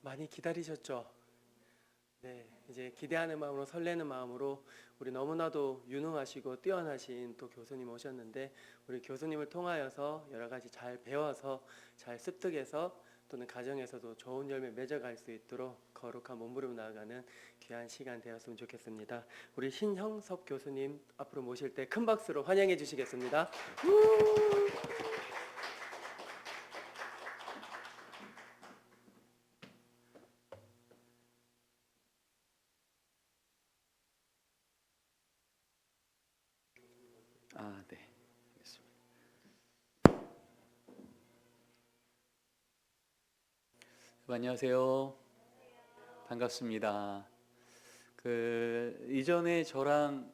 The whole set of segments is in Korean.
많이 기다리셨죠? 네, 이제 기대하는 마음으로 설레는 마음으로 우리 너무나도 유능하시고 뛰어나신 또 교수님 오셨는데 우리 교수님을 통하여서 여러 가지 잘 배워서 잘 습득해서 또는 가정에서도 좋은 열매 맺어갈 수 있도록 거룩한 몸부림 나아가는 귀한 시간 되었으면 좋겠습니다. 우리 신형섭 교수님 앞으로 모실 때 큰 박수로 환영해 주시겠습니다. 네. 알겠습니다. 안녕하세요. 반갑습니다. 이전에 저랑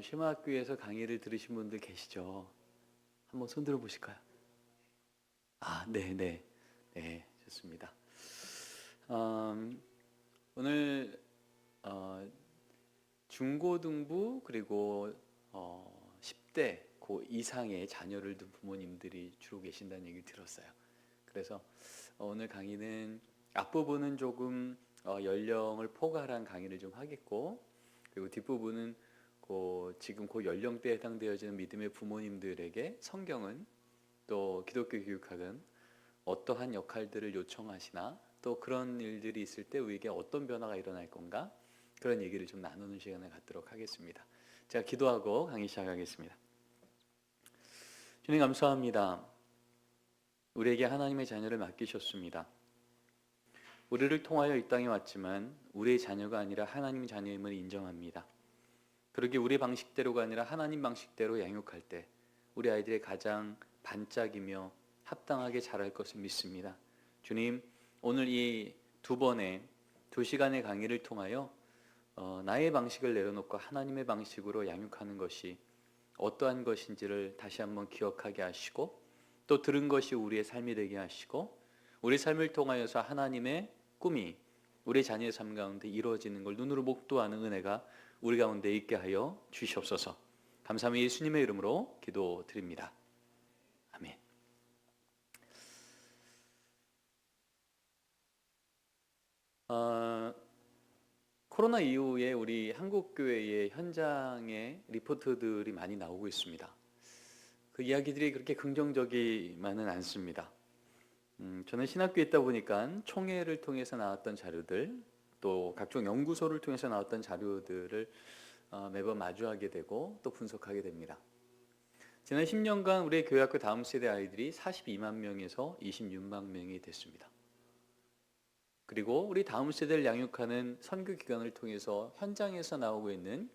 쉐마학교에서 강의를 들으신 분들 계시죠? 한번 손 들어 보실까요? 네. 네, 좋습니다. 오늘 중고등부 그리고 10대 그 이상의 자녀를 둔 부모님들이 주로 계신다는 얘기를 들었어요. 그래서 오늘 강의는 앞부분은 조금 연령을 포괄한 강의를 좀 하겠고, 그리고 뒷부분은 지금 그 연령대에 해당되어지는 믿음의 부모님들에게 성경은 또 기독교 교육학은 어떠한 역할들을 요청하시나, 또 그런 일들이 있을 때 우리에게 어떤 변화가 일어날 건가, 그런 얘기를 좀 나누는 시간을 갖도록 하겠습니다. 제가 기도하고 강의 시작하겠습니다. 주님 감사합니다. 우리에게 하나님의 자녀를 맡기셨습니다. 우리를 통하여 이 땅에 왔지만 우리의 자녀가 아니라 하나님의 자녀임을 인정합니다. 그러기 우리 방식대로가 아니라 하나님 방식대로 양육할 때 우리 아이들의 가장 반짝이며 합당하게 자랄 것을 믿습니다. 주님, 오늘 이 2시간의 강의를 통하여 나의 방식을 내려놓고 하나님의 방식으로 양육하는 것이 어떠한 것인지를 다시 한번 기억하게 하시고, 또 들은 것이 우리의 삶이 되게 하시고, 우리 삶을 통하여서 하나님의 꿈이 우리 자녀의 삶 가운데 이루어지는 걸 눈으로 목도하는 은혜가 우리 가운데 있게 하여 주시옵소서. 감사합니다. 예수님의 이름으로 기도드립니다. 아멘. 코로나 이후에 우리 한국교회의 현장에 리포트들이 많이 나오고 있습니다. 그 이야기들이 그렇게 긍정적이만은 않습니다. 저는 신학교에 있다 보니까 총회를 통해서 나왔던 자료들, 또 각종 연구소를 통해서 나왔던 자료들을 매번 마주하게 되고 또 분석하게 됩니다. 지난 10년간 우리 교회학교 다음 세대 아이들이 42만 명에서 26만 명이 됐습니다. 그리고 우리 다음 세대를 양육하는 선교기관을 통해서 현장에서 나오고 있는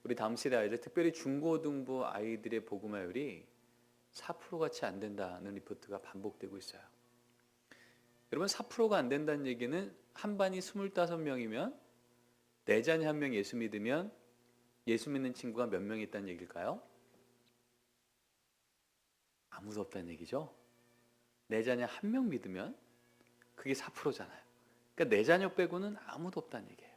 우리 다음 세대 아이들, 특별히 중고등부 아이들의 복음화율이 4%가 채 안 된다는 리포트가 반복되고 있어요. 여러분, 4%가 안 된다는 얘기는 한 반이 25명이면 내 자녀 한 명 예수 믿으면 예수 믿는 친구가 몇 명 있다는 얘기일까요? 아무도 없다는 얘기죠. 내 자녀 한 명 믿으면 그게 4%잖아요. 그러니까 내 자녀 빼고는 아무도 없다는 얘기예요.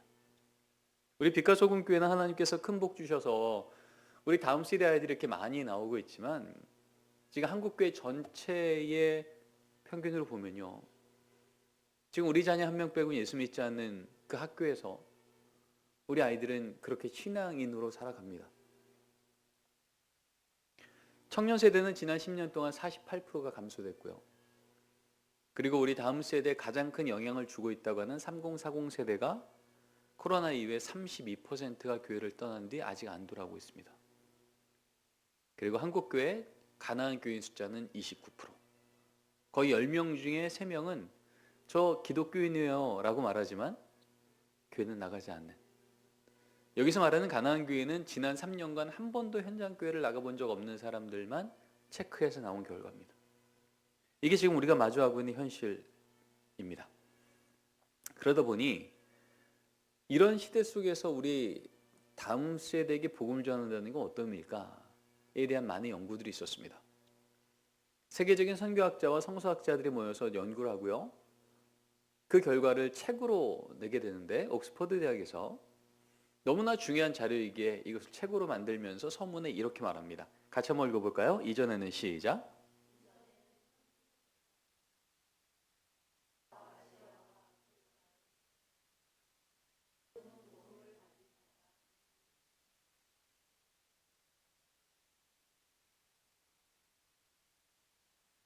우리 빛과 소금 교회는 하나님께서 큰 복 주셔서 우리 다음 세대 아이들이 이렇게 많이 나오고 있지만, 지금 한국교회 전체의 평균으로 보면요, 지금 우리 자녀 한 명 빼고 예수 믿지 않는 그 학교에서 우리 아이들은 그렇게 신앙인으로 살아갑니다. 청년 세대는 지난 10년 동안 48%가 감소됐고요. 그리고 우리 다음 세대에 가장 큰 영향을 주고 있다고 하는 3040 세대가 코로나 이후에 32%가 교회를 떠난 뒤 아직 안 돌아오고 있습니다. 그리고 한국교회 가나안 교인 숫자는 29%. 거의 10명 중에 3명은 저 기독교인이에요 라고 말하지만 교회는 나가지 않는, 여기서 말하는 가나안 교회는 지난 3년간 한 번도 현장 교회를 나가본 적 없는 사람들만 체크해서 나온 결과입니다. 이게 지금 우리가 마주하고 있는 현실입니다. 그러다 보니 이런 시대 속에서 우리 다음 세대에게 복음을 전한다는 건 어떤 의미일까에 대한 많은 연구들이 있었습니다. 세계적인 선교학자와 성서학자들이 모여서 연구를 하고요, 그 결과를 책으로 내게 되는데, 옥스퍼드 대학에서 너무나 중요한 자료이기에 이것을 책으로 만들면서 서문에 이렇게 말합니다. 같이 한번 읽어볼까요? 이전에는 시작.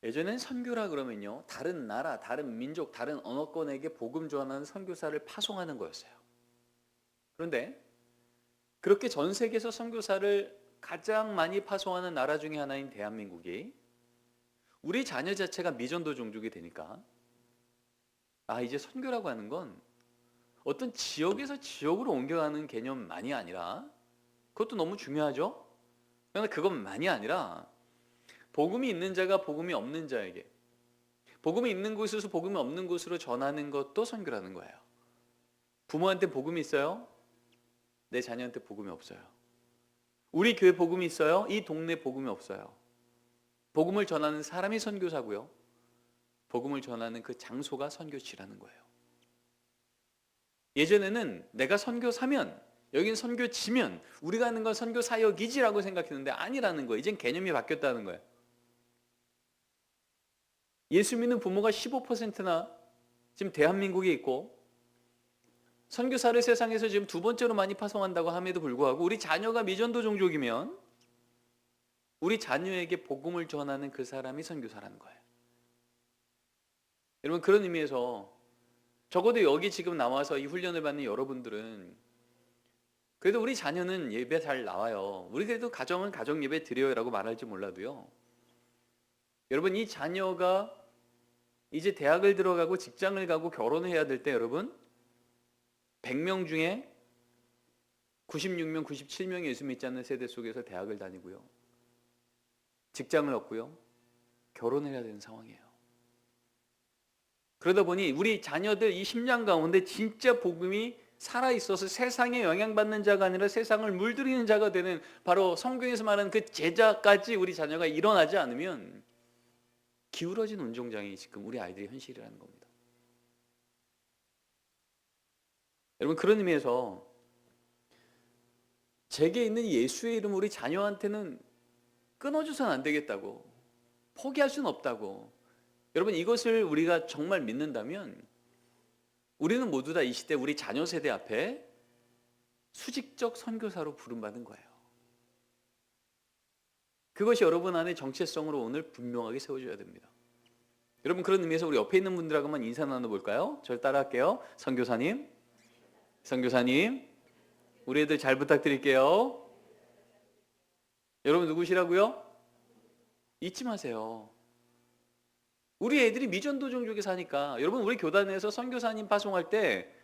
예전엔 선교라 그러면요, 다른 나라, 다른 민족, 다른 언어권에게 복음 전하는 선교사를 파송하는 거였어요. 그런데 그렇게 전 세계에서 선교사를 가장 많이 파송하는 나라 중에 하나인 대한민국이 우리 자녀 자체가 미전도 종족이 되니까 이제 선교라고 하는 건 어떤 지역에서 지역으로 옮겨가는 개념만이 아니라, 그것도 너무 중요하죠. 그러나 그것만이 아니라 복음이 있는 자가 복음이 없는 자에게, 복음이 있는 곳에서 복음이 없는 곳으로 전하는 것도 선교라는 거예요. 부모한테 복음이 있어요? 내 자녀한테 복음이 없어요. 우리 교회 복음이 있어요? 이 동네 복음이 없어요. 복음을 전하는 사람이 선교사고요, 복음을 전하는 그 장소가 선교지라는 거예요. 예전에는 내가 선교사면, 여긴 선교지면 우리가 하는 건 선교사역이지라고 생각했는데 아니라는 거예요. 이젠 개념이 바뀌었다는 거예요. 예수 믿는 부모가 15%나 지금 대한민국에 있고, 선교사를 세상에서 지금 두 번째로 많이 파송한다고 함에도 불구하고 우리 자녀가 미전도 종족이면 우리 자녀에게 복음을 전하는 그 사람이 선교사라는 거예요. 여러분, 그런 의미에서 적어도 여기 지금 나와서 이 훈련을 받는 여러분들은 그래도 우리 자녀는 예배 잘 나와요, 우리 그래도 가정은 가정 예배 드려요 라고 말할지 몰라도요, 여러분, 이 자녀가 이제 대학을 들어가고 직장을 가고 결혼을 해야 될 때 여러분 100명 중에 96명, 97명이 예수 믿지 않는 세대 속에서 대학을 다니고요, 직장을 얻고요, 결혼을 해야 되는 상황이에요. 그러다 보니 우리 자녀들 이 심장 가운데 진짜 복음이 살아있어서 세상에 영향받는 자가 아니라 세상을 물들이는 자가 되는, 바로 성경에서 말하는 그 제자까지 우리 자녀가 일어나지 않으면 기울어진 운동장이 지금 우리 아이들의 현실이라는 겁니다. 여러분, 그런 의미에서 제게 있는 예수의 이름 우리 자녀한테는 끊어줘서는 안 되겠다고, 포기할 수는 없다고, 여러분, 이것을 우리가 정말 믿는다면 우리는 모두 다 이 시대 우리 자녀 세대 앞에 수직적 선교사로 부름받은 거예요. 그것이 여러분 안에 정체성으로 오늘 분명하게 세워져야 됩니다. 여러분, 그런 의미에서 우리 옆에 있는 분들하고 한번 인사 나눠볼까요? 저를 따라할게요. 선교사님, 선교사님, 우리 애들 잘 부탁드릴게요. 여러분 누구시라고요? 잊지 마세요. 우리 애들이 미전도 종족에 사니까, 여러분 우리 교단에서 선교사님 파송할 때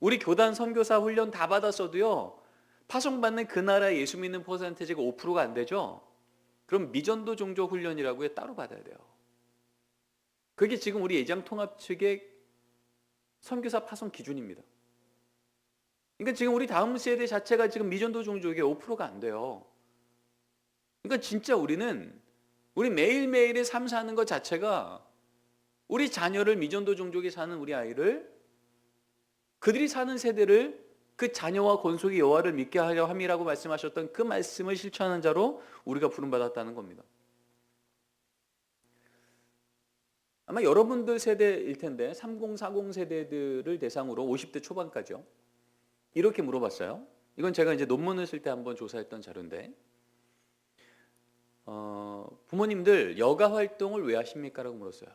우리 교단 선교사 훈련 다 받았어도요, 파송받는 그 나라 예수 믿는 퍼센테이지가 5%가 안 되죠? 그럼 미전도 종족 훈련이라고 따로 받아야 돼요. 그게 지금 우리 예장통합 측의 선교사 파송 기준입니다. 그러니까 지금 우리 다음 세대 자체가 지금 미전도 종족의 5%가 안 돼요. 그러니까 진짜 우리는 우리 매일매일의 삶 사는 것 자체가 우리 자녀를, 미전도 종족에 사는 우리 아이를, 그들이 사는 세대를 그 자녀와 권속의 여호와를 믿게 하려 함이라고 말씀하셨던 그 말씀을 실천하는 자로 우리가 부름받았다는 겁니다. 아마 여러분들 세대일 텐데 30, 40 세대들을 대상으로 50대 초반까지요, 이렇게 물어봤어요. 이건 제가 이제 논문을 쓸 때 한번 조사했던 자료인데, 부모님들 여가 활동을 왜 하십니까? 라고 물었어요.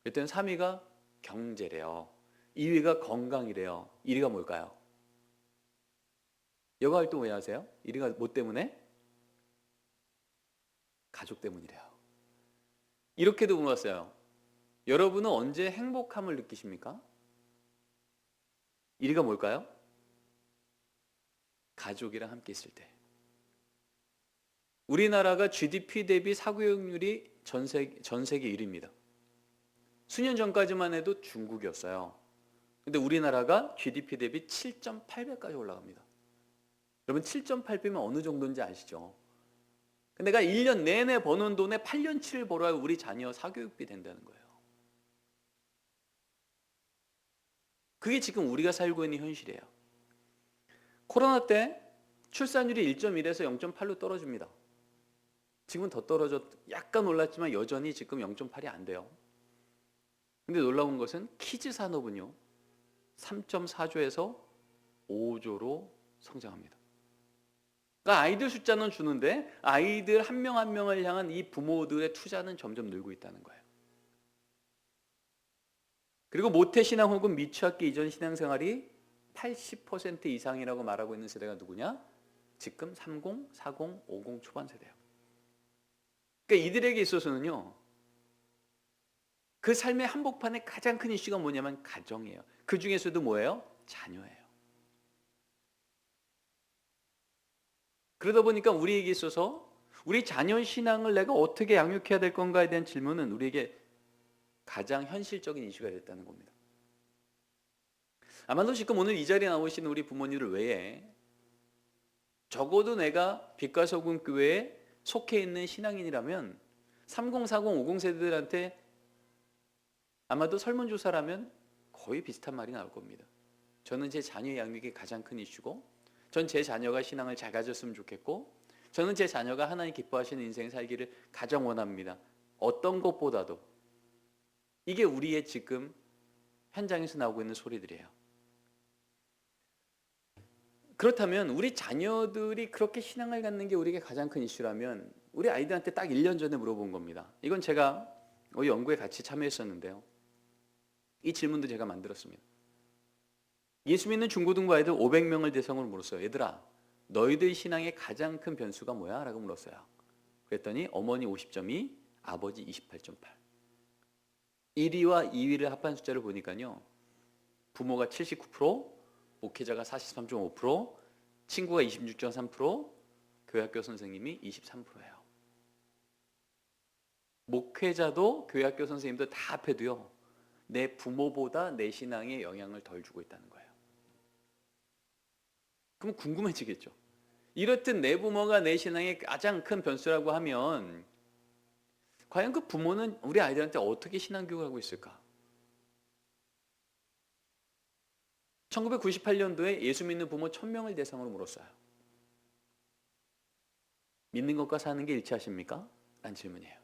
그랬더니 3위가 경제래요, 2위가 건강이래요, 1위가 뭘까요? 여가 활동 왜 하세요? 1위가 뭐 때문에? 가족 때문이래요. 이렇게도 물어봤어요. 여러분은 언제 행복함을 느끼십니까? 1위가 뭘까요? 가족이랑 함께 있을 때. 우리나라가 GDP 대비 사교육률이 전 세계 1위입니다. 수년 전까지만 해도 중국이었어요. 근데 우리나라가 GDP 대비 7.8배까지 올라갑니다. 여러분 7.8배면 어느 정도인지 아시죠? 근데 내가 1년 내내 버는 돈에 8년치를 벌어야 우리 자녀 사교육비 된다는 거예요. 그게 지금 우리가 살고 있는 현실이에요. 코로나 때 출산율이 1.1에서 0.8로 떨어집니다. 지금은 더 약간 올랐지만 여전히 지금 0.8이 안 돼요. 근데 놀라운 것은 키즈 산업은요 3.4조에서 5조로 성장합니다. 그러니까 아이들 숫자는 주는데 아이들 한 명 한 명을 향한 이 부모들의 투자는 점점 늘고 있다는 거예요. 그리고 모태신앙 혹은 미취학기 이전 신앙생활이 80% 이상이라고 말하고 있는 세대가 누구냐? 지금 30, 40, 50 초반 세대예요. 그러니까 이들에게 있어서는요, 그 삶의 한복판의 가장 큰 이슈가 뭐냐면 가정이에요. 그 중에서도 뭐예요? 자녀예요. 그러다 보니까 우리에게 있어서 우리 자녀 신앙을 내가 어떻게 양육해야 될 건가에 대한 질문은 우리에게 가장 현실적인 이슈가 됐다는 겁니다. 아마도 지금 오늘 이 자리에 나오시는 우리 부모님들 외에 적어도 내가 빛과 소금 교회에 속해 있는 신앙인이라면 30, 40, 50 세대들한테 아마도 설문조사라면 거의 비슷한 말이 나올 겁니다. 저는 제 자녀 양육이 가장 큰 이슈고, 전 제 자녀가 신앙을 잘 가졌으면 좋겠고, 저는 제 자녀가 하나님 기뻐하시는 인생 살기를 가장 원합니다. 어떤 것보다도. 이게 우리의 지금 현장에서 나오고 있는 소리들이에요. 그렇다면 우리 자녀들이 그렇게 신앙을 갖는 게 우리에게 가장 큰 이슈라면 우리 아이들한테 딱 1년 전에 물어본 겁니다. 이건 제가 연구에 같이 참여했었는데요. 이 질문도 제가 만들었습니다. 예수 믿는 중고등부 아이들 500명을 대상으로 물었어요. 얘들아, 너희들 신앙의 가장 큰 변수가 뭐야? 라고 물었어요. 그랬더니 어머니 50.2, 아버지 28.8. 1위와 2위를 합한 숫자를 보니까요, 부모가 79%, 목회자가 43.5%, 친구가 26.3%, 교회학교 선생님이 23%예요. 목회자도 교회학교 선생님도 다 합해도요, 내 부모보다 내 신앙에 영향을 덜 주고 있다는 거예요. 그럼 궁금해지겠죠. 이렇듯 내 부모가 내 신앙의 가장 큰 변수라고 하면 과연 그 부모는 우리 아이들한테 어떻게 신앙교육을 하고 있을까? 1998년도에 예수 믿는 부모 1000명을 대상으로 물었어요. 믿는 것과 사는 게 일치하십니까? 라는 질문이에요.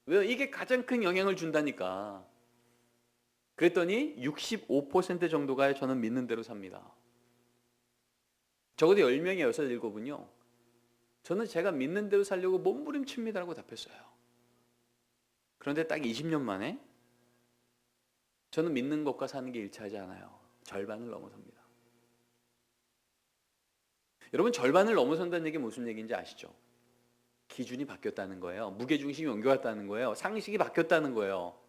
왜요? 이게 가장 큰 영향을 준다니까. 그랬더니 65% 정도가 저는 믿는 대로 삽니다. 적어도 10명에 6, 7은요. 저는 제가 믿는 대로 살려고 몸부림칩니다라고 답했어요. 그런데 딱 20년 만에 저는 믿는 것과 사는 게 일치하지 않아요. 절반을 넘어섭니다. 여러분, 절반을 넘어선다는 얘기 무슨 얘기인지 아시죠? 기준이 바뀌었다는 거예요. 무게중심이 옮겨갔다는 거예요. 상식이 바뀌었다는 거예요.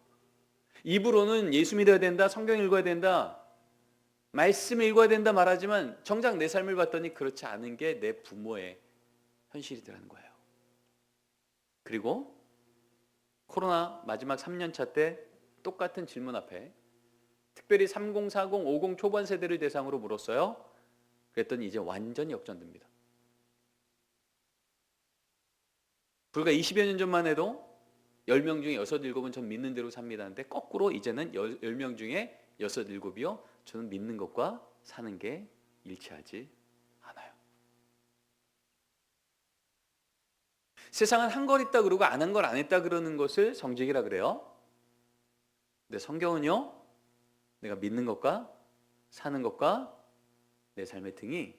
입으로는 예수 믿어야 된다, 성경 읽어야 된다, 말씀 읽어야 된다 말하지만 정작 내 삶을 봤더니 그렇지 않은 게 내 부모의 현실이더라는 거예요. 그리고 코로나 마지막 3년차 때 똑같은 질문 앞에 특별히 30, 40, 50 초반 세대를 대상으로 물었어요. 그랬더니 이제 완전히 역전됩니다. 불과 20여 년 전만 해도 10명 중에 6, 7은 전 믿는 대로 삽니다 하는데 거꾸로 이제는 10명 중에 6, 7이요. 저는 믿는 것과 사는 게 일치하지 않아요. 세상은 한 걸 있다 그러고 안 한 걸 안 했다 그러는 것을 정직이라 그래요. 근데 성경은요, 내가 믿는 것과 사는 것과 내 삶의 등이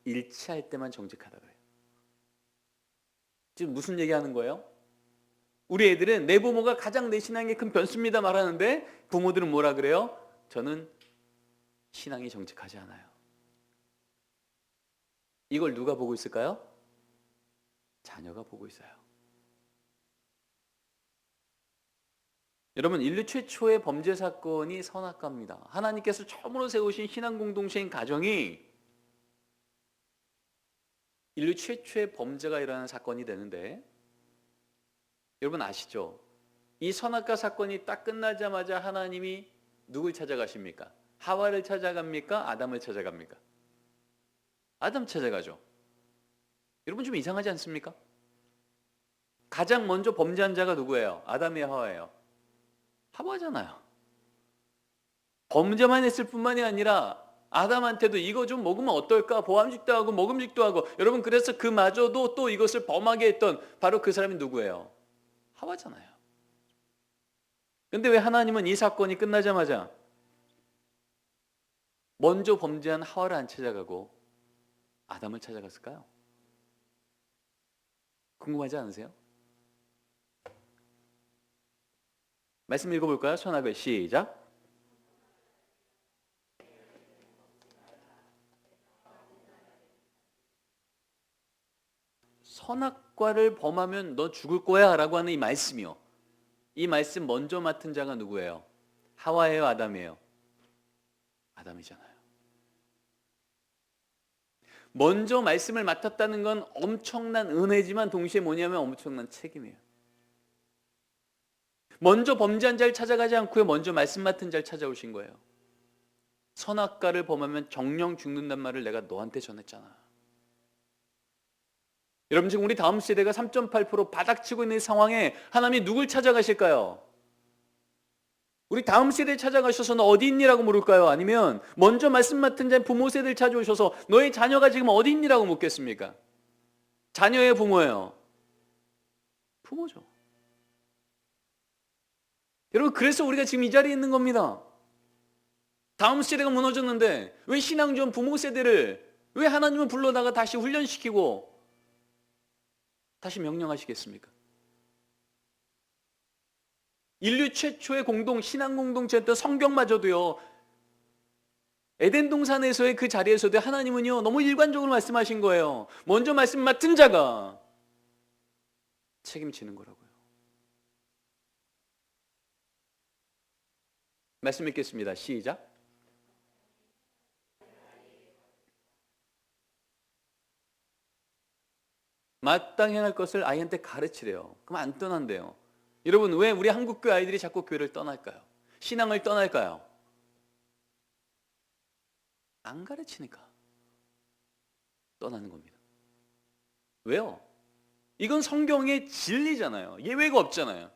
일치할 때만 정직하다 그래요. 지금 무슨 얘기하는 거예요? 우리 애들은 내 부모가 가장 내 신앙의 큰 변수입니다 말하는데 부모들은 뭐라 그래요? 저는 신앙이 정직하지 않아요. 이걸 누가 보고 있을까요? 자녀가 보고 있어요. 여러분, 인류 최초의 범죄 사건이 선악과입니다. 하나님께서 처음으로 세우신 신앙 공동체인 가정이 인류 최초의 범죄가 일어나는 사건이 되는데, 여러분 아시죠? 이 선악과 사건이 딱 끝나자마자 하나님이 누굴 찾아가십니까? 하와를 찾아갑니까? 아담을 찾아갑니까? 아담 찾아가죠. 여러분 좀 이상하지 않습니까? 가장 먼저 범죄한 자가 누구예요? 아담이에요, 하와예요? 하와잖아요. 범죄만 했을 뿐만이 아니라 아담한테도 이거 좀 먹으면 어떨까? 보암직도 하고 먹음직도 하고. 여러분, 그래서 그마저도 또 이것을 범하게 했던 바로 그 사람이 누구예요? 하와잖아요. 근데 왜 하나님은 이 사건이 끝나자마자 먼저 범죄한 하와를 안 찾아가고 아담을 찾아갔을까요? 궁금하지 않으세요? 말씀 읽어볼까요? 손학을 시작. 선악과를 범하면 너 죽을 거야 라고 하는 이 말씀이요. 이 말씀 먼저 맡은 자가 누구예요? 하와예요, 아담이에요? 아담이잖아요. 먼저 말씀을 맡았다는 건 엄청난 은혜지만 동시에 뭐냐면 엄청난 책임이에요. 먼저 범죄한 자를 찾아가지 않고요, 먼저 말씀 맡은 자를 찾아오신 거예요. 선악과를 범하면 정령 죽는단 말을 내가 너한테 전했잖아. 여러분, 지금 우리 다음 세대가 3.8% 바닥치고 있는 상황에 하나님이 누굴 찾아가실까요? 우리 다음 세대 찾아가셔서 너 어디 있니라고 물을까요? 아니면 먼저 말씀 맡은 자 부모 세대를 찾아오셔서 너의 자녀가 지금 어디 있니라고 묻겠습니까? 자녀의 부모예요. 부모죠. 여러분, 그래서 우리가 지금 이 자리에 있는 겁니다. 다음 세대가 무너졌는데 왜 신앙 좀 부모 세대를 왜 하나님은 불러다가 다시 훈련시키고 다시 명령하시겠습니까? 인류 최초의 신앙 공동체였던 성경마저도요, 에덴 동산에서의 그 자리에서도 하나님은요 너무 일관적으로 말씀하신 거예요. 먼저 말씀 맡은 자가 책임지는 거라고요. 말씀 읽겠습니다. 시작. 마땅히 할 것을 아이한테 가르치래요. 그럼 안 떠난대요. 여러분, 왜 우리 한국교회 아이들이 자꾸 교회를 떠날까요? 신앙을 떠날까요? 안 가르치니까 떠나는 겁니다. 왜요? 이건 성경의 진리잖아요. 예외가 없잖아요.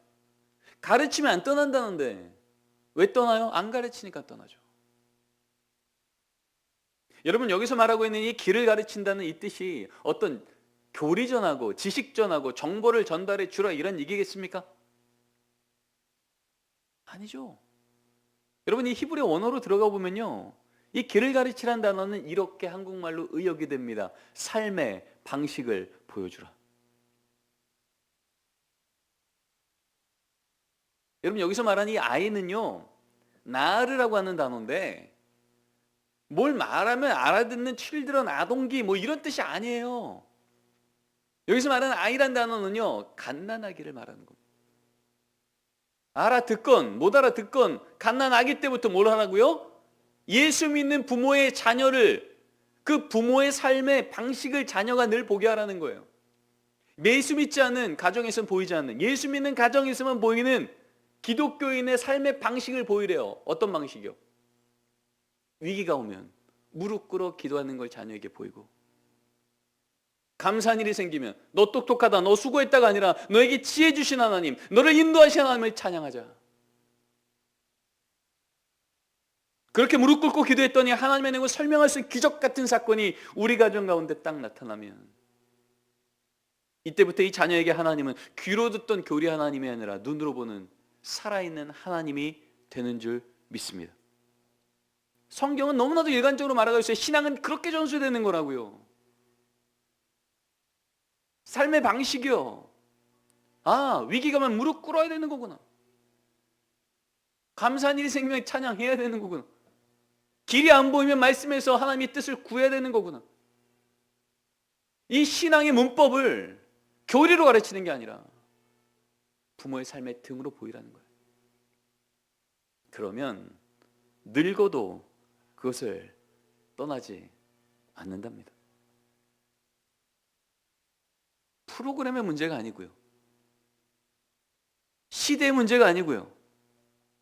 가르치면 안 떠난다는데 왜 떠나요? 안 가르치니까 떠나죠. 여러분, 여기서 말하고 있는 이 길을 가르친다는 이 뜻이 어떤 교리 전하고 지식 전하고 정보를 전달해 주라 이런 얘기겠습니까? 아니죠. 여러분, 이 히브리 원어로 들어가 보면요, 이 길을 가르치라는 단어는 이렇게 한국말로 의역이 됩니다. 삶의 방식을 보여주라. 여러분, 여기서 말하는 이 아이는요, 나르라고 하는 단어인데 뭘 말하면 알아듣는 children, 아동기 뭐 이런 뜻이 아니에요. 여기서 말하는 아이란 단어는요, 갓난아기를 말하는 겁니다. 알아듣건 못 알아듣건 갓난아기 때부터 뭘 하라고요? 예수 믿는 부모의 자녀를, 그 부모의 삶의 방식을 자녀가 늘 보게 하라는 거예요. 예수 믿지 않는 가정에서는 보이지 않는, 예수 믿는 가정에서만 보이는 기독교인의 삶의 방식을 보이래요. 어떤 방식이요? 위기가 오면 무릎 꿇어 기도하는 걸 자녀에게 보이고, 감사한 일이 생기면 너 똑똑하다, 너 수고했다가 아니라 너에게 지혜 주신 하나님, 너를 인도하신 하나님을 찬양하자. 그렇게 무릎 꿇고 기도했더니 하나님의 능력을 설명할 수 있는 기적 같은 사건이 우리 가정 가운데 딱 나타나면, 이때부터 이 자녀에게 하나님은 귀로 듣던 교리 하나님이 아니라 눈으로 보는 살아있는 하나님이 되는 줄 믿습니다. 성경은 너무나도 일관적으로 말하고 있어요. 신앙은 그렇게 전수되는 거라고요. 삶의 방식이요. 아, 위기가 오면 무릎 꿇어야 되는 거구나. 감사한 일이 생기면 찬양해야 되는 거구나. 길이 안 보이면 말씀에서 하나님의 뜻을 구해야 되는 거구나. 이 신앙의 문법을 교리로 가르치는 게 아니라 부모의 삶의 등으로 보이라는 거예요. 그러면 늙어도 그것을 떠나지 않는답니다. 프로그램의 문제가 아니고요, 시대의 문제가 아니고요,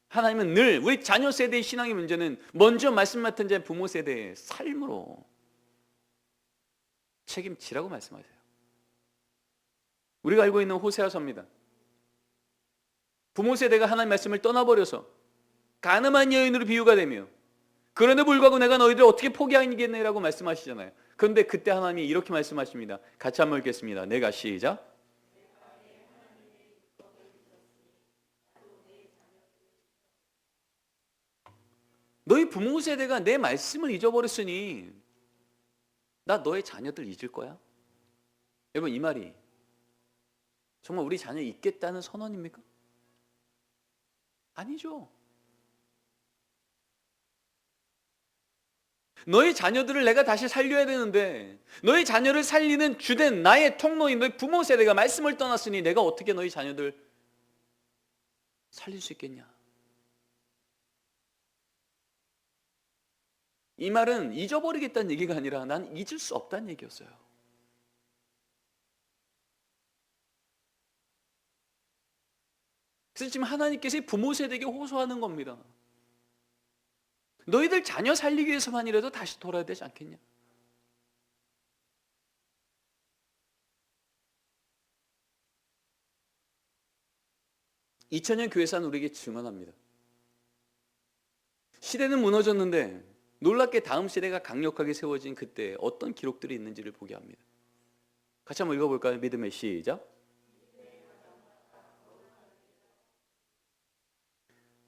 하나님은 늘 우리 자녀 세대의 신앙의 문제는 먼저 말씀 맡은 자 부모 세대의 삶으로 책임지라고 말씀하세요. 우리가 알고 있는 호세아서입니다. 부모 세대가 하나님 말씀을 떠나버려서 가늠한 여인으로 비유가 되며, 그런데 불구하고 내가 너희들 어떻게 포기하겠느냐고 말씀하시잖아요. 그런데 그때 하나님이 이렇게 말씀하십니다. 같이 한번 읽겠습니다. 내가 시작. 너희 부모 세대가 내 말씀을 잊어버렸으니 나 너의 자녀들 잊을 거야? 여러분, 이 말이 정말 우리 자녀 있겠다는 선언입니까? 아니죠. 너희 자녀들을 내가 다시 살려야 되는데 너희 자녀를 살리는 주된 나의 통로인 너희 부모 세대가 말씀을 떠났으니 내가 어떻게 너희 자녀들 살릴 수 있겠냐? 이 말은 잊어버리겠다는 얘기가 아니라 난 잊을 수 없다는 얘기였어요. 그래서 지금 하나님께서 부모 세대에게 호소하는 겁니다. 너희들 자녀 살리기 위해서만이라도 다시 돌아야 되지 않겠냐? (2000년) 교회사는 우리에게 증언합니다. 시대는 무너졌는데 놀랍게 다음 시대가 강력하게 세워진 그때 어떤 기록들이 있는지를 보게 합니다. 같이 한번 읽어볼까요? 믿음의 시작.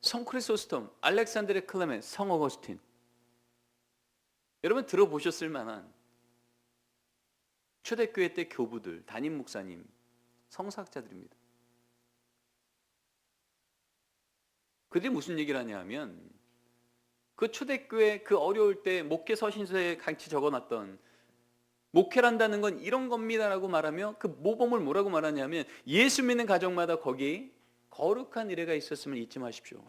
성 크리소스톰, 알렉산드레 클레멘, 성 어거스틴. 여러분 들어보셨을 만한 초대교회 때 교부들, 담임 목사님, 성사학자들입니다. 그들이 무슨 얘기를 하냐 하면 그 초대교회 그 어려울 때 목회 서신서에 같이 적어놨던 목회란다는 건 이런 겁니다라고 말하며 그 모범을 뭐라고 말하냐면 예수 믿는 가정마다 거기 거룩한 일회가 있었음을 잊지 마십시오.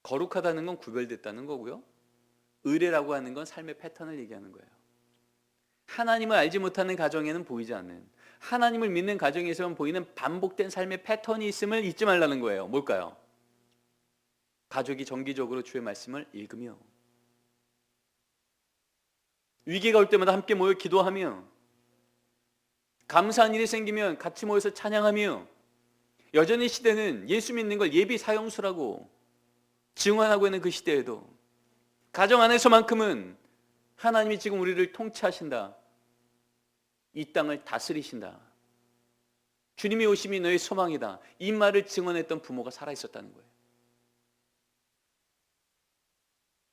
거룩하다는 건 구별됐다는 거고요. 의례라고 하는 건 삶의 패턴을 얘기하는 거예요. 하나님을 알지 못하는 가정에는 보이지 않는, 하나님을 믿는 가정에서만 보이는 반복된 삶의 패턴이 있음을 잊지 말라는 거예요. 뭘까요? 가족이 정기적으로 주의 말씀을 읽으며, 위기가 올 때마다 함께 모여 기도하며, 감사한 일이 생기면 같이 모여서 찬양하며, 여전히 시대는 예수 믿는 걸 예비 사형수라고 증언하고 있는 그 시대에도 가정 안에서만큼은 하나님이 지금 우리를 통치하신다, 이 땅을 다스리신다, 주님의 오심이 너의 소망이다, 이 말을 증언했던 부모가 살아있었다는 거예요.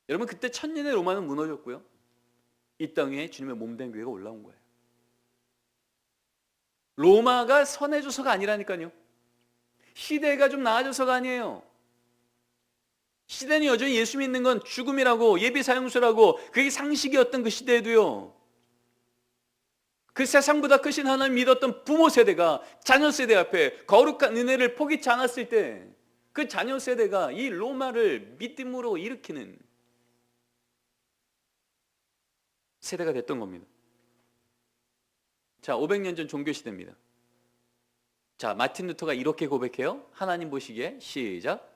여러분 그때 천년의 로마는 무너졌고요, 이 땅에 주님의 몸된 교회가 올라온 거예요. 로마가 선해져서가 아니라니까요. 시대가 좀 나아져서가 아니에요. 시대는 여전히 예수 믿는 건 죽음이라고, 예비 사형수라고, 그게 상식이었던 그 시대에도요, 그 세상보다 크신 하나님 믿었던 부모 세대가 자녀 세대 앞에 거룩한 은혜를 포기치 않았을 때 그 자녀 세대가 이 로마를 믿음으로 일으키는 세대가 됐던 겁니다. 자, 500년 전 종교 시대입니다. 자, 마틴 루터가 이렇게 고백해요. 하나님 보시기에 시작.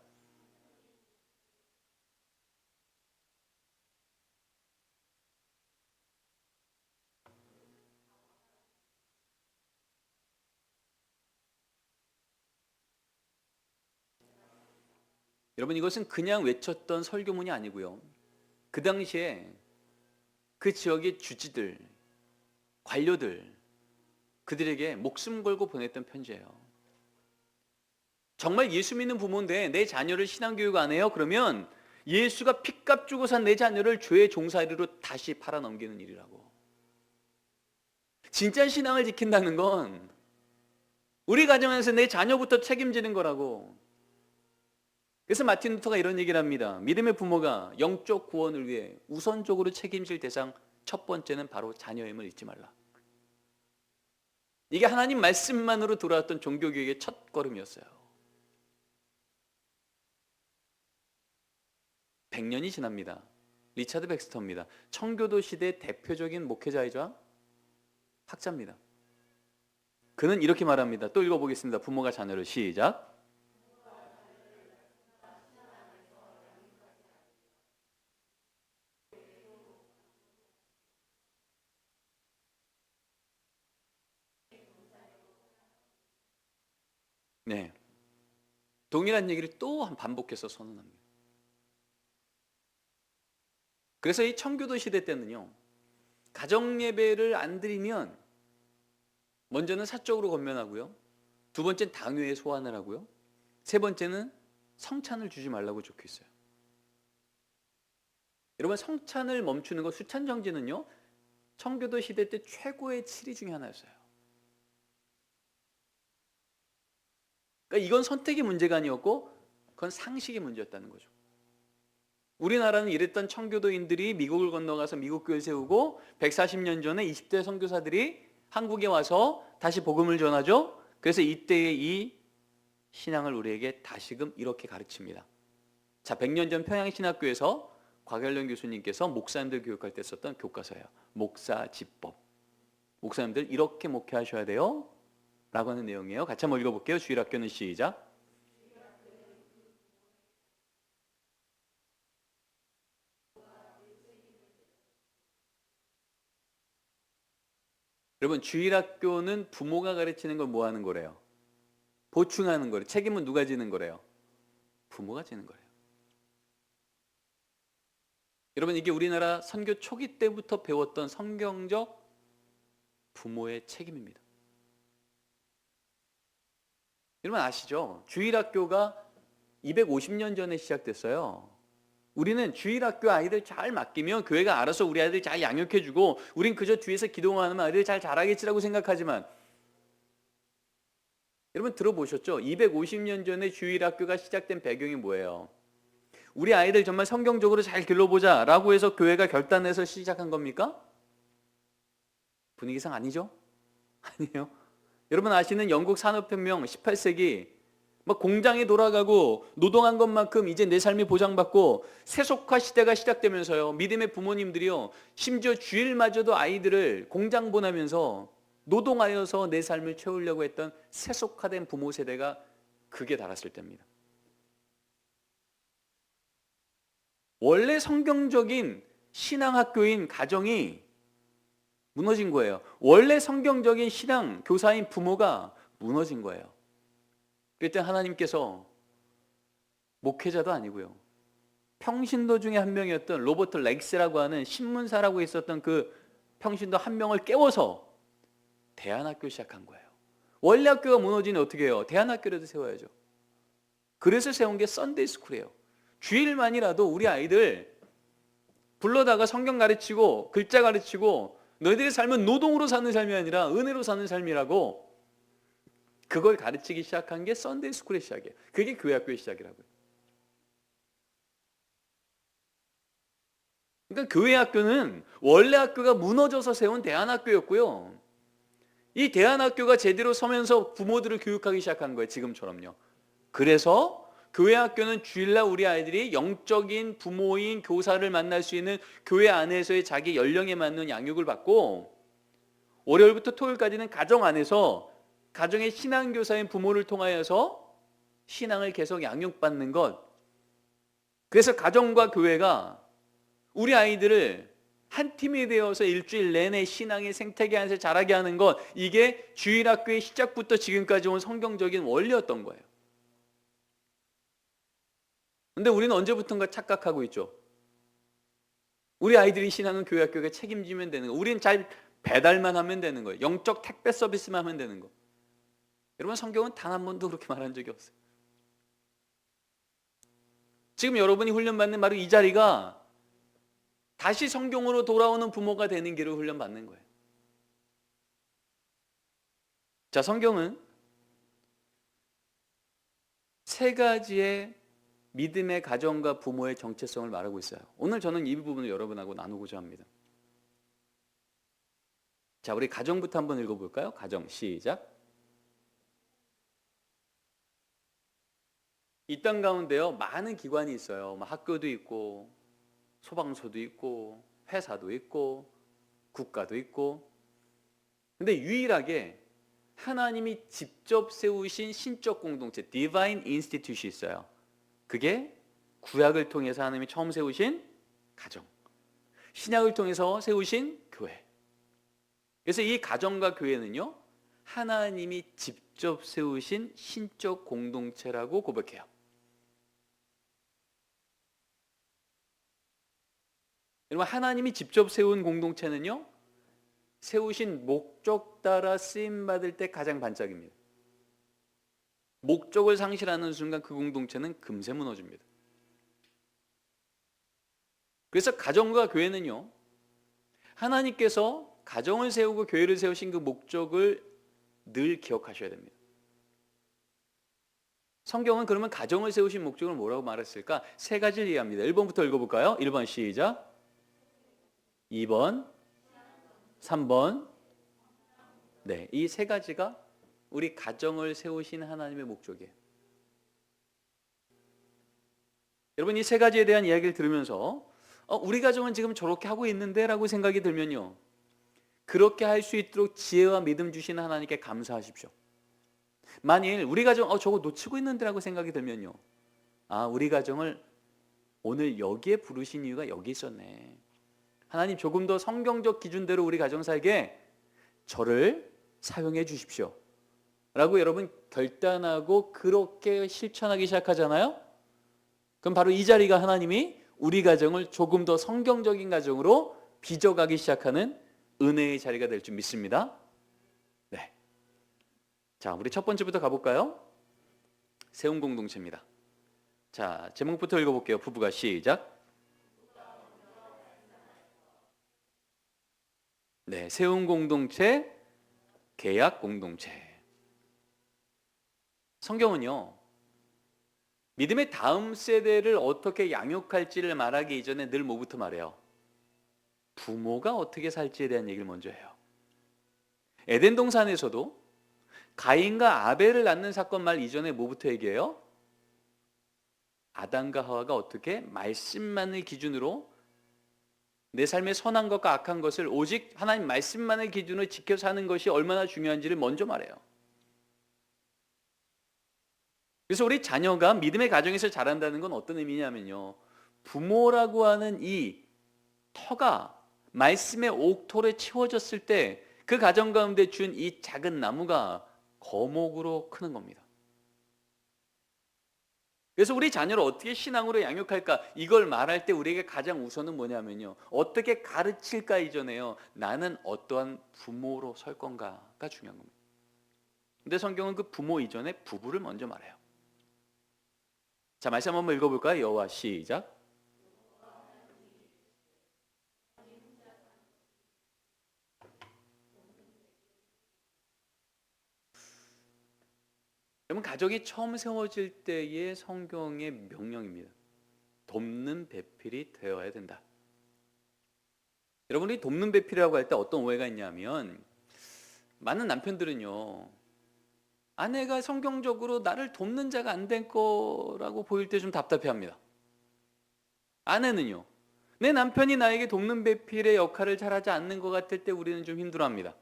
여러분 이것은 그냥 외쳤던 설교문이 아니고요, 그 당시에 그 지역의 주지들, 관료들, 그들에게 목숨 걸고 보냈던 편지예요. 정말 예수 믿는 부모인데 내 자녀를 신앙교육 안 해요? 그러면 예수가 핏값 주고 산 내 자녀를 죄의 종살이로 다시 팔아넘기는 일이라고. 진짜 신앙을 지킨다는 건 우리 가정 안에서 내 자녀부터 책임지는 거라고. 그래서 마틴 루터가 이런 얘기를 합니다. 믿음의 부모가 영적 구원을 위해 우선적으로 책임질 대상 첫 번째는 바로 자녀임을 잊지 말라. 이게 하나님 말씀만으로 돌아왔던 종교교육의 첫 걸음이었어요. 100년이 지납니다. 리차드 백스터입니다. 청교도 시대의 대표적인 목회자이자 학자입니다. 그는 이렇게 말합니다. 또 읽어보겠습니다. 부모가 자녀를 시작. 네, 동일한 얘기를 또 한 반복해서 선언합니다. 그래서 이 청교도 시대 때는요, 가정 예배를 안 드리면 먼저는 사적으로 건면하고요, 두 번째는 당회에 소환을 하고요, 세 번째는 성찬을 주지 말라고 적혀 있어요. 여러분 성찬을 멈추는 것, 수찬 정지는요, 청교도 시대 때 최고의 치리 중에 하나였어요. 그러니까 이건 선택의 문제가 아니었고 그건 상식의 문제였다는 거죠. 우리나라는 이랬던 청교도인들이 미국을 건너가서 미국 교회 세우고 140년 전에 20대 선교사들이 한국에 와서 다시 복음을 전하죠. 그래서 이때의 이 신앙을 우리에게 다시금 이렇게 가르칩니다. 자, 100년 전 평양신학교에서 곽열련 교수님께서 목사님들 교육할 때 썼던 교과서예요. 목사 지법. 목사님들 이렇게 목회하셔야 돼요 라고 하는 내용이에요. 같이 한번 읽어볼게요. 주일학교는 시작. 여러분, 주일학교는 부모가 가르치는 걸 뭐 하는 거래요? 보충하는 거래요. 책임은 누가 지는 거래요? 부모가 지는 거래요. 여러분, 이게 우리나라 선교 초기 때부터 배웠던 성경적 부모의 책임입니다. 여러분 아시죠? 주일학교가 250년 전에 시작됐어요. 우리는 주일학교 아이들 잘 맡기면 교회가 알아서 우리 아이들 잘 양육해주고 우린 그저 뒤에서 기도만 하면 아이들 잘 자라겠지라고 생각하지만, 여러분 들어보셨죠? 250년 전에 주일학교가 시작된 배경이 뭐예요? 우리 아이들 정말 성경적으로 잘 길러보자 라고 해서 교회가 결단해서 시작한 겁니까? 분위기상 아니죠? 아니에요. 여러분 아시는 영국 산업혁명 18세기 막 공장에 돌아가고 노동한 것만큼 이제 내 삶이 보장받고 세속화 시대가 시작되면서요, 믿음의 부모님들이요, 심지어 주일마저도 아이들을 공장 보내면서 노동하여서 내 삶을 채우려고 했던 세속화된 부모 세대가 극에 달았을 때입니다. 원래 성경적인 신앙학교인 가정이 무너진 거예요. 원래 성경적인 신앙 교사인 부모가 무너진 거예요. 그때 하나님께서 목회자도 아니고요, 평신도 중에 한 명이었던 로버트 렉스라고 하는 신문사라고 있었던 그 평신도 한 명을 깨워서 대안학교 시작한 거예요. 원래 학교가 무너지니 어떻게 해요? 대안학교라도 세워야죠. 그래서 세운 게 썬데이 스쿨이에요. 주일만이라도 우리 아이들 불러다가 성경 가르치고 글자 가르치고 너희들의 삶은 노동으로 사는 삶이 아니라 은혜로 사는 삶이라고, 그걸 가르치기 시작한 게 썬데이 스쿨의 시작이에요. 그게 교회 학교의 시작이라고요. 그러니까 교회 학교는 원래 학교가 무너져서 세운 대안학교였고요, 이 대안학교가 제대로 서면서 부모들을 교육하기 시작한 거예요. 지금처럼요. 그래서 교회 학교는 주일날 우리 아이들이 영적인 부모인 교사를 만날 수 있는 교회 안에서의 자기 연령에 맞는 양육을 받고, 월요일부터 토요일까지는 가정 안에서 가정의 신앙교사인 부모를 통하여서 신앙을 계속 양육받는 것. 그래서 가정과 교회가 우리 아이들을 한 팀이 되어서 일주일 내내 신앙의 생태계 안에서 자라게 하는 것, 이게 주일학교의 시작부터 지금까지 온 성경적인 원리였던 거예요. 근데 우리는 언제부턴가 착각하고 있죠. 우리 아이들이 신앙은 교회 학교가 책임지면 되는 거, 우리는 잘 배달만 하면 되는 거예요. 영적 택배 서비스만 하면 되는 거. 여러분, 성경은 단 한 번도 그렇게 말한 적이 없어요. 지금 여러분이 훈련받는 바로 이 자리가 다시 성경으로 돌아오는 부모가 되는 길을 훈련받는 거예요. 자, 성경은 세 가지의 믿음의 가정과 부모의 정체성을 말하고 있어요. 오늘 저는 이 부분을 여러분하고 나누고자 합니다. 자, 우리 가정부터 한번 읽어볼까요? 가정, 시작. 이 땅 가운데요, 많은 기관이 있어요. 학교도 있고 소방서도 있고 회사도 있고 국가도 있고. 근데 유일하게 하나님이 직접 세우신 신적 공동체, Divine Institute이 있어요. 그게 구약을 통해서 하나님이 처음 세우신 가정, 신약을 통해서 세우신 교회. 그래서 이 가정과 교회는요, 하나님이 직접 세우신 신적 공동체라고 고백해요. 여러분, 하나님이 직접 세운 공동체는요, 세우신 목적 따라 쓰임받을 때 가장 반짝입니다. 목적을 상실하는 순간 그 공동체는 금세 무너집니다. 그래서 가정과 교회는요, 하나님께서 가정을 세우고 교회를 세우신 그 목적을 늘 기억하셔야 됩니다. 성경은 그러면 가정을 세우신 목적을 뭐라고 말했을까? 세 가지를 이해합니다. 1번부터 읽어볼까요? 1번 시작. 2번, 3번. 네, 이 세 가지가 우리 가정을 세우신 하나님의 목적이에요. 여러분, 이 세 가지에 대한 이야기를 들으면서 우리 가정은 지금 저렇게 하고 있는데 라고 생각이 들면요, 그렇게 할 수 있도록 지혜와 믿음 주시는 하나님께 감사하십시오. 만일 우리 가정 저거 놓치고 있는데 라고 생각이 들면요, 우리 가정을 오늘 여기에 부르신 이유가 여기 있었네. 하나님, 조금 더 성경적 기준대로 우리 가정 살게 저를 사용해 주십시오 라고 여러분 결단하고 그렇게 실천하기 시작하잖아요. 그럼 바로 이 자리가 하나님이 우리 가정을 조금 더 성경적인 가정으로 빚어가기 시작하는 은혜의 자리가 될 줄 믿습니다. 네. 자, 우리 첫 번째부터 가볼까요? 세운 공동체입니다. 자, 제목부터 읽어볼게요. 부부가 시작. 네, 세운 공동체, 계약 공동체. 성경은요, 믿음의 다음 세대를 어떻게 양육할지를 말하기 이전에 늘 뭐부터 말해요? 부모가 어떻게 살지에 대한 얘기를 먼저 해요. 에덴 동산에서도 가인과 아벨을 낳는 사건 말 이전에 뭐부터 얘기해요? 아담과 하와가 어떻게 말씀만을 기준으로 내 삶의 선한 것과 악한 것을 오직 하나님 말씀만을 기준으로 지켜 사는 것이 얼마나 중요한지를 먼저 말해요. 그래서 우리 자녀가 믿음의 가정에서 자란다는 건 어떤 의미냐면요, 부모라고 하는 이 터가 말씀의 옥토에 채워졌을 때 그 가정 가운데 준 이 작은 나무가 거목으로 크는 겁니다. 그래서 우리 자녀를 어떻게 신앙으로 양육할까, 이걸 말할 때 우리에게 가장 우선은 뭐냐면요, 어떻게 가르칠까 이전에요, 나는 어떠한 부모로 설 건가가 중요한 겁니다. 근데 성경은 그 부모 이전에 부부를 먼저 말해요. 자, 말씀 한번 읽어볼까요? 여호와 시작. 여러분, 가족이 처음 세워질 때의 성경의 명령입니다. 돕는 배필이 되어야 된다. 여러분이 돕는 배필이라고 할 때 어떤 오해가 있냐면, 많은 남편들은요, 아내가 성경적으로 나를 돕는 자가 안 된 거라고 보일 때 좀 답답해합니다. 아내는요, 내 남편이 나에게 돕는 배필의 역할을 잘하지 않는 것 같을 때 우리는 좀 힘들어합니다.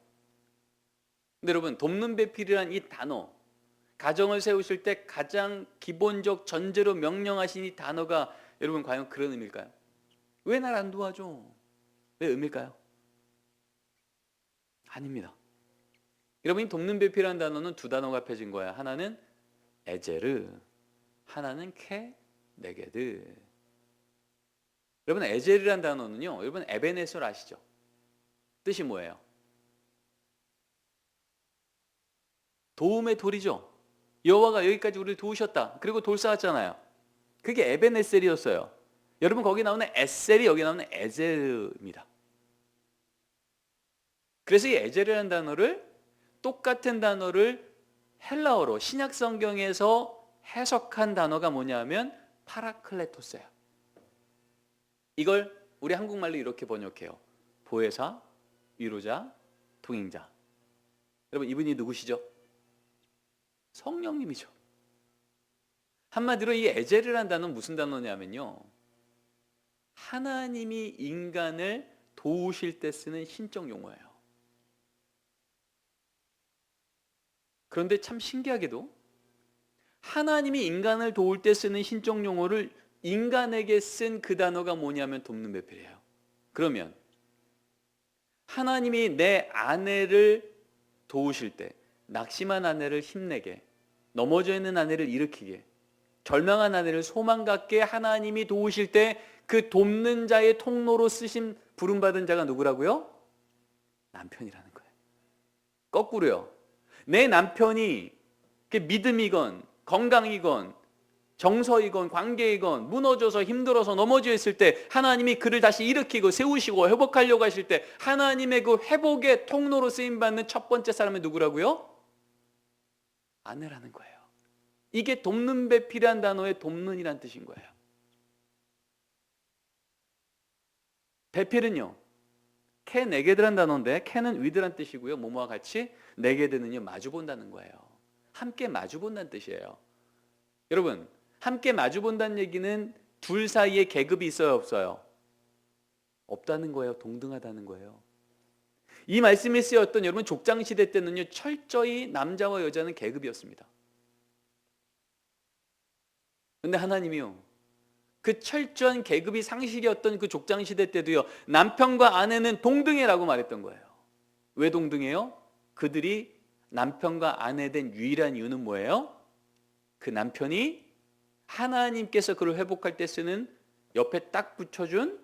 근데 여러분, 돕는 배필이란 이 단어, 가정을 세우실 때 가장 기본적 전제로 명령하신 이 단어가 여러분 과연 그런 의미일까요? 왜 날 안 도와줘? 왜 의미일까요? 아닙니다. 여러분, 이 돕는 배필이라는 단어는 두 단어가 합해진 거야. 하나는 에제르, 하나는 케네게드. 여러분, 에제르라는 단어는요, 여러분 에베네셀 아시죠? 뜻이 뭐예요? 도움의 돌이죠. 여호와가 여기까지 우리를 도우셨다. 그리고 돌 쌓았잖아요. 그게 에베네셀이었어요. 여러분, 거기 나오는 에셀이 여기 나오는 에제르입니다. 그래서 이 에제르라는 단어를, 똑같은 단어를 헬라어로 신약 성경에서 해석한 단어가 뭐냐면 파라클레토스예요. 이걸 우리 한국말로 이렇게 번역해요. 보혜사, 위로자, 동행자. 여러분, 이분이 누구시죠? 성령님이죠. 한마디로 이 에제르라는 단어는 무슨 단어냐면요, 하나님이 인간을 도우실 때 쓰는 신적 용어예요. 그런데 참 신기하게도 하나님이 인간을 도울 때 쓰는 신적 용어를 인간에게 쓴 그 단어가 뭐냐면 돕는 배필이에요. 그러면 하나님이 내 아내를 도우실 때, 낙심한 아내를 힘내게, 넘어져 있는 아내를 일으키게, 절망한 아내를 소망 갖게 하나님이 도우실 때 그 돕는 자의 통로로 쓰신 부름받은 자가 누구라고요? 남편이라는 거예요. 거꾸로요, 내 남편이 믿음이건 건강이건 정서이건 관계이건 무너져서 힘들어서 넘어져 있을 때 하나님이 그를 다시 일으키고 세우시고 회복하려고 하실 때 하나님의 그 회복의 통로로 쓰임받는 첫 번째 사람은 누구라고요? 아내라는 거예요. 이게 돕는 배필이란 단어의 돕는이란 뜻인 거예요. 배필은요, 캐 네게드란 단어인데 캐는 위드란 뜻이고요. 뭐뭐와 같이 네게드는요 마주본다는 거예요. 함께 마주본다는 뜻이에요. 여러분, 함께 마주본다는 얘기는 둘 사이에 계급이 있어요, 없어요? 없다는 거예요. 동등하다는 거예요. 이 말씀이 쓰였던 여러분 족장시대 때는요 철저히 남자와 여자는 계급이었습니다. 그런데 하나님이요 그 철저한 계급이 상식이었던 그 족장시대 때도요 남편과 아내는 동등해라고 말했던 거예요. 왜 동등해요? 그들이 남편과 아내 된 유일한 이유는 뭐예요? 그 남편이 하나님께서 그를 회복할 때 쓰는 옆에 딱 붙여준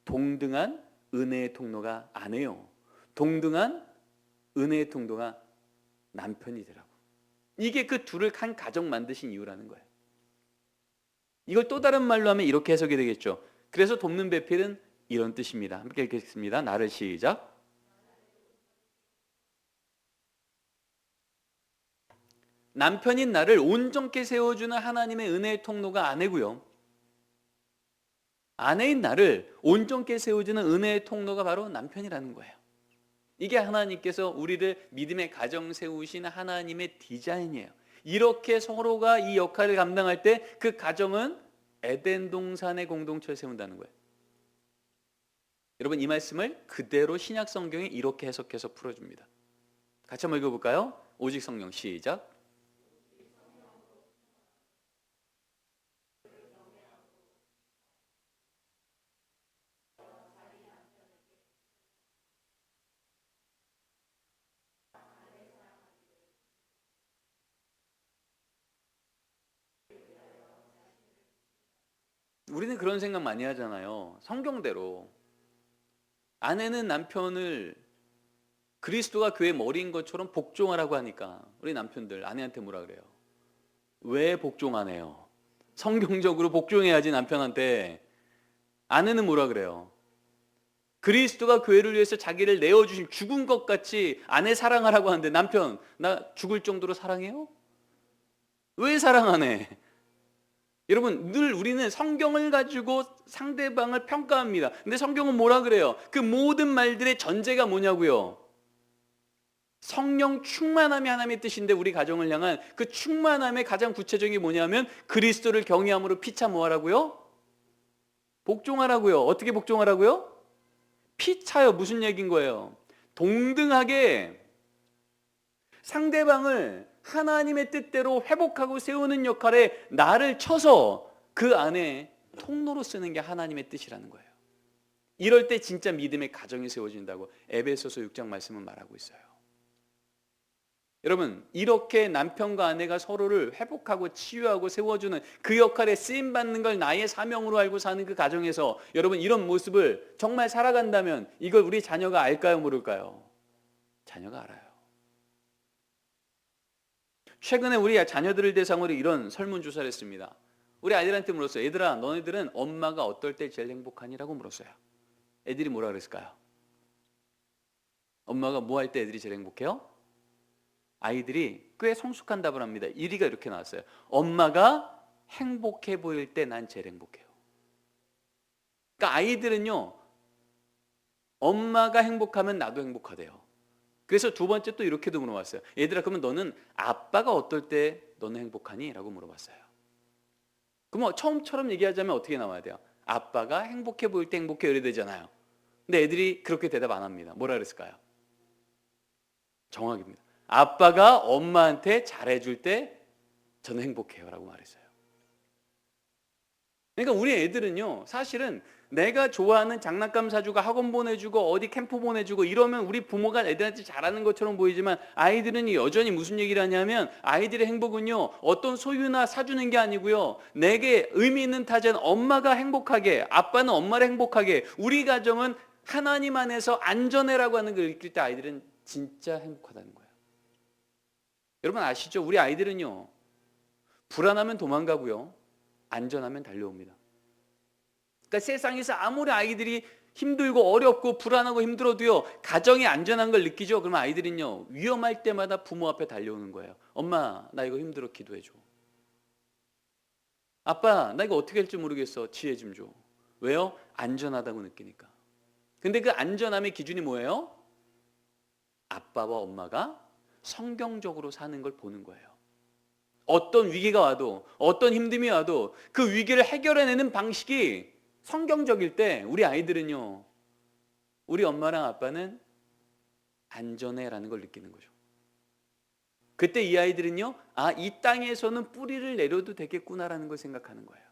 동등한 은혜의 통로가 아내요. 동등한 은혜의 통로가 남편이더라고. 이게 그 둘을 한 가정 만드신 이유라는 거예요. 이걸 또 다른 말로 하면 이렇게 해석이 되겠죠. 그래서 돕는 배필은 이런 뜻입니다. 함께 읽겠습니다. 나를 시작. 남편인 나를 온전케 세워주는 하나님의 은혜의 통로가 아내고요. 아내인 나를 온전케 세워주는 은혜의 통로가 바로 남편이라는 거예요. 이게 하나님께서 우리를 믿음의 가정 세우신 하나님의 디자인이에요. 이렇게 서로가 이 역할을 감당할 때 그 가정은 에덴 동산의 공동체를 세운다는 거예요. 여러분 이 말씀을 그대로 신약 성경에 이렇게 해석해서 풀어줍니다. 같이 한번 읽어볼까요? 오직 성령 시작. 우리는 그런 생각 많이 하잖아요. 성경대로 아내는 남편을 그리스도가 교회 머리인 것처럼 복종하라고 하니까 우리 남편들 아내한테 뭐라 그래요? 왜 복종 안 해요? 성경적으로 복종해야지 남편한테. 아내는 뭐라 그래요? 그리스도가 교회를 위해서 자기를 내어주신 죽은 것 같이 아내 사랑하라고 하는데 남편 나 죽을 정도로 사랑해요? 왜 사랑 안 해? 여러분 늘 우리는 성경을 가지고 상대방을 평가합니다. 근데 성경은 뭐라 그래요? 그 모든 말들의 전제가 뭐냐고요? 성령 충만함이 하나님의 뜻인데 우리 가정을 향한 그 충만함의 가장 구체적인 게 뭐냐면 그리스도를 경외함으로 피차 뭐하라고요? 복종하라고요. 어떻게 복종하라고요? 피차요. 무슨 얘기인 거예요? 동등하게 상대방을 하나님의 뜻대로 회복하고 세우는 역할에 나를 쳐서 그 안에 통로로 쓰는 게 하나님의 뜻이라는 거예요. 이럴 때 진짜 믿음의 가정이 세워진다고 에베소서 6장 말씀은 말하고 있어요. 여러분 이렇게 남편과 아내가 서로를 회복하고 치유하고 세워주는 그 역할에 쓰임받는 걸 나의 사명으로 알고 사는 그 가정에서 여러분 이런 모습을 정말 살아간다면 이걸 우리 자녀가 알까요 모를까요? 자녀가 알아요. 최근에 우리 자녀들을 대상으로 이런 설문조사를 했습니다. 우리 아이들한테 물었어요. 얘들아 너네들은 엄마가 어떨 때 제일 행복하니라고 물었어요. 애들이 뭐라 그랬을까요? 엄마가 뭐 할 때 애들이 제일 행복해요? 아이들이 꽤 성숙한 답을 합니다. 1위가 이렇게 나왔어요. 엄마가 행복해 보일 때 난 제일 행복해요. 그러니까 아이들은요 엄마가 행복하면 나도 행복하대요. 그래서 두 번째 또 이렇게도 물어봤어요. 얘들아 그러면 너는 아빠가 어떨 때 너는 행복하니? 라고 물어봤어요. 그럼 처음처럼 얘기하자면 어떻게 나와야 돼요? 아빠가 행복해 보일 때 행복해 이래야 되잖아요. 근데 애들이 그렇게 대답 안 합니다. 뭐라 그랬을까요? 정확입니다. 아빠가 엄마한테 잘해줄 때 저는 행복해요 라고 말했어요. 그러니까 우리 애들은요 사실은 내가 좋아하는 장난감 사주고 학원 보내주고 어디 캠프 보내주고 이러면 우리 부모가 애들한테 잘하는 것처럼 보이지만 아이들은 여전히 무슨 얘기를 하냐면 아이들의 행복은요 어떤 소유나 사주는 게 아니고요 내게 의미 있는 타자는 엄마가 행복하게 아빠는 엄마를 행복하게 우리 가정은 하나님 안에서 안전해라고 하는 걸 느낄 때 아이들은 진짜 행복하다는 거예요. 여러분 아시죠? 우리 아이들은요 불안하면 도망가고요 안전하면 달려옵니다. 그러니까 세상에서 아무리 아이들이 힘들고 어렵고 불안하고 힘들어도요, 가정이 안전한 걸 느끼죠. 그러면 아이들은요, 위험할 때마다 부모 앞에 달려오는 거예요. 엄마, 나 이거 힘들어, 기도해줘. 아빠, 나 이거 어떻게 할지 모르겠어, 지혜 좀 줘. 왜요? 안전하다고 느끼니까. 근데 그 안전함의 기준이 뭐예요? 아빠와 엄마가 성경적으로 사는 걸 보는 거예요. 어떤 위기가 와도, 어떤 힘듦이 와도 그 위기를 해결해내는 방식이 성경적일 때 우리 아이들은요, 우리 엄마랑 아빠는 안전해라는 걸 느끼는 거죠. 그때 이 아이들은요, 아, 이 땅에서는 뿌리를 내려도 되겠구나라는 걸 생각하는 거예요.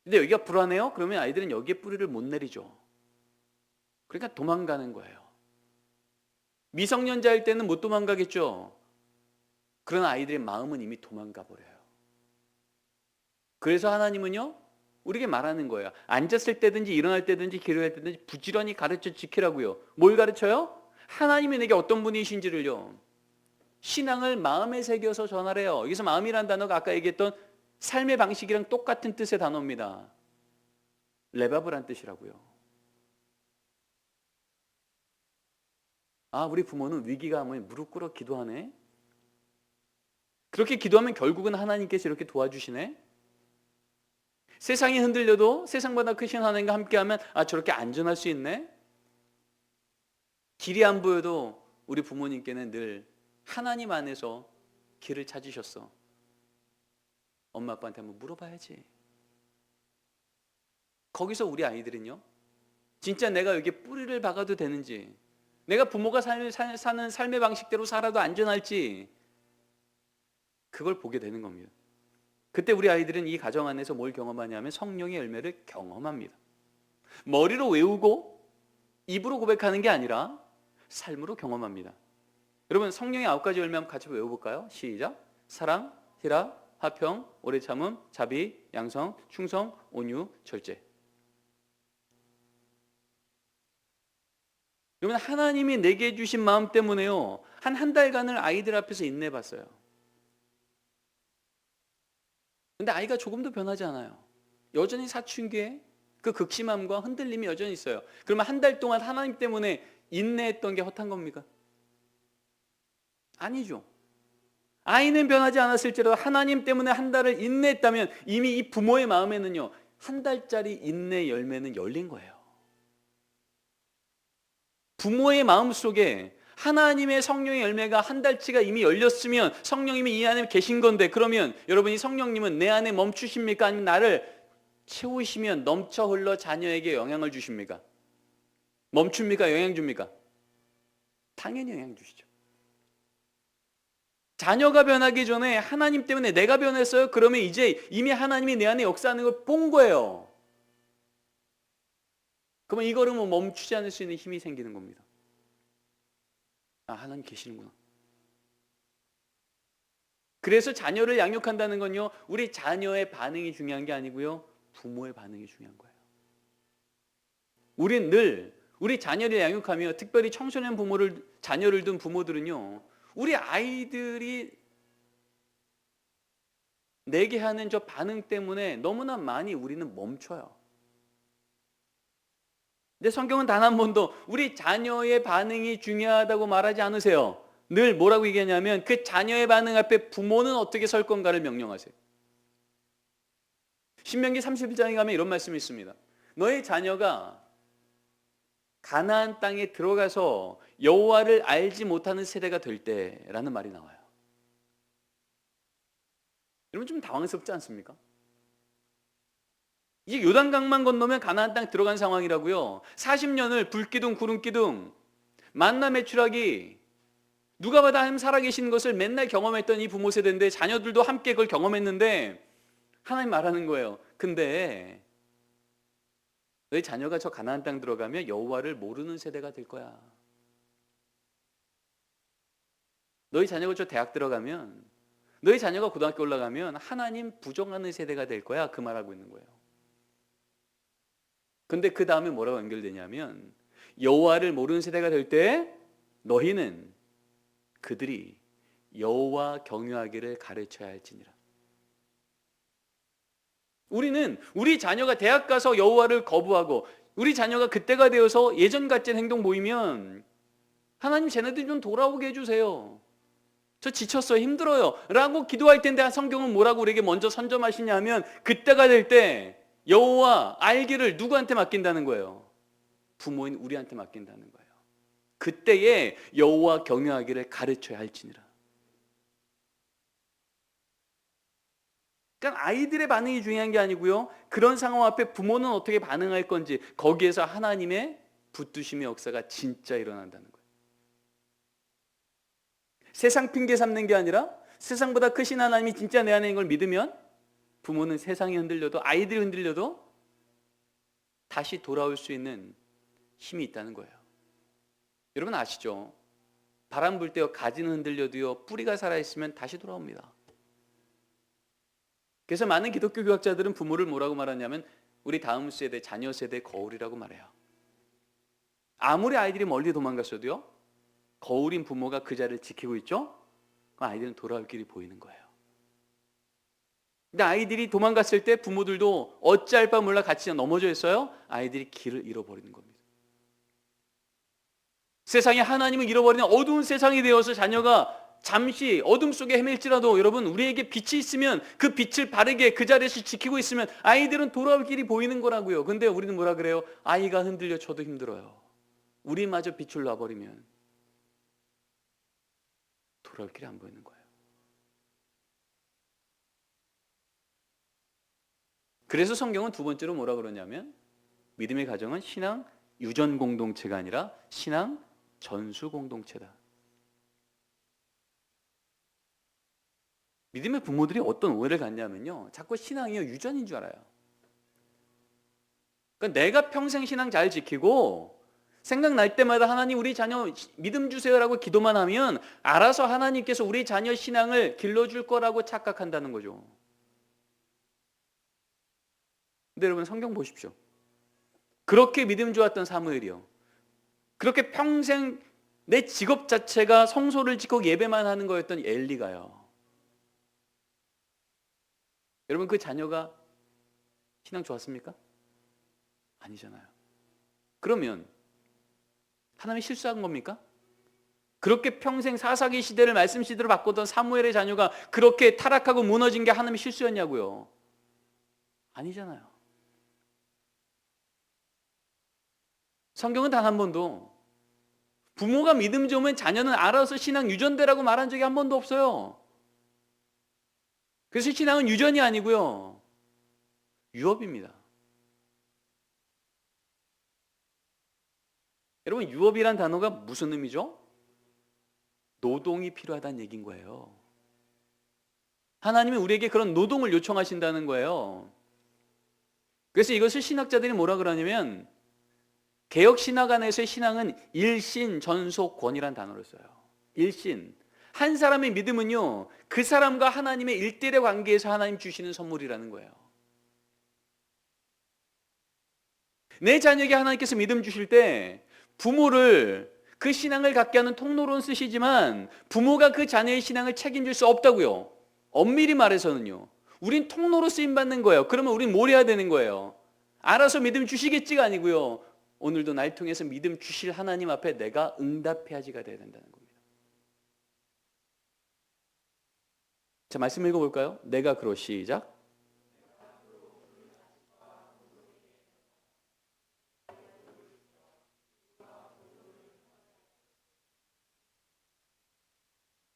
근데 여기가 불안해요? 그러면 아이들은 여기에 뿌리를 못 내리죠. 그러니까 도망가는 거예요. 미성년자일 때는 못 도망가겠죠. 그런 아이들의 마음은 이미 도망가 버려요. 그래서 하나님은요, 우리에게 말하는 거예요. 앉았을 때든지 일어날 때든지 기도할 때든지 부지런히 가르쳐 지키라고요. 뭘 가르쳐요? 하나님이 내게 어떤 분이신지를요. 신앙을 마음에 새겨서 전하래요. 여기서 마음이라는 단어가 아까 얘기했던 삶의 방식이랑 똑같은 뜻의 단어입니다. 레바브란 뜻이라고요. 아, 우리 부모는 위기가 오면 무릎 꿇어 기도하네. 그렇게 기도하면 결국은 하나님께서 이렇게 도와주시네. 세상이 흔들려도 세상보다 크신 하나님과 함께하면 아, 저렇게 안전할 수 있네. 길이 안 보여도 우리 부모님께는 늘 하나님 안에서 길을 찾으셨어. 엄마 아빠한테 한번 물어봐야지. 거기서 우리 아이들은요, 진짜 내가 여기에 뿌리를 박아도 되는지, 내가 부모가 사는 삶의 방식대로 살아도 안전할지, 그걸 보게 되는 겁니다. 그때 우리 아이들은 이 가정 안에서 뭘 경험하냐면 성령의 열매를 경험합니다. 머리로 외우고 입으로 고백하는 게 아니라 삶으로 경험합니다. 여러분, 성령의 9가지 열매 한번 같이 외워볼까요? 시작. 사랑, 희락, 화평, 오래 참음, 자비, 양성, 충성, 온유, 절제. 여러분, 하나님이 내게 주신 마음 때문에요, 한 달간을 아이들 앞에서 인내해봤어요. 근데 아이가 조금도 변하지 않아요. 여전히 사춘기에 그 극심함과 흔들림이 여전히 있어요. 그러면 한 달 동안 하나님 때문에 인내했던 게 헛한 겁니까? 아니죠. 아이는 변하지 않았을지라도 하나님 때문에 한 달을 인내했다면 이미 이 부모의 마음에는요, 한 달짜리 인내 열매는 열린 거예요. 부모의 마음속에 하나님의 성령의 열매가 한 달치가 이미 열렸으면 성령님이 이 안에 계신 건데, 그러면 여러분이 성령님은 내 안에 멈추십니까? 아니면 나를 채우시면 넘쳐 흘러 자녀에게 영향을 주십니까? 멈춥니까? 영향 줍니까? 당연히 영향 주시죠. 자녀가 변하기 전에 하나님 때문에 내가 변했어요? 그러면 이제 이미 하나님이 내 안에 역사하는 걸 본 거예요. 그러면 이 걸음은 멈추지 않을 수 있는 힘이 생기는 겁니다. 아, 하나님 계시는구나. 그래서 자녀를 양육한다는 건요, 우리 자녀의 반응이 중요한 게 아니고요, 부모의 반응이 중요한 거예요. 우린 늘 우리 자녀를 양육하며, 특별히 청소년 자녀를 둔 부모들은요, 우리 아이들이 내게 하는 저 반응 때문에 너무나 많이 우리는 멈춰요. 근데 성경은 단 한 번도 우리 자녀의 반응이 중요하다고 말하지 않으세요. 늘 뭐라고 얘기하냐면 그 자녀의 반응 앞에 부모는 어떻게 설 건가를 명령하세요. 신명기 31장에 가면 이런 말씀이 있습니다. 너의 자녀가 가나안 땅에 들어가서 여호와를 알지 못하는 세대가 될 때라는 말이 나와요. 여러분, 좀 당황스럽지 않습니까? 이게 요단강만 건너면 가나안 땅 들어간 상황이라고요. 40년을 불기둥 구름기둥 만나 매출하기, 누가 봐도 하나님 살아계신 것을 맨날 경험했던 이 부모 세대인데, 자녀들도 함께 그걸 경험했는데 하나님 말하는 거예요. 근데 너희 자녀가 저 가나안 땅 들어가면 여호와를 모르는 세대가 될 거야. 너희 자녀가 저 대학 들어가면, 너희 자녀가 고등학교 올라가면 하나님 부정하는 세대가 될 거야. 그 말하고 있는 거예요. 근데 그 다음에 뭐라고 연결되냐면, 여호와를 모르는 세대가 될 때 너희는 그들이 여호와 경유하기를 가르쳐야 할지니라. 우리는 우리 자녀가 대학 가서 여호와를 거부하고 우리 자녀가 그때가 되어서 예전 같은 행동 보이면 하나님 쟤네들 좀 돌아오게 해주세요. 저 지쳤어요. 힘들어요. 라고 기도할 텐데 성경은 뭐라고 우리에게 먼저 선점하시냐면 그때가 될 때 여호와 알기를 누구한테 맡긴다는 거예요? 부모인 우리한테 맡긴다는 거예요. 그때에 여호와 경외하기를 가르쳐야 할지니라. 그러니까 아이들의 반응이 중요한 게 아니고요. 그런 상황 앞에 부모는 어떻게 반응할 건지 거기에서 하나님의 붙드심의 역사가 진짜 일어난다는 거예요. 세상 핑계 삼는 게 아니라 세상보다 크신 하나님이 진짜 내 안에 있는 걸 믿으면 부모는 세상이 흔들려도 아이들이 흔들려도 다시 돌아올 수 있는 힘이 있다는 거예요. 여러분 아시죠? 바람 불 때요 가지는 흔들려도요 뿌리가 살아있으면 다시 돌아옵니다. 그래서 많은 기독교 교학자들은 부모를 뭐라고 말하냐면 우리 다음 세대, 자녀 세대의 거울이라고 말해요. 아무리 아이들이 멀리 도망갔어도요 거울인 부모가 그 자리를 지키고 있죠? 그럼 아이들은 돌아올 길이 보이는 거예요. 근데 아이들이 도망갔을 때 부모들도 어찌할 바 몰라 같이 넘어져 있어요. 아이들이 길을 잃어버리는 겁니다. 세상에 하나님을 잃어버리는 어두운 세상이 되어서 자녀가 잠시 어둠 속에 헤맬지라도 여러분 우리에게 빛이 있으면 그 빛을 바르게 그 자리에서 지키고 있으면 아이들은 돌아올 길이 보이는 거라고요. 근데 우리는 뭐라 그래요? 아이가 흔들려 저도 힘들어요. 우리마저 빛을 놔버리면 돌아올 길이 안 보이는 거예요. 그래서 성경은 두 번째로 뭐라 그러냐면 믿음의 가정은 신앙 유전 공동체가 아니라 신앙 전수 공동체다. 믿음의 부모들이 어떤 오해를 갖냐면요 자꾸 신앙이요 유전인 줄 알아요. 그러니까 내가 평생 신앙 잘 지키고 생각날 때마다 하나님 우리 자녀 믿음 주세요라고 기도만 하면 알아서 하나님께서 우리 자녀 신앙을 길러줄 거라고 착각한다는 거죠. 근데 여러분 성경 보십시오. 그렇게 믿음 좋았던 사무엘이요. 그렇게 평생 내 직업 자체가 성소를 짓고 예배만 하는 거였던 엘리가요. 여러분 그 자녀가 신앙 좋았습니까? 아니잖아요. 그러면 하나님이 실수한 겁니까? 그렇게 평생 사사기 시대를 말씀 시대로 바꾸던 사무엘의 자녀가 그렇게 타락하고 무너진 게 하나님의 실수였냐고요? 아니잖아요. 성경은 단 한 번도 부모가 믿음 좋으면 자녀는 알아서 신앙 유전되라고 말한 적이 한 번도 없어요. 그래서 신앙은 유전이 아니고요 유업입니다. 여러분 유업이란 단어가 무슨 의미죠? 노동이 필요하다는 얘기인 거예요. 하나님은 우리에게 그런 노동을 요청하신다는 거예요. 그래서 이것을 신학자들이 뭐라 그러냐면 개혁신학 안에서의 신앙은 일신 전속권이란 단어를 써요. 일신. 한 사람의 믿음은요 그 사람과 하나님의 일대일의 관계에서 하나님 주시는 선물이라는 거예요. 내 자녀에게 하나님께서 믿음 주실 때 부모를 그 신앙을 갖게 하는 통로로는 쓰시지만 부모가 그 자녀의 신앙을 책임질 수 없다고요. 엄밀히 말해서는요. 우린 통로로 쓰임받는 거예요. 그러면 우린 뭘 해야 되는 거예요? 알아서 믿음 주시겠지가 아니고요. 오늘도 날 통해서 믿음 주실 하나님 앞에 내가 응답해야지가 돼야 된다는 겁니다. 자, 말씀 읽어볼까요? 내가 그로 시작.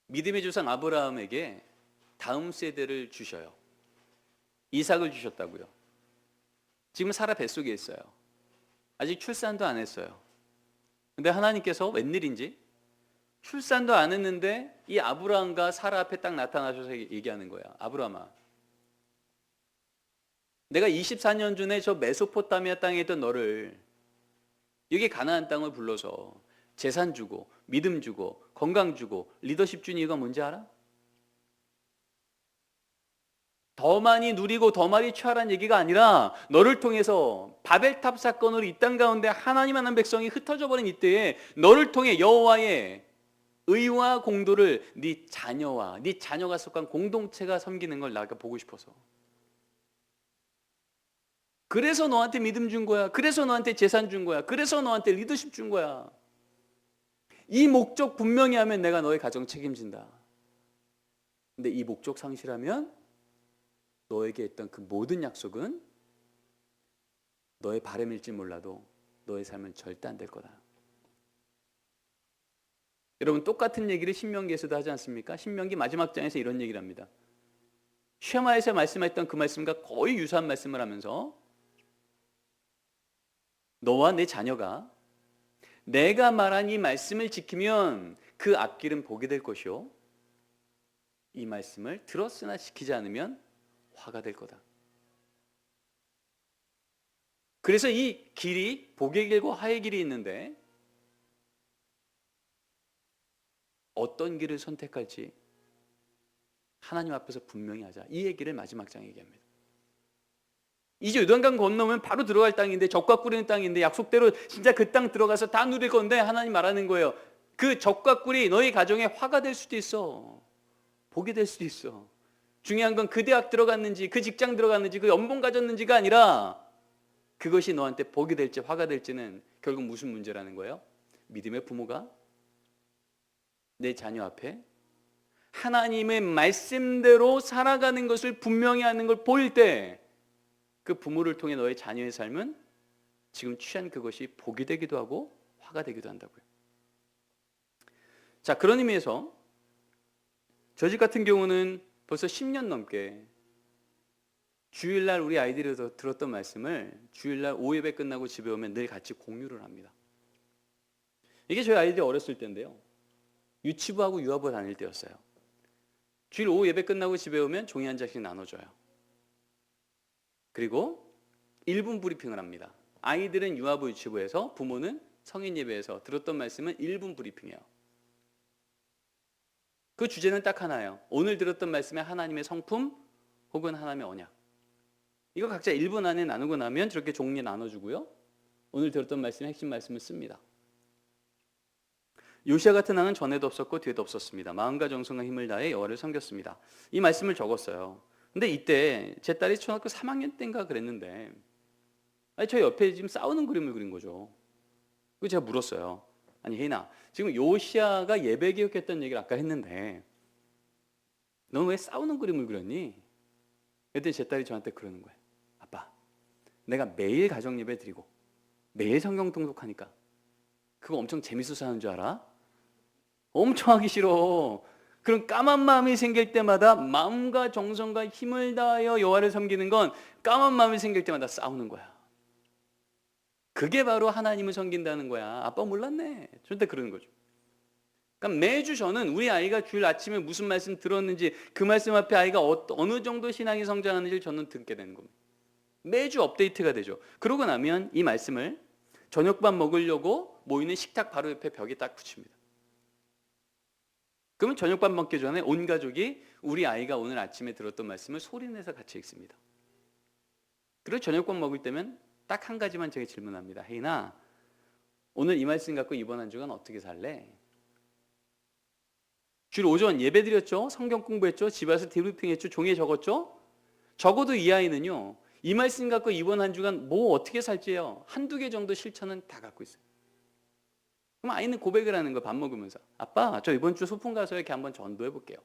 믿음의 조상 아브라함에게 다음 세대를 주셔요. 이삭을 주셨다고요. 지금 사라 뱃속에 있어요. 아직 출산도 안 했어요. 근데 하나님께서 웬일인지 출산도 안 했는데 이 아브라함과 사라 앞에 딱 나타나셔서 얘기하는 거야. 아브라함아, 내가 24년 전에 저 메소포타미아 땅에 있던 너를 여기 가나안 땅을 불러서 재산 주고 믿음 주고 건강 주고 리더십 준 이유가 뭔지 알아? 더 많이 누리고 더 많이 취하라는 얘기가 아니라 너를 통해서 바벨탑 사건으로 이 땅 가운데 하나님 하는 백성이 흩어져 버린 이때에 너를 통해 여호와의 의와 공도를 네 자녀와 네 자녀가 속한 공동체가 섬기는 걸 내가 보고 싶어서. 그래서 너한테 믿음 준 거야. 그래서 너한테 재산 준 거야. 그래서 너한테 리더십 준 거야. 이 목적 분명히 하면 내가 너의 가정 책임진다. 근데 이 목적 상실하면 너에게 했던 그 모든 약속은 너의 바람일지 몰라도 너의 삶은 절대 안 될 거다. 여러분, 똑같은 얘기를 신명기에서도 하지 않습니까? 신명기 마지막 장에서 이런 얘기를 합니다. 쉐마에서 말씀했던 그 말씀과 거의 유사한 말씀을 하면서 너와 내 자녀가 내가 말한 이 말씀을 지키면 그 앞길은 복이 될 것이요, 이 말씀을 들었으나 지키지 않으면 화가 될 거다. 그래서 이 길이 복의 길과 화의 길이 있는데 어떤 길을 선택할지 하나님 앞에서 분명히 하자. 이 얘기를 마지막 장에 얘기합니다. 이제 요단강 건너면 바로 들어갈 땅인데, 적과 꿀이 있는 땅인데, 약속대로 진짜 그 땅 들어가서 다 누릴 건데 하나님 말하는 거예요. 그 적과 꿀이 너희 가정에 화가 될 수도 있어, 복이 될 수도 있어. 중요한 건 그 대학 들어갔는지, 그 직장 들어갔는지, 그 연봉 가졌는지가 아니라 그것이 너한테 복이 될지 화가 될지는 결국 무슨 문제라는 거예요? 믿음의 부모가 내 자녀 앞에 하나님의 말씀대로 살아가는 것을 분명히 하는 걸 보일 때 그 부모를 통해 너의 자녀의 삶은 지금 취한 그것이 복이 되기도 하고 화가 되기도 한다고요. 자, 그런 의미에서 저희 집 같은 경우는 벌써 10년 넘게 주일날 우리 아이들이 들었던 말씀을 주일날 오후 예배 끝나고 집에 오면 늘 같이 공유를 합니다. 이게 저희 아이들이 어렸을 때인데요, 유치부하고 유아부 다닐 때였어요. 주일 오후 예배 끝나고 집에 오면 종이 한 장씩 나눠줘요. 그리고 1분 브리핑을 합니다. 아이들은 유아부 유치부에서, 부모는 성인 예배에서 들었던 말씀은 1분 브리핑이에요. 그 주제는 딱 하나예요. 오늘 들었던 말씀의 하나님의 성품 혹은 하나님의 언약. 이거 각자 1분 안에 나누고 나면 저렇게 종이에 나눠주고요, 오늘 들었던 말씀의 핵심 말씀을 씁니다. 요시야 같은 왕은 전에도 없었고 뒤에도 없었습니다. 마음과 정성과 힘을 다해 여호와를 섬겼습니다. 이 말씀을 적었어요. 근데 이때 제 딸이 초등학교 3학년 때인가 그랬는데, 저 옆에 지금 싸우는 그림을 그린 거죠. 그래서 제가 물었어요. 아니 혜인아, 지금 요시야가 예배 개혁했다는 얘기를 아까 했는데 너는 왜 싸우는 그림을 그렸니? 그랬더니 제 딸이 저한테 그러는 거예요. 아빠, 내가 매일 가정 예배 드리고 매일 성경 통독하니까 그거 엄청 재밌어서 하는 줄 알아? 엄청 하기 싫어. 그런 까만 마음이 생길 때마다 마음과 정성과 힘을 다하여 여호와를 섬기는 건 까만 마음이 생길 때마다 싸우는 거야. 그게 바로 하나님을 섬긴다는 거야. 아빠 몰랐네. 저한테 그러는 거죠. 그러니까 매주 저는 우리 아이가 주일 아침에 무슨 말씀 들었는지, 그 말씀 앞에 아이가 어느 정도 신앙이 성장하는지를 저는 듣게 되는 겁니다. 매주 업데이트가 되죠. 그러고 나면 이 말씀을 저녁밥 먹으려고 모이는 식탁 바로 옆에 벽에 딱 붙입니다. 그러면 저녁밥 먹기 전에 온 가족이 우리 아이가 오늘 아침에 들었던 말씀을 소리내서 같이 읽습니다. 그리고 저녁밥 먹을 때면 딱 한 가지만 제가 질문합니다. 혜인아, 오늘 이 말씀 갖고 이번 한 주간 어떻게 살래? 주일 오전 예배 드렸죠? 성경 공부했죠? 집에 와서 디브리핑했죠? 종이에 적었죠? 적어도 이 아이는요, 이 말씀 갖고 이번 한 주간 뭐 어떻게 살지요? 한두 개 정도 실천은 다 갖고 있어요. 그럼 아이는 고백을 하는 거, 밥 먹으면서. 아빠, 저 이번 주 소풍 가서 이렇게 한번 전도해 볼게요.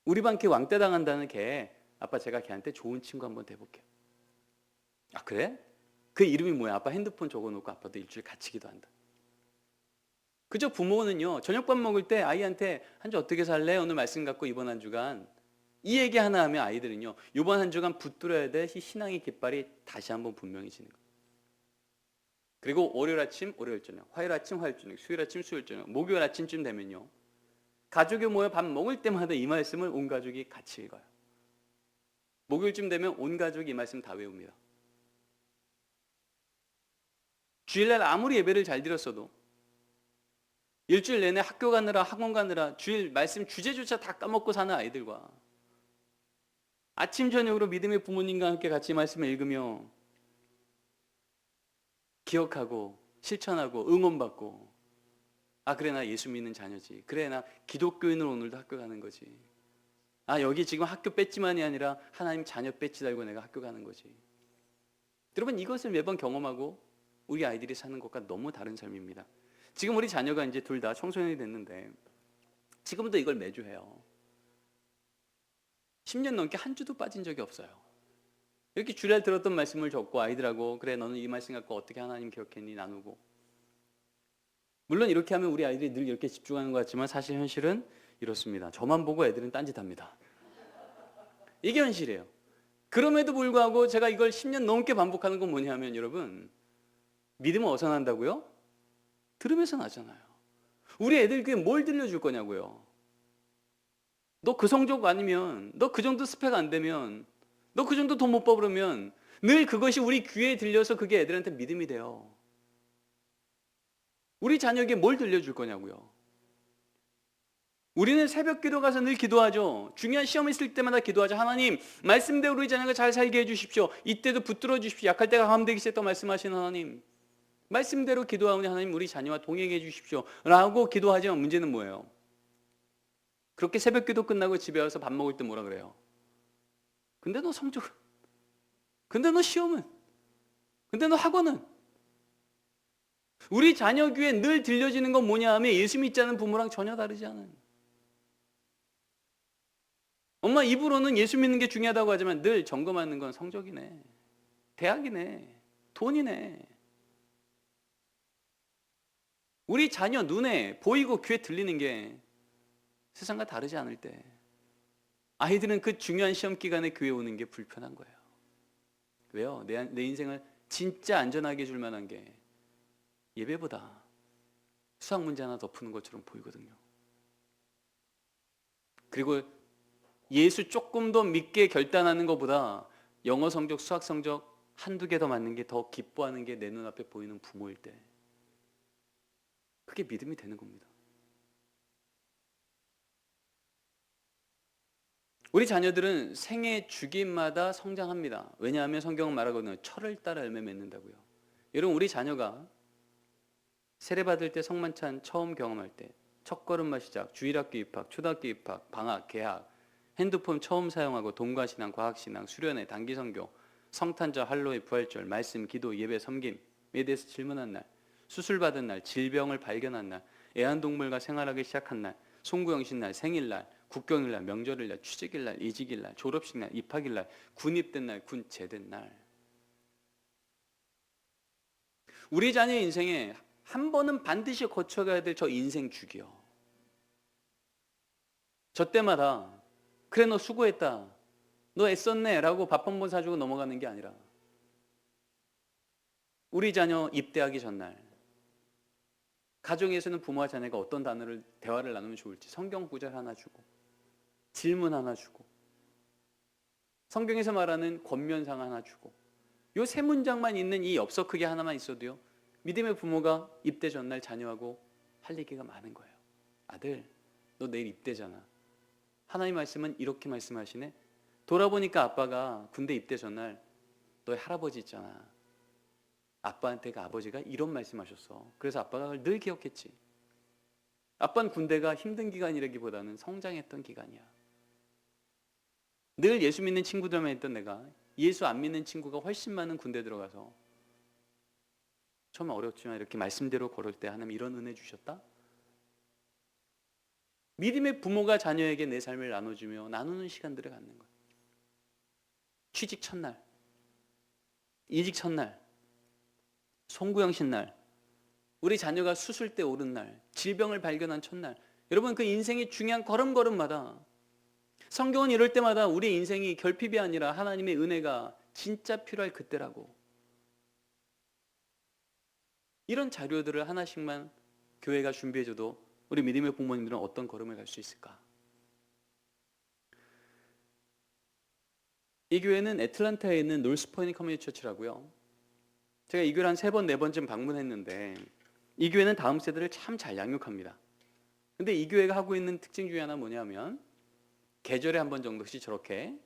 우리 반 걔 왕따 당한다는 걔, 아빠 제가 걔한테 좋은 친구 한번 돼볼게요. 아 그래? 그 이름이 뭐야? 아빠 핸드폰 적어놓고 아빠도 일주일 같이 기도한다. 그저 부모는요, 저녁밥 먹을 때 아이한테 한 주 어떻게 살래? 오늘 말씀 갖고 이번 한 주간, 이 얘기 하나 하면 아이들은요, 이번 한 주간 붙들어야 될 신앙의 깃발이 다시 한번 분명해지는 거예요. 그리고 월요일 아침, 월요일 저녁, 화요일 아침, 화요일 저녁, 수요일 아침, 수요일 저녁, 목요일 아침쯤 되면요, 가족이 모여 밥 먹을 때마다 이 말씀을 온 가족이 같이 읽어요. 목요일쯤 되면 온 가족이 이 말씀 다 외웁니다. 주일날 아무리 예배를 잘 드렸어도 일주일 내내 학교 가느라 학원 가느라 주일 말씀 주제조차 다 까먹고 사는 아이들과 아침 저녁으로 믿음의 부모님과 함께 같이 말씀을 읽으며 기억하고 실천하고 응원받고, 아 그래 나 예수 믿는 자녀지, 그래 나 기독교인으로 오늘도 학교 가는 거지, 아, 여기 지금 학교 배지만이 아니라 하나님 자녀 배지 달고 내가 학교 가는 거지. 여러분, 이것을 매번 경험하고 우리 아이들이 사는 것과 너무 다른 삶입니다. 지금 우리 자녀가 이제 둘 다 청소년이 됐는데 지금도 이걸 매주 해요. 10년 넘게 한 주도 빠진 적이 없어요. 이렇게 주일 들었던 말씀을 적고 아이들하고 그래 너는 이 말씀 갖고 어떻게 하나님 기억했니 나누고. 물론 이렇게 하면 우리 아이들이 늘 이렇게 집중하는 것 같지만 사실 현실은 이렇습니다. 저만 보고 애들은 딴짓합니다. 이게 현실이에요. 그럼에도 불구하고 제가 이걸 10년 넘게 반복하는 건 뭐냐면 여러분, 믿음은 어디서 난다고요? 들으면서 나잖아요. 우리 애들 그게 뭘 들려줄 거냐고요. 너 그 성적 아니면, 너 그 정도 스펙 안 되면, 너 그 정도 돈 못 벌으면 늘 그것이 우리 귀에 들려서 그게 애들한테 믿음이 돼요. 우리 자녀에게 뭘 들려줄 거냐고요. 우리는 새벽 기도 가서 늘 기도하죠. 중요한 시험 있을 때마다 기도하죠. 하나님, 말씀대로 우리 자녀가 잘 살게 해주십시오. 이때도 붙들어 주십시오. 약할 때가 감되기 시작했다고 말씀하시는 하나님, 말씀대로 기도하오니 하나님 우리 자녀와 동행해 주십시오 라고 기도하지만 문제는 뭐예요? 그렇게 새벽 기도 끝나고 집에 와서 밥 먹을 때 뭐라 그래요? 근데 너 성적은? 근데 너 시험은? 근데 너 학원은? 우리 자녀 귀에 늘 들려지는 건 뭐냐 하면 예수 믿지 않은 부모랑 전혀 다르지 않은, 엄마 입으로는 예수 믿는 게 중요하다고 하지만 늘 점검하는 건 성적이네, 대학이네, 돈이네. 우리 자녀 눈에 보이고 귀에 들리는 게 세상과 다르지 않을 때 아이들은 그 중요한 시험 기간에 교회 오는 게 불편한 거예요. 왜요? 내 인생을 진짜 안전하게 해줄 만한 게 예배보다 수학 문제 하나 더 푸는 것처럼 보이거든요. 그리고 예수 조금 더 믿게 결단하는 것보다 영어 성적, 수학 성적 한두 개 더 맞는 게 더 기뻐하는 게 내 눈앞에 보이는 부모일 때 그게 믿음이 되는 겁니다. 우리 자녀들은 생애 주기마다 성장합니다. 왜냐하면 성경은 말하거든요. 철을 따라 열매 맺는다고요. 여러분, 우리 자녀가 세례받을 때, 성만찬 처음 경험할 때, 첫걸음마 시작, 주일학교 입학, 초등학교 입학, 방학, 개학, 핸드폰 처음 사용하고 동과신앙, 과학신앙, 수련회, 단기선교, 성탄절, 할로윈, 부활절, 말씀, 기도, 예배, 섬김에 대해서 질문한 날, 수술받은 날, 질병을 발견한 날, 애완동물과 생활하기 시작한 날, 송구영신날, 생일날, 국경일날, 명절일날, 취직일날, 이직일날, 졸업식날, 입학일날, 군입된 날, 군 제된 날. 우리 자녀의 인생에 한 번은 반드시 거쳐가야 될 저 인생 주기요. 저 때마다 그래 너 수고했다, 너 애썼네 라고 밥 한 번 사주고 넘어가는 게 아니라 우리 자녀 입대하기 전날 가정에서는 부모와 자녀가 어떤 대화를 나누면 좋을지 성경 구절 하나 주고 질문 하나 주고 성경에서 말하는 권면상 하나 주고 요 세 문장만 있는 이 엽서 크기 하나만 있어도요 믿음의 부모가 입대 전날 자녀하고 할 얘기가 많은 거예요. 아들, 너 내일 입대잖아. 하나님 말씀은 이렇게 말씀하시네. 돌아보니까 아빠가 군대 입대 전날 너의 할아버지 있잖아. 아빠한테 그 아버지가 이런 말씀하셨어. 그래서 아빠가 그걸 늘 기억했지. 아빠는 군대가 힘든 기간이라기보다는 성장했던 기간이야. 늘 예수 믿는 친구들만 했던 내가 예수 안 믿는 친구가 훨씬 많은 군대 들어가서 처음 어렵지만 이렇게 말씀대로 걸을 때 하나님 이런 은혜 주셨다. 믿음의 부모가 자녀에게 내 삶을 나눠주며 나누는 시간들을 갖는 거예요. 취직 첫날, 이직 첫날, 송구영신 날, 우리 자녀가 수술 때 오른 날, 질병을 발견한 첫날, 여러분 그 인생의 중요한 걸음걸음마다 성경은 이럴 때마다 우리 인생이 결핍이 아니라 하나님의 은혜가 진짜 필요할 그때라고 이런 자료들을 하나씩만 교회가 준비해줘도 우리 믿음의 부모님들은 어떤 걸음을 갈 수 있을까? 이 교회는 애틀랜타에 있는 놀스포인트 커뮤니티 처치라고요. 제가 이 교회를 한 3번, 4번쯤 방문했는데 이 교회는 다음 세대를 참 잘 양육합니다. 근데 이 교회가 하고 있는 특징 중에 하나 뭐냐면 계절에 한 번 정도씩 저렇게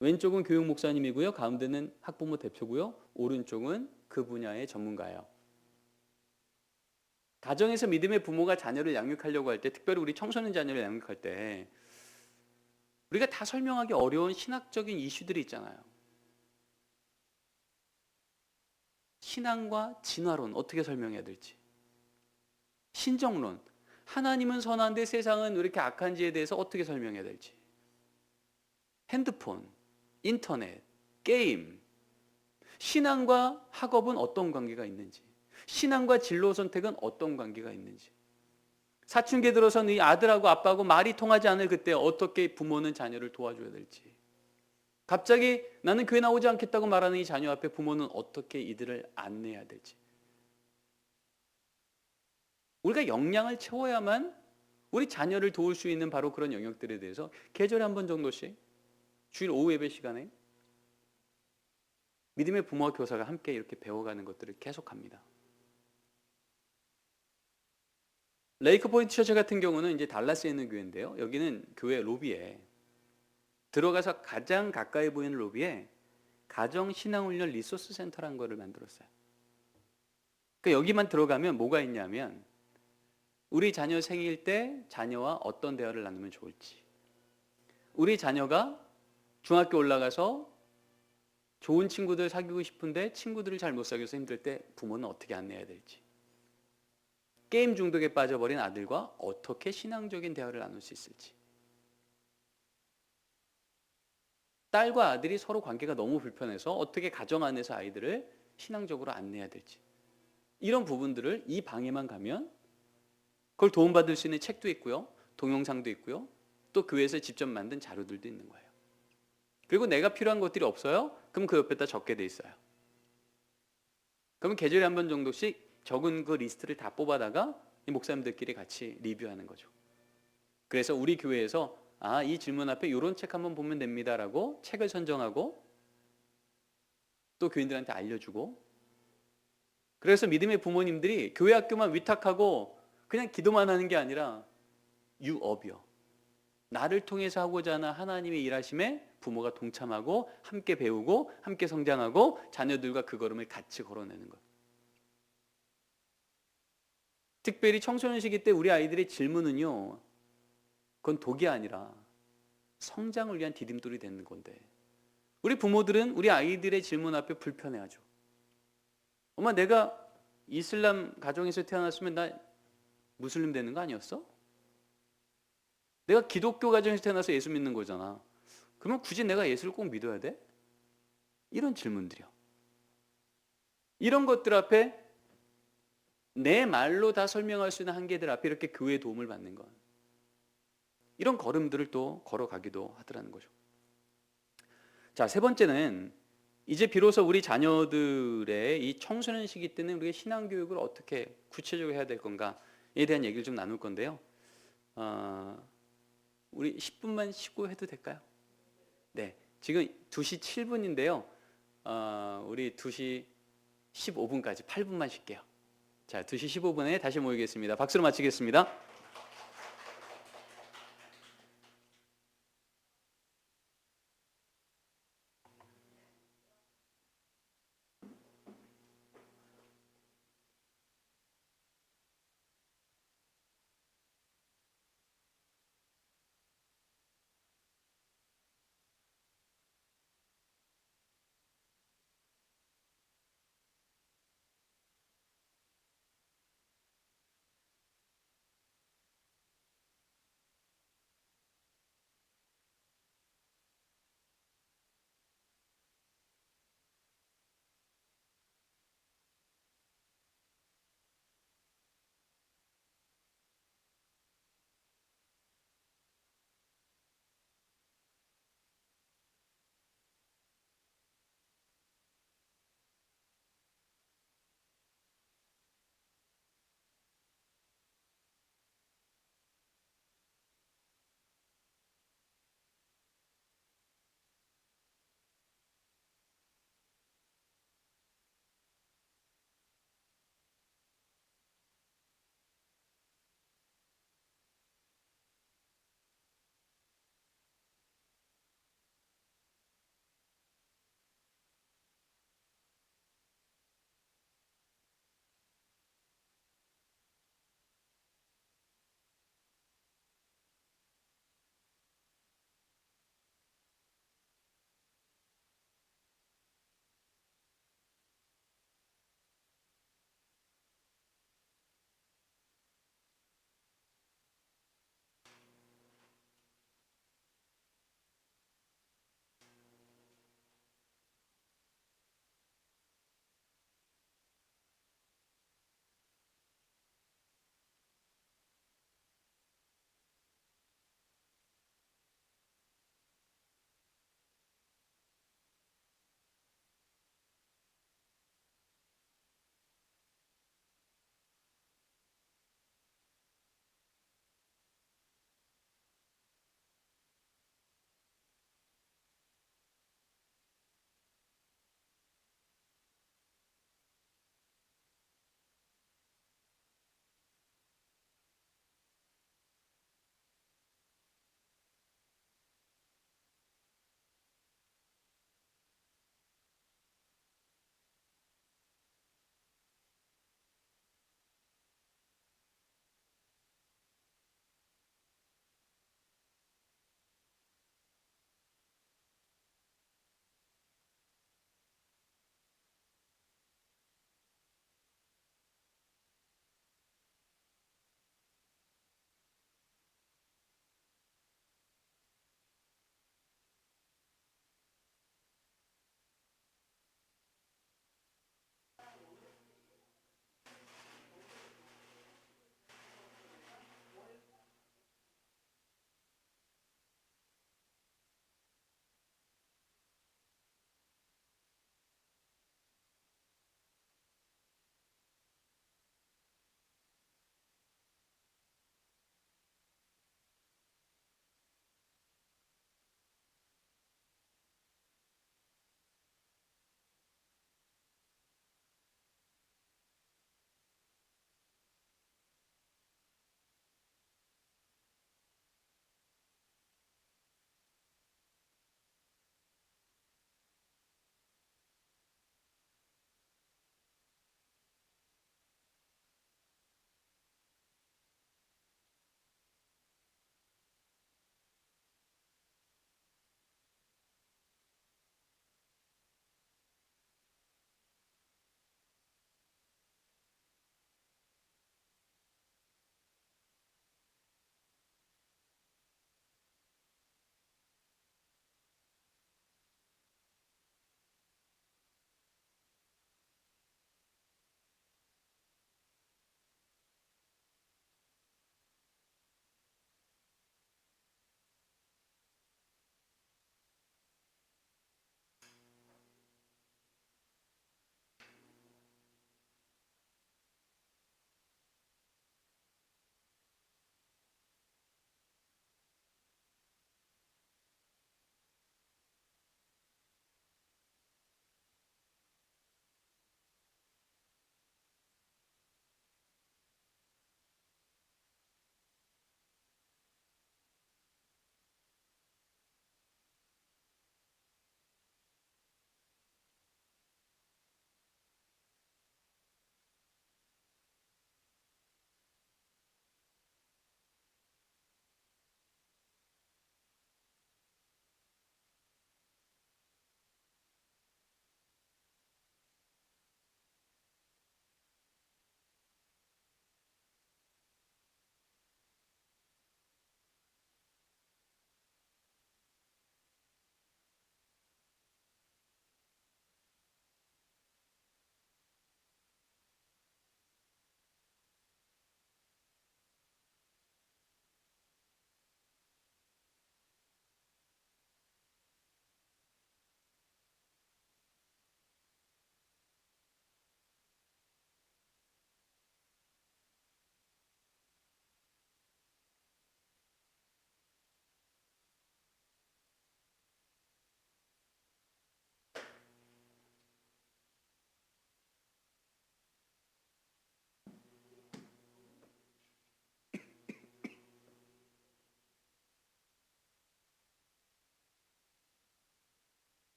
왼쪽은 교육 목사님이고요. 가운데는 학부모 대표고요. 오른쪽은 그 분야의 전문가예요. 가정에서 믿음의 부모가 자녀를 양육하려고 할 때, 특별히 우리 청소년 자녀를 양육할 때 우리가 다 설명하기 어려운 신학적인 이슈들이 있잖아요. 신앙과 진화론 어떻게 설명해야 될지, 신정론, 하나님은 선한데 세상은 왜 이렇게 악한지에 대해서 어떻게 설명해야 될지, 핸드폰, 인터넷, 게임, 신앙과 학업은 어떤 관계가 있는지, 신앙과 진로 선택은 어떤 관계가 있는지, 사춘기 들어선 이 아들하고 아빠하고 말이 통하지 않을 그때 어떻게 부모는 자녀를 도와줘야 될지, 갑자기 나는 교회 나오지 않겠다고 말하는 이 자녀 앞에 부모는 어떻게 이들을 안내해야 될지, 우리가 역량을 채워야만 우리 자녀를 도울 수 있는 바로 그런 영역들에 대해서 계절에 한 번 정도씩 주일 오후 예배 시간에 믿음의 부모와 교사가 함께 이렇게 배워가는 것들을 계속합니다. 레이크 포인트 처치 같은 경우는 이제 달라스에 있는 교회인데요. 여기는 교회 로비에 들어가서 가장 가까이 보이는 로비에 가정 신앙 훈련 리소스 센터라는 거를 만들었어요. 그러니까 여기만 들어가면 뭐가 있냐면 우리 자녀 생일 때 자녀와 어떤 대화를 나누면 좋을지, 우리 자녀가 중학교 올라가서 좋은 친구들 사귀고 싶은데 친구들을 잘 못 사귀어서 힘들 때 부모는 어떻게 안내해야 될지, 게임 중독에 빠져버린 아들과 어떻게 신앙적인 대화를 나눌 수 있을지, 딸과 아들이 서로 관계가 너무 불편해서 어떻게 가정 안에서 아이들을 신앙적으로 안내해야 될지, 이런 부분들을 이 방에만 가면 그걸 도움받을 수 있는 책도 있고요, 동영상도 있고요, 또 교회에서 직접 만든 자료들도 있는 거예요. 그리고 내가 필요한 것들이 없어요? 그럼 그 옆에다 적게 돼 있어요. 그러면 계절에 한 번 정도씩 적은 그 리스트를 다 뽑아다가 이 목사님들끼리 같이 리뷰하는 거죠. 그래서 우리 교회에서 이 질문 앞에 이런 책 한번 보면 됩니다라고 책을 선정하고 또 교인들한테 알려주고, 그래서 믿음의 부모님들이 교회 학교만 위탁하고 그냥 기도만 하는 게 아니라 유업이요, 나를 통해서 하고자 하는 하나님의 일하심에 부모가 동참하고 함께 배우고 함께 성장하고 자녀들과 그 걸음을 같이 걸어내는 것. 특별히 청소년 시기 때 우리 아이들의 질문은요, 그건 독이 아니라 성장을 위한 디딤돌이 되는 건데, 우리 부모들은 우리 아이들의 질문 앞에 불편해하죠. 엄마, 내가 이슬람 가정에서 태어났으면 나 무슬림 되는 거 아니었어? 내가 기독교 가정에서 태어나서 예수 믿는 거잖아. 그러면 굳이 내가 예수를 꼭 믿어야 돼? 이런 질문들이요. 이런 것들 앞에 내 말로 다 설명할 수 있는 한계들 앞에 이렇게 교회의 도움을 받는 것, 이런 걸음들을 또 걸어가기도 하더라는 거죠. 자, 세 번째는 이제 비로소 우리 자녀들의 이 청소년 시기 때는 우리가 신앙교육을 어떻게 구체적으로 해야 될 건가에 대한 얘기를 좀 나눌 건데요. 우리 10분만 쉬고 해도 될까요? 네, 지금 2시 7분인데요. 우리 2시 15분까지 8분만 쉴게요. 자, 2시 15분에 다시 모이겠습니다. 박수로 마치겠습니다.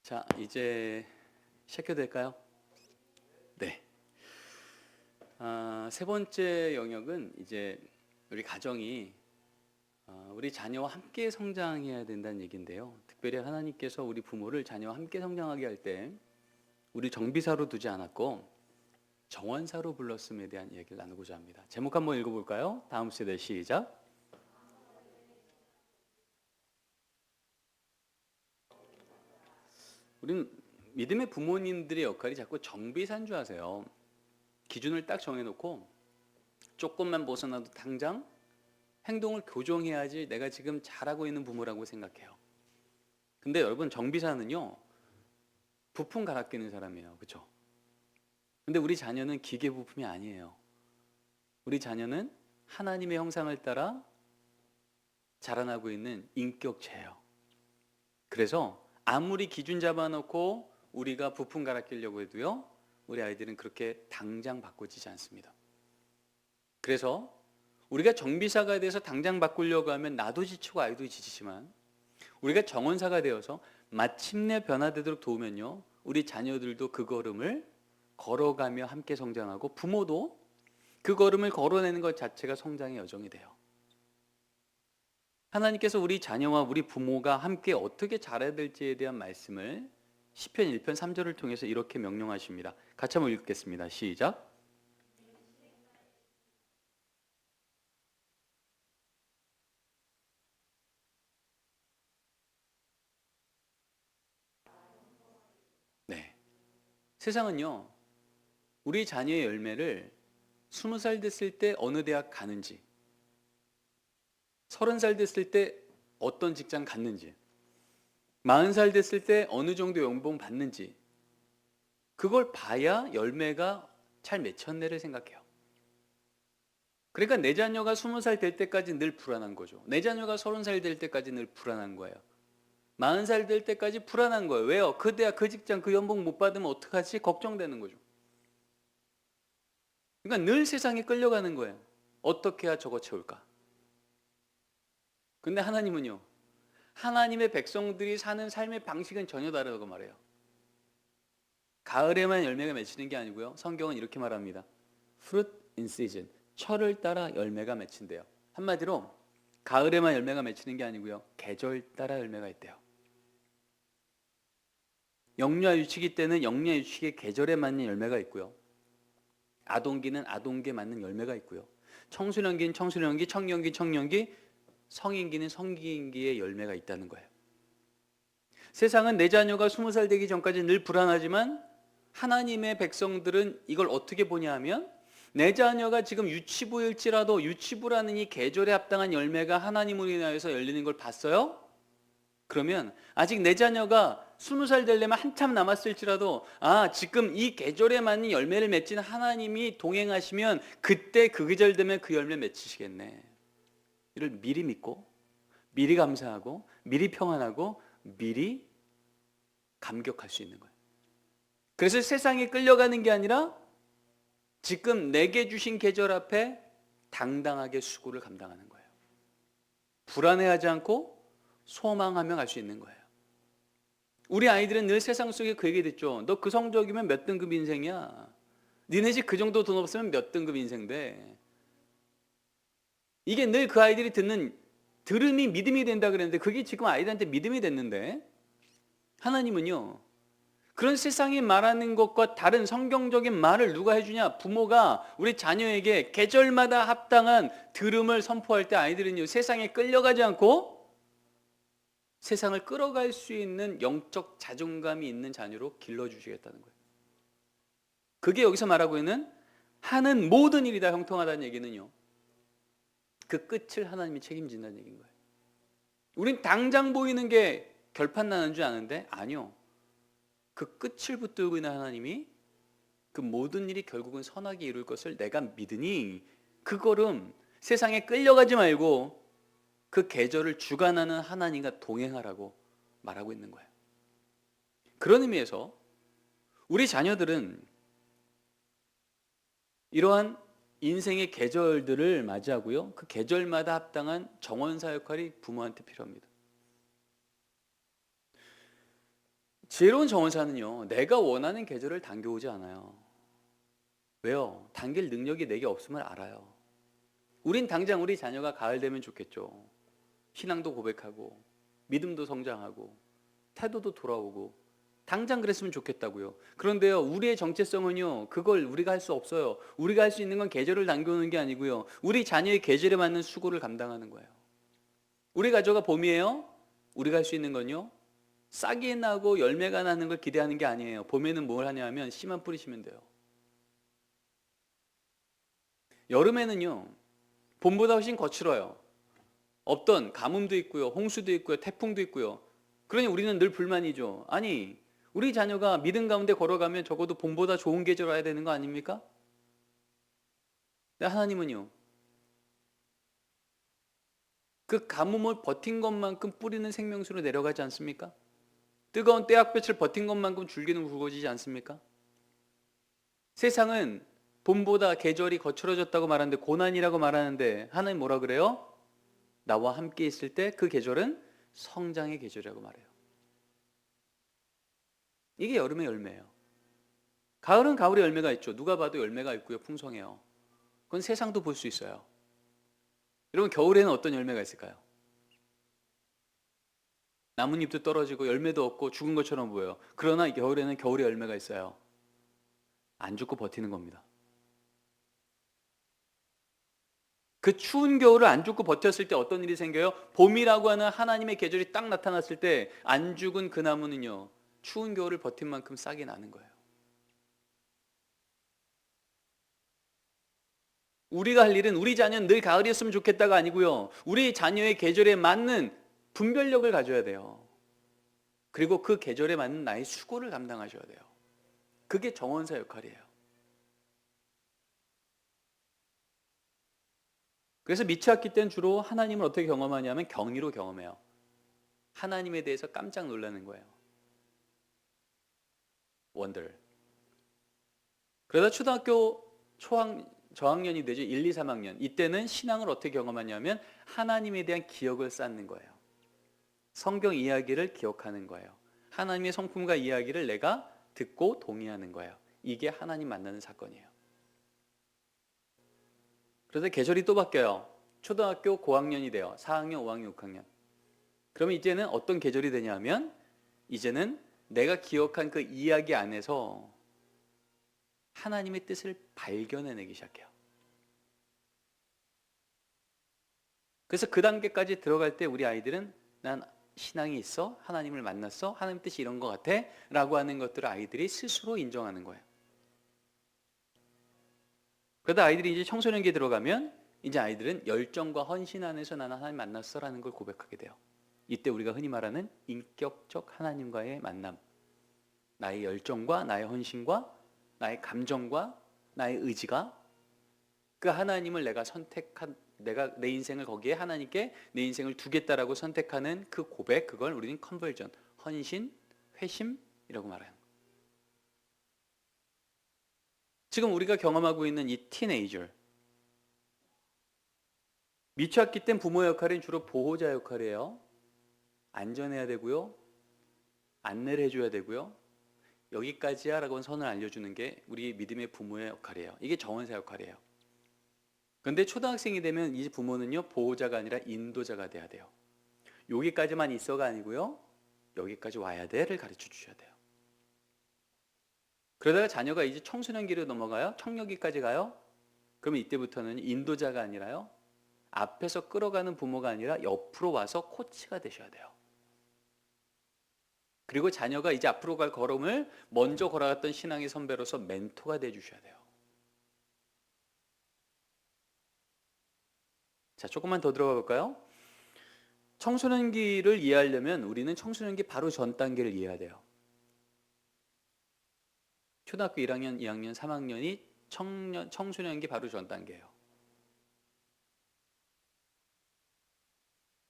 자, 이제 시작해도 될까요? 네. 세 번째 영역은 이제 우리 가정이 우리 자녀와 함께 성장해야 된다는 얘기인데요. 특별히 하나님께서 우리 부모를 자녀와 함께 성장하게 할 때 우리 정비사로 두지 않았고 정원사로 불렀음에 대한 이야기를 나누고자 합니다. 제목 한번 읽어볼까요? 다음 세대 시작. 우리는 믿음의 부모님들의 역할이 자꾸 정비사인 줄 아세요. 기준을 딱 정해놓고 조금만 벗어나도 당장 행동을 교정해야지 내가 지금 잘하고 있는 부모라고 생각해요. 근데 여러분, 정비사는요 부품 갈아 끼는 사람이에요. 그렇죠? 근데 우리 자녀는 기계 부품이 아니에요. 우리 자녀는 하나님의 형상을 따라 자라나고 있는 인격체예요. 그래서 아무리 기준 잡아놓고 우리가 부품 갈아 끼려고 해도요, 우리 아이들은 그렇게 당장 바꿔지지 않습니다. 그래서 우리가 정비사가 돼서 당장 바꾸려고 하면 나도 지치고 아이도 지치지만, 우리가 정원사가 되어서 마침내 변화되도록 도우면요, 우리 자녀들도 그 걸음을 걸어가며 함께 성장하고 부모도 그 걸음을 걸어내는 것 자체가 성장의 여정이 돼요. 하나님께서 우리 자녀와 우리 부모가 함께 어떻게 자라야 될지에 대한 말씀을 시편 1편 3절을 통해서 이렇게 명령하십니다. 같이 한번 읽겠습니다. 시작. 네. 세상은요, 우리 자녀의 열매를 20살 됐을 때 어느 대학 가는지, 30살 됐을 때 어떤 직장 갔는지, 40살 됐을 때 어느 정도 연봉 받는지, 그걸 봐야 열매가 잘 맺혔네를 생각해요. 그러니까 내 자녀가 20살 될 때까지 늘 불안한 거죠. 내 자녀가 30살 될 때까지 늘 불안한 거예요. 40살 될 때까지 불안한 거예요. 왜요? 그 대학, 그 직장, 그 연봉 못 받으면 어떡하지? 걱정되는 거죠. 그러니까 늘 세상에 끌려가는 거예요. 어떻게 해야 저거 채울까? 근데 하나님은요, 하나님의 백성들이 사는 삶의 방식은 전혀 다르다고 말해요. 가을에만 열매가 맺히는 게 아니고요, 성경은 이렇게 말합니다. Fruit in season, 철을 따라 열매가 맺힌대요. 한마디로 가을에만 열매가 맺히는 게 아니고요, 계절 따라 열매가 있대요. 영유아 유치기 때는 영유아 유치기의 계절에 맞는 열매가 있고요, 아동기는 아동기에 맞는 열매가 있고요, 청소년기는 청소년기, 청년기, 청년기, 성인기는 성인기의 열매가 있다는 거예요. 세상은 내 자녀가 20살 되기 전까지 늘 불안하지만 하나님의 백성들은 이걸 어떻게 보냐 하면, 내 자녀가 지금 유치부일지라도 유치부라는 이 계절에 합당한 열매가 하나님으로 인하여서 열리는 걸 봤어요? 그러면 아직 내 자녀가 20살 되려면 한참 남았을지라도, 지금 이 계절에 맞는 열매를 맺힌 하나님이 동행하시면 그때 그 계절 되면 그 열매 맺히시겠네, 이를 미리 믿고 미리 감사하고 미리 평안하고 미리 감격할 수 있는 거예요. 그래서 세상에 끌려가는 게 아니라 지금 내게 주신 계절 앞에 당당하게 수고를 감당하는 거예요. 불안해하지 않고 소망하며 갈 수 있는 거예요. 우리 아이들은 늘 세상 속에 그 얘기 듣죠. 너 그 성적이면 몇 등급 인생이야. 니네 집 그 정도 돈 없으면 몇 등급 인생 돼. 이게 늘 그 아이들이 듣는, 들음이 믿음이 된다 그랬는데 그게 지금 아이들한테 믿음이 됐는데, 하나님은요, 그런 세상이 말하는 것과 다른 성경적인 말을 누가 해주냐? 부모가 우리 자녀에게 계절마다 합당한 들음을 선포할 때 아이들은요, 세상에 끌려가지 않고 세상을 끌어갈 수 있는 영적 자존감이 있는 자녀로 길러주시겠다는 거예요. 그게 여기서 말하고 있는 하는 모든 일이 다 형통하다는 얘기는요, 그 끝을 하나님이 책임진다는 얘기인 거예요. 우린 당장 보이는 게 결판 나는 줄 아는데, 아니요, 그 끝을 붙들고 있는 하나님이 그 모든 일이 결국은 선하게 이룰 것을 내가 믿으니 그 걸음 세상에 끌려가지 말고 그 계절을 주관하는 하나님과 동행하라고 말하고 있는 거예요. 그런 의미에서 우리 자녀들은 이러한 인생의 계절들을 맞이하고요, 그 계절마다 합당한 정원사 역할이 부모한테 필요합니다. 지혜로운 정원사는요, 내가 원하는 계절을 당겨오지 않아요. 왜요? 당길 능력이 내게 없음을 알아요. 우린 당장 우리 자녀가 가을 되면 좋겠죠. 신앙도 고백하고 믿음도 성장하고 태도도 돌아오고 당장 그랬으면 좋겠다고요. 그런데요, 우리의 정체성은요, 그걸 우리가 할 수 없어요. 우리가 할 수 있는 건 계절을 당겨오는 게 아니고요, 우리 자녀의 계절에 맞는 수고를 감당하는 거예요. 우리 가족가 봄이에요. 우리가 할 수 있는 건요, 싹이 나고 열매가 나는 걸 기대하는 게 아니에요. 봄에는 뭘 하냐 하면 씨만 뿌리시면 돼요. 여름에는요, 봄보다 훨씬 거칠어요. 없던 가뭄도 있고요, 홍수도 있고요, 태풍도 있고요. 그러니 우리는 늘 불만이죠. 아니, 우리 자녀가 믿음 가운데 걸어가면 적어도 봄보다 좋은 계절 와야 되는 거 아닙니까? 근데 하나님은요, 그 가뭄을 버틴 것만큼 뿌리는 생명수로 내려가지 않습니까? 뜨거운 때약볕을 버틴 것만큼 줄기는 굵어지지 않습니까? 세상은 봄보다 계절이 거칠어졌다고 말하는데, 고난이라고 말하는데, 하나님 뭐라 그래요? 나와 함께 있을 때 그 계절은 성장의 계절이라고 말해요. 이게 여름의 열매예요. 가을은 가을의 열매가 있죠. 누가 봐도 열매가 있고요, 풍성해요. 그건 세상도 볼 수 있어요. 여러분, 겨울에는 어떤 열매가 있을까요? 나뭇잎도 떨어지고 열매도 없고 죽은 것처럼 보여요. 그러나 겨울에는 겨울의 열매가 있어요. 안 죽고 버티는 겁니다. 그 추운 겨울을 안 죽고 버텼을 때 어떤 일이 생겨요? 봄이라고 하는 하나님의 계절이 딱 나타났을 때 안 죽은 그 나무는요, 추운 겨울을 버틴 만큼 싹이 나는 거예요. 우리가 할 일은 우리 자녀는 늘 가을이었으면 좋겠다가 아니고요, 우리 자녀의 계절에 맞는 분별력을 가져야 돼요. 그리고 그 계절에 맞는 나의 수고를 감당하셔야 돼요. 그게 정원사 역할이에요. 그래서 미취학기 때는 주로 하나님을 어떻게 경험하냐면 경이로 경험해요. 하나님에 대해서 깜짝 놀라는 거예요. 원들. 그러다 초등학교 저학년이 되죠. 1, 2, 3학년. 이때는 신앙을 어떻게 경험하냐면 하나님에 대한 기억을 쌓는 거예요. 성경 이야기를 기억하는 거예요. 하나님의 성품과 이야기를 내가 듣고 동의하는 거예요. 이게 하나님 만나는 사건이에요. 그래서 계절이 또 바뀌어요. 초등학교 고학년이 돼요. 4학년, 5학년, 6학년. 그러면 이제는 어떤 계절이 되냐면, 이제는 내가 기억한 그 이야기 안에서 하나님의 뜻을 발견해내기 시작해요. 그래서 그 단계까지 들어갈 때 우리 아이들은 난 신앙이 있어? 하나님을 만났어? 하나님 뜻이 이런 것 같아? 라고 하는 것들을 아이들이 스스로 인정하는 거예요. 그러다 아이들이 이제 청소년기에 들어가면 이제 아이들은 열정과 헌신 안에서 나는 하나님 만났어 라는 걸 고백하게 돼요. 이때 우리가 흔히 말하는 인격적 하나님과의 만남, 나의 열정과 나의 헌신과 나의 감정과 나의 의지가 그 하나님을 내가 내 인생을 거기에 하나님께 내 인생을 두겠다라고 선택하는 그 고백, 그걸 우리는 컨버전, 헌신, 회심이라고 말해요. 지금 우리가 경험하고 있는 이 티네이저, 미취학기 땐 부모 역할은 주로 보호자 역할이에요. 안전해야 되고요, 안내를 해줘야 되고요, 여기까지야 라고 선을 알려주는 게 우리 믿음의 부모의 역할이에요. 이게 정원사 역할이에요. 그런데 초등학생이 되면 이 부모는요, 보호자가 아니라 인도자가 돼야 돼요. 여기까지만 있어가 아니고요, 여기까지 와야 돼를 가르쳐 주셔야 돼요. 그러다가 자녀가 이제 청소년기로 넘어가요. 청년기까지 가요. 그러면 이때부터는 인도자가 아니라요, 앞에서 끌어가는 부모가 아니라 옆으로 와서 코치가 되셔야 돼요. 그리고 자녀가 이제 앞으로 갈 걸음을 먼저 걸어갔던 신앙의 선배로서 멘토가 돼 주셔야 돼요. 자, 조금만 더 들어가 볼까요? 청소년기를 이해하려면 우리는 청소년기 바로 전 단계를 이해해야 돼요. 초등학교 1학년, 2학년, 3학년이 청소년기 바로 전 단계예요.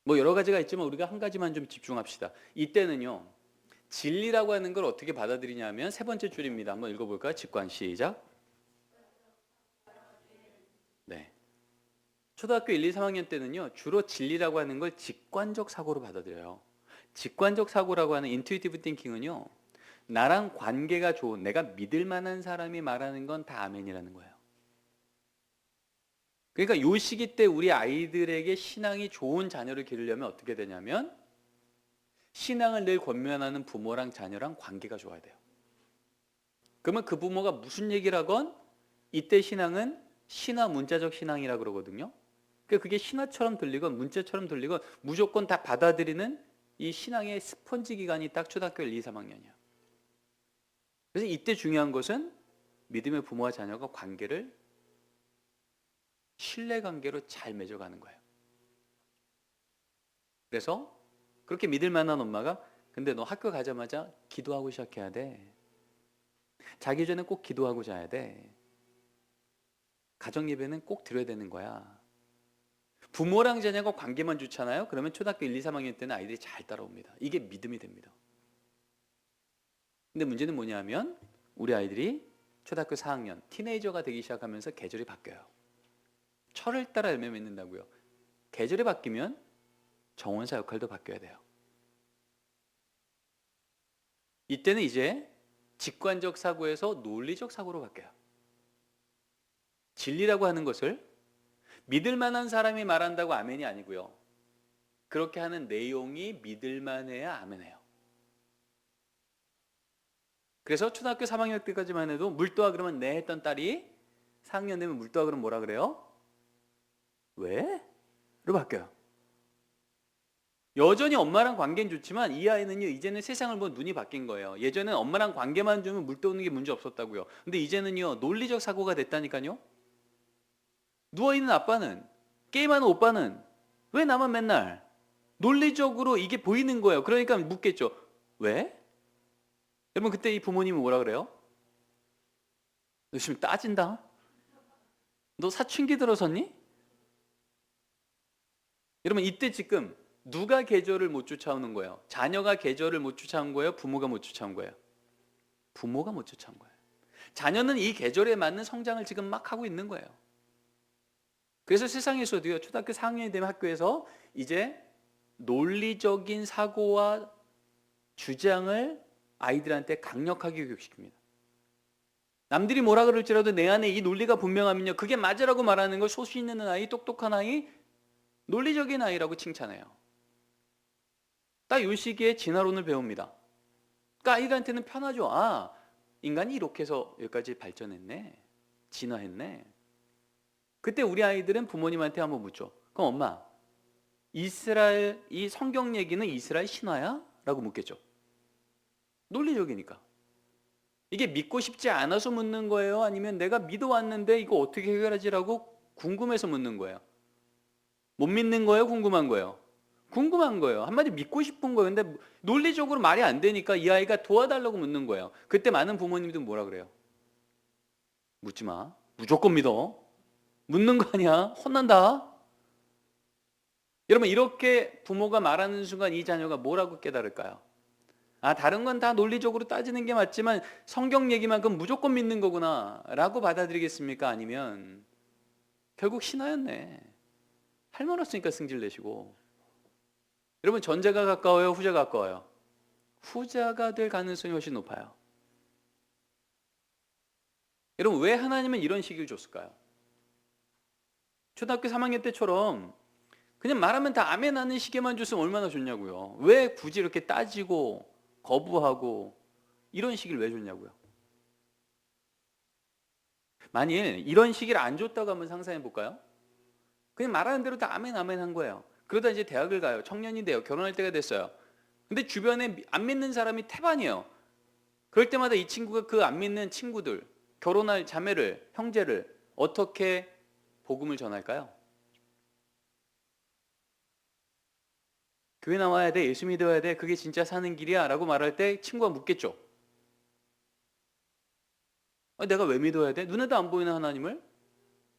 뭐 여러 가지가 있지만 우리가 한 가지만 좀 집중합시다. 이때는요, 진리라고 하는 걸 어떻게 받아들이냐면 세 번째 줄입니다. 한번 읽어볼까요? 직관 시작. 네. 초등학교 1, 2, 3학년 때는요, 주로 진리라고 하는 걸 직관적 사고로 받아들여요. 직관적 사고라고 하는 인투이티브 띵킹은요, 나랑 관계가 좋은, 내가 믿을 만한 사람이 말하는 건 다 아멘이라는 거예요. 그러니까 요 시기 때 우리 아이들에게 신앙이 좋은 자녀를 기르려면 어떻게 되냐면 신앙을 늘 권면하는 부모랑 자녀랑 관계가 좋아야 돼요. 그러면 그 부모가 무슨 얘기를 하건 이때 신앙은 신화 문자적 신앙이라 그러거든요. 그러니까 그게 신화처럼 들리건 문자처럼 들리건 무조건 다 받아들이는 이 신앙의 스펀지 기간이 딱 초등학교 1, 2, 3학년이에요. 그래서 이때 중요한 것은 믿음의 부모와 자녀가 관계를 신뢰관계로 잘 맺어가는 거예요. 그래서 그렇게 믿을 만한 엄마가 근데 너 학교 가자마자 기도하고 시작해야 돼. 자기 전에 꼭 기도하고 자야 돼. 가정 예배는 꼭 드려야 되는 거야. 부모랑 자녀가 관계만 좋잖아요. 그러면 초등학교 1, 2, 3학년 때는 아이들이 잘 따라옵니다. 이게 믿음이 됩니다. 근데 문제는 뭐냐면 우리 아이들이 초등학교 4학년 티네이저가 되기 시작하면서 계절이 바뀌어요. 철을 따라 열매 맺는다고요. 계절이 바뀌면 정원사 역할도 바뀌어야 돼요. 이때는 이제 직관적 사고에서 논리적 사고로 바뀌어요. 진리라고 하는 것을 믿을 만한 사람이 말한다고 아멘이 아니고요. 그렇게 하는 내용이 믿을 만해야 아멘해요. 그래서 초등학교 3학년 때까지만 해도 물도와 그러면 네 했던 딸이 4학년 되면 물도와 그러면 뭐라 그래요? 왜? 로 바뀌어요. 여전히 엄마랑 관계는 좋지만 이 아이는요 이제는 세상을 보는 눈이 바뀐 거예요. 예전에는 엄마랑 관계만 좋으면 물 떠오는 게 문제 없었다고요. 근데 이제는요 논리적 사고가 됐다니까요. 누워있는 아빠는, 게임하는 오빠는 왜 나만 맨날 논리적으로 이게 보이는 거예요. 그러니까 묻겠죠. 왜? 여러분 그때 이 부모님은 뭐라 그래요? 너 지금 따진다? 너 사춘기 들어섰니? 여러분 이때 지금 누가 계절을 못 쫓아오는 거예요? 자녀가 계절을 못 쫓아온 거예요? 부모가 못 쫓아온 거예요? 부모가 못 쫓아온 거예요. 자녀는 이 계절에 맞는 성장을 지금 막 하고 있는 거예요. 그래서 세상에서도요 초등학교 4학년이 되면 학교에서 이제 논리적인 사고와 주장을 아이들한테 강력하게 교육시킵니다. 남들이 뭐라 그럴지라도 내 안에 이 논리가 분명하면요 그게 맞으라고 말하는 걸 소신 있는 아이, 똑똑한 아이, 논리적인 아이라고 칭찬해요. 딱 이 시기에 진화론을 배웁니다. 그러니까 아이들한테는 편하죠. 아, 인간이 이렇게 해서 여기까지 발전했네. 진화했네. 그때 우리 아이들은 부모님한테 한번 묻죠. 그럼 엄마, 이스라엘 이 성경 얘기는 이스라엘 신화야? 라고 묻겠죠. 논리적이니까. 이게 믿고 싶지 않아서 묻는 거예요? 아니면 내가 믿어왔는데 이거 어떻게 해결하지라고 궁금해서 묻는 거예요? 못 믿는 거예요? 궁금한 거예요? 궁금한 거예요. 한마디 믿고 싶은 거예요. 근데 논리적으로 말이 안 되니까 이 아이가 도와달라고 묻는 거예요. 그때 많은 부모님들은 뭐라 그래요? 묻지 마. 무조건 믿어. 묻는 거 아니야. 혼난다. 여러분 이렇게 부모가 말하는 순간 이 자녀가 뭐라고 깨달을까요? 아, 다른 건 다 논리적으로 따지는 게 맞지만 성경 얘기만큼 무조건 믿는 거구나 라고 받아들이겠습니까? 아니면 결국 신하였네. 할 말 없으니까 승질 내시고. 여러분 전자가 가까워요? 후자가 가까워요? 후자가 될 가능성이 훨씬 높아요. 여러분 왜 하나님은 이런 시기를 줬을까요? 초등학교 3학년 때처럼 그냥 말하면 다 아멘 하는 시기만 줬으면 얼마나 좋냐고요. 왜 굳이 이렇게 따지고 거부하고 이런 시기를 왜 줬냐고요. 만일 이런 시기를 안 줬다고 한번 상상해 볼까요? 그냥 말하는 대로 다 아멘 아멘 한 거예요. 그러다 이제 대학을 가요. 청년이 돼요. 결혼할 때가 됐어요. 근데 주변에 안 믿는 사람이 태반이에요. 그럴 때마다 이 친구가 그 안 믿는 친구들, 결혼할 자매를, 형제를 어떻게 복음을 전할까요? 교회 나와야 돼, 예수 믿어야 돼, 그게 진짜 사는 길이야 라고 말할 때 친구가 묻겠죠. 내가 왜 믿어야 돼? 눈에도 안 보이는 하나님을?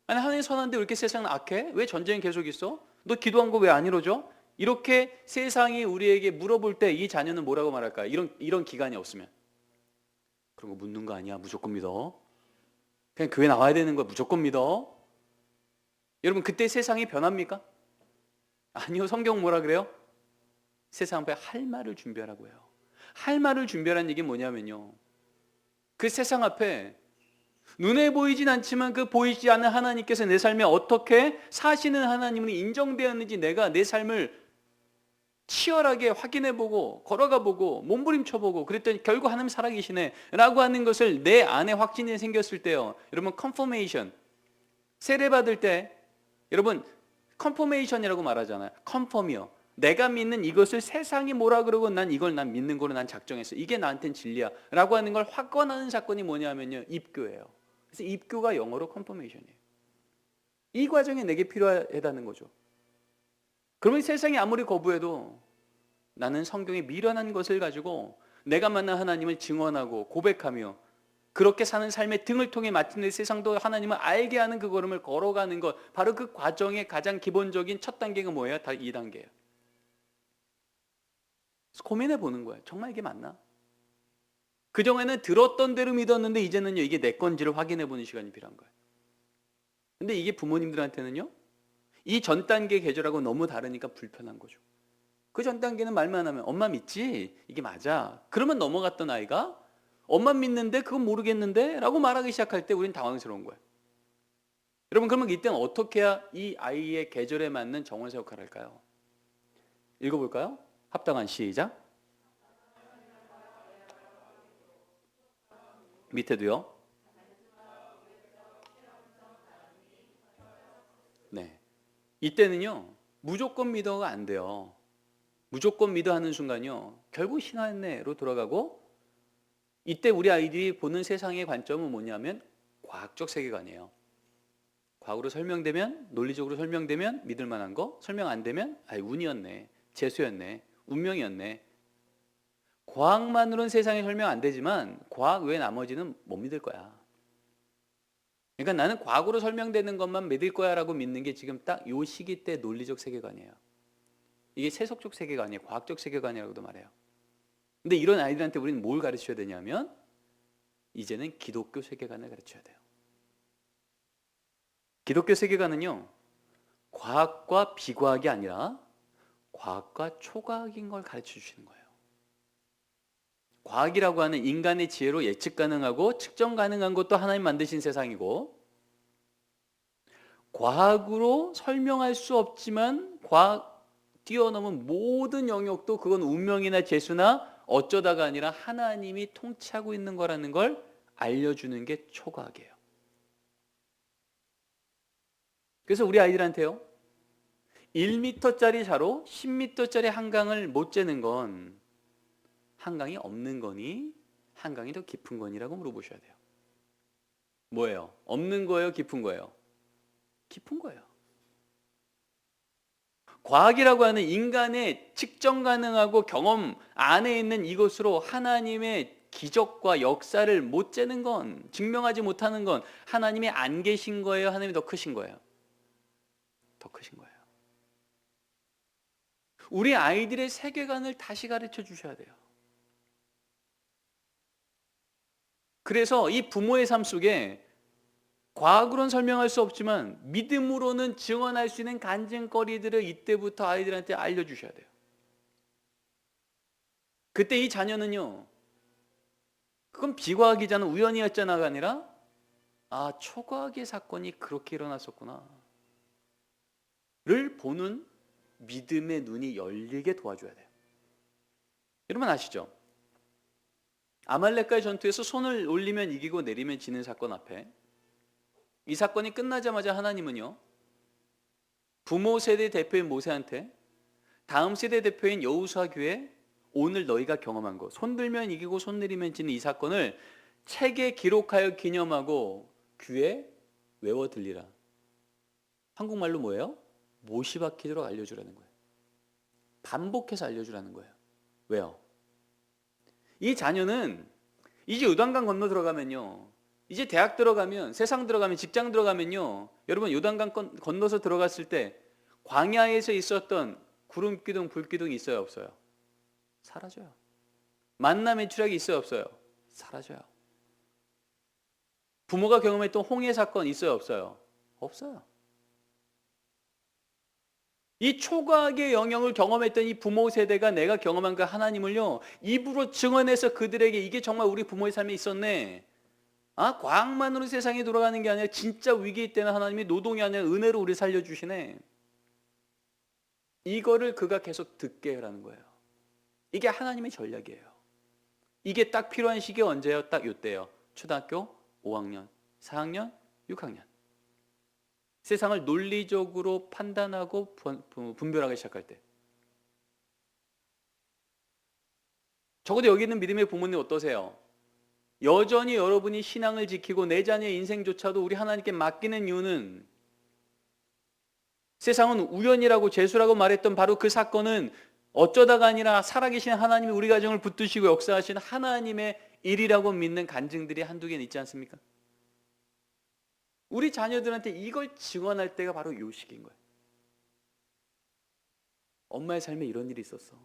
아니 하나님 선한데 왜 이렇게 세상은 악해? 왜 전쟁이 계속 있어? 너 기도한 거 왜 안 이루어져? 이렇게 세상이 우리에게 물어볼 때 이 자녀는 뭐라고 말할까요? 이런 기간이 없으면 그런 거 묻는 거 아니야. 무조건 믿어. 그냥 교회 나와야 되는 거야. 무조건 믿어. 여러분 그때 세상이 변합니까? 아니요. 성경 뭐라 그래요? 세상 앞에 할 말을 준비하라고 해요. 할 말을 준비하라는 얘기는 뭐냐면요, 그 세상 앞에 눈에 보이진 않지만 그 보이지 않는 하나님께서 내 삶에 어떻게 사시는 하나님으로 인정되었는지 내가 내 삶을 치열하게 확인해보고 걸어가보고 몸부림쳐보고 그랬더니 결국 하나님 살아계시네 라고 하는 것을 내 안에 확신이 생겼을 때요, 여러분 컨퍼메이션, 세례받을 때 여러분 컨퍼메이션이라고 말하잖아요. 컨펌이요, 내가 믿는 이것을 세상이 뭐라 그러고 난 이걸 난 믿는 거로 난 작정했어, 이게 나한테는 진리야 라고 하는 걸 확언하는 사건이 뭐냐면요, 입교예요. 그래서 입교가 영어로 컨퍼메이션이에요. 이 과정이 내게 필요하다는 거죠. 그러면 세상이 아무리 거부해도 나는 성경에 미련한 것을 가지고 내가 만난 하나님을 증언하고 고백하며 그렇게 사는 삶의 등을 통해 마침내 세상도 하나님을 알게 하는 그 걸음을 걸어가는 것, 바로 그 과정의 가장 기본적인 첫 단계가 뭐예요? 다 2단계예요. 고민해 보는 거예요. 정말 이게 맞나? 그전에는 들었던 대로 믿었는데 이제는요, 이게 내 건지를 확인해 보는 시간이 필요한 거예요. 근데 이게 부모님들한테는요, 이 전 단계 계절하고 너무 다르니까 불편한 거죠. 그 전 단계는 말만 하면 엄마 믿지? 이게 맞아. 그러면 넘어갔던 아이가 엄마 믿는데 그건 모르겠는데 라고 말하기 시작할 때 우리는 당황스러운 거예요. 여러분, 그러면 이때는 어떻게 해야 이 아이의 계절에 맞는 정원사 역할을 할까요? 읽어볼까요? 합당한 시작. 밑에도요. 네. 이때는요, 무조건 믿어가 안 돼요. 무조건 믿어 하는 순간요, 결국 신화내로 돌아가고, 이때 우리 아이들이 보는 세상의 관점은 뭐냐면 과학적 세계관이에요. 과학으로 설명되면, 논리적으로 설명되면 믿을 만한 거, 설명 안 되면 운이었네, 재수였네, 운명이었네. 과학만으로는 세상에 설명 안 되지만 과학 외에 나머지는 못 믿을 거야. 그러니까 나는 과학으로 설명되는 것만 믿을 거야 라고 믿는 게 지금 딱 요 시기 때 논리적 세계관이에요. 이게 세속적 세계관이에요. 과학적 세계관이라고도 말해요. 근데 이런 아이들한테 우리는 뭘 가르쳐야 되냐면 이제는 기독교 세계관을 가르쳐야 돼요. 기독교 세계관은요, 과학과 비과학이 아니라 과학과 초과학인 걸 가르쳐 주시는 거예요. 과학이라고 하는 인간의 지혜로 예측 가능하고 측정 가능한 것도 하나님 만드신 세상이고, 과학으로 설명할 수 없지만 과학 뛰어넘은 모든 영역도 그건 운명이나 재수나 어쩌다가 아니라 하나님이 통치하고 있는 거라는 걸 알려주는 게 초과학이에요. 그래서 우리 아이들한테요, 1m짜리 자로 10m짜리 한강을 못 재는 건 한강이 없는 거니 한강이 더 깊은 거니라고 물어보셔야 돼요. 뭐예요? 없는 거예요? 깊은 거예요? 깊은 거예요. 과학이라고 하는 인간의 측정 가능하고 경험 안에 있는 이것으로 하나님의 기적과 역사를 못 재는 건, 증명하지 못하는 건 하나님이 안 계신 거예요? 하나님이 더 크신 거예요? 더 크신 거예요. 우리 아이들의 세계관을 다시 가르쳐 주셔야 돼요. 그래서 이 부모의 삶 속에 과학으로는 설명할 수 없지만 믿음으로는 증언할 수 있는 간증거리들을 이때부터 아이들한테 알려주셔야 돼요. 그때 이 자녀는요, 그건 비과학이잖아, 우연이었잖아가 아니라 초과학의 사건이 그렇게 일어났었구나 를 보는 믿음의 눈이 열리게 도와줘야 돼요. 여러분 아시죠? 아말렉과의 전투에서 손을 올리면 이기고 내리면 지는 사건 앞에, 이 사건이 끝나자마자 하나님은요, 부모 세대 대표인 모세한테 다음 세대 대표인 여호수아 귀에 오늘 너희가 경험한 것, 손 들면 이기고 손 내리면 지는 이 사건을 책에 기록하여 기념하고 귀에 외워 들리라. 한국말로 뭐예요? 못이 박히도록 알려주라는 거예요. 반복해서 알려주라는 거예요. 왜요? 이 자녀는 이제 요단강 건너 들어가면요, 이제 대학 들어가면, 세상 들어가면, 직장 들어가면요, 여러분 요단강 건너서 들어갔을 때 광야에서 있었던 구름 기둥, 불 기둥이 있어요, 없어요? 사라져요. 만남의 추락이 있어요, 없어요? 사라져요. 부모가 경험했던 홍해 사건 있어요, 없어요? 없어요. 이 초과학의 영역을 경험했던 이 부모 세대가 내가 경험한 그 하나님을요, 입으로 증언해서 그들에게 이게 정말 우리 부모의 삶에 있었네. 과학만으로 세상이 돌아가는 게 아니라 진짜 위기 때는 하나님이 노동이 아니라 은혜로 우리 살려주시네. 이거를 그가 계속 듣게 하라는 거예요. 이게 하나님의 전략이에요. 이게 딱 필요한 시기 언제예요? 딱 이때예요. 초등학교 5학년, 4학년, 6학년. 세상을 논리적으로 판단하고 분별하기 시작할 때. 적어도 여기 있는 믿음의 부모님 어떠세요? 여전히 여러분이 신앙을 지키고 내 자녀의 인생조차도 우리 하나님께 맡기는 이유는 세상은 우연이라고 재수라고 말했던 바로 그 사건은 어쩌다가 아니라 살아계신 하나님이 우리 가정을 붙드시고 역사하신 하나님의 일이라고 믿는 간증들이 한두 개는 있지 않습니까? 우리 자녀들한테 이걸 증언할 때가 바로 요 시기인 거예요. 엄마의 삶에 이런 일이 있었어.